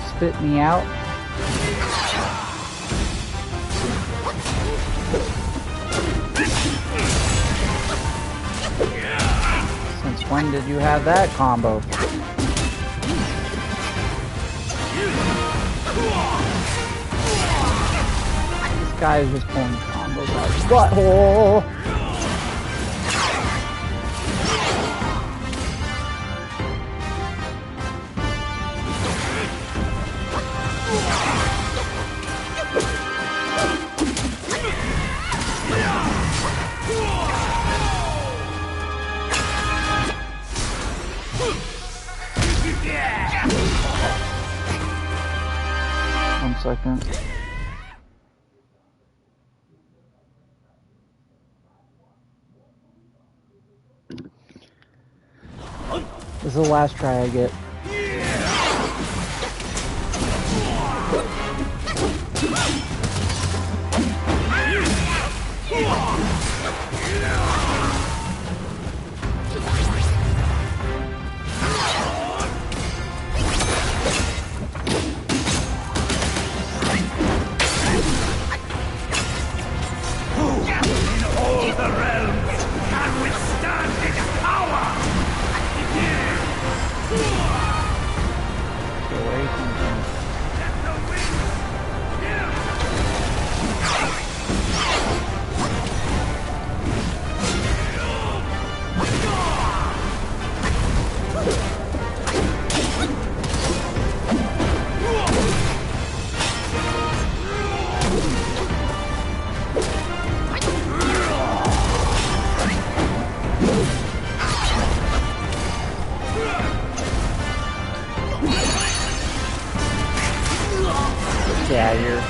spit me out. Since when did you have that combo? This guy is just pulling combos out of his butthole. 1 second. This is the last try I get. Yeah, you're...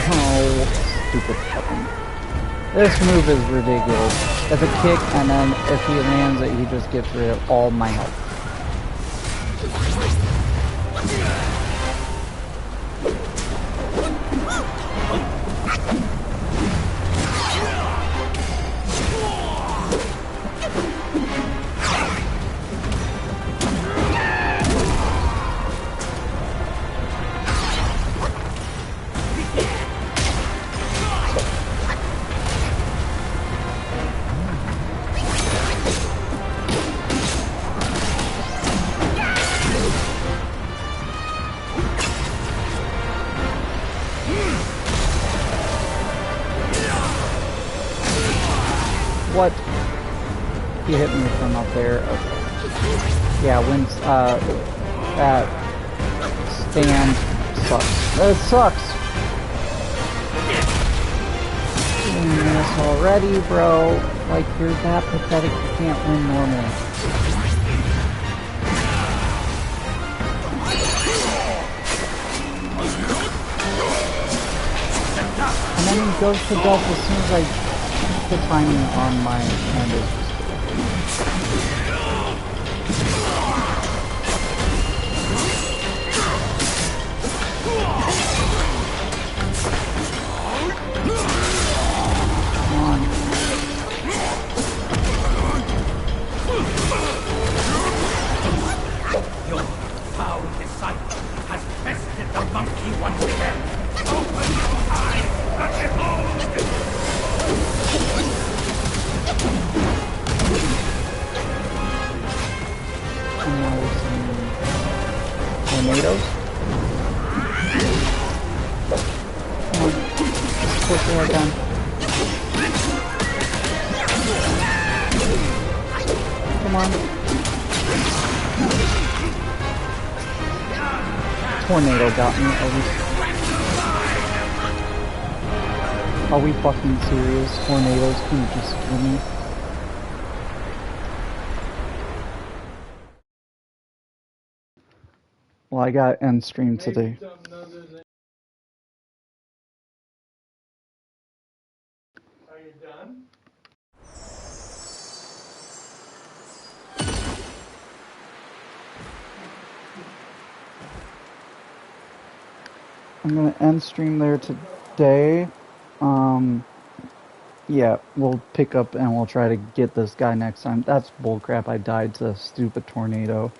Oh, stupid fucking... This move is ridiculous. It's a kick, and then if he lands it, he just gets rid of all my health. What? He hit me from up there. Okay. Yeah, when that stand sucks. That sucks. This already, bro. Like, you're that pathetic. You can't win normally. And then he goes to death as soon as I... The timing on my hand is come on. Your foul disciple has bested the monkey once again. Open your eyes and behold! Tornadoes? Come on. Just push it right down. Come on. Tornado got me. Are we fucking serious? Tornadoes, can you just kill me? Well, I got end stream today. Are you done? I'm gonna end stream there today. yeah, we'll pick up and we'll try to get this guy next time. That's bullcrap. I died to a stupid tornado.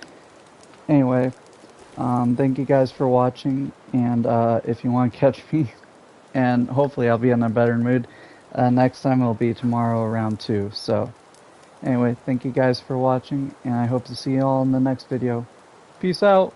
Anyway, thank you guys for watching, and if you want to catch me, and hopefully I'll be in a better mood, next time it'll be tomorrow around 2. So, anyway, thank you guys for watching, and I hope to see you all in the next video. Peace out!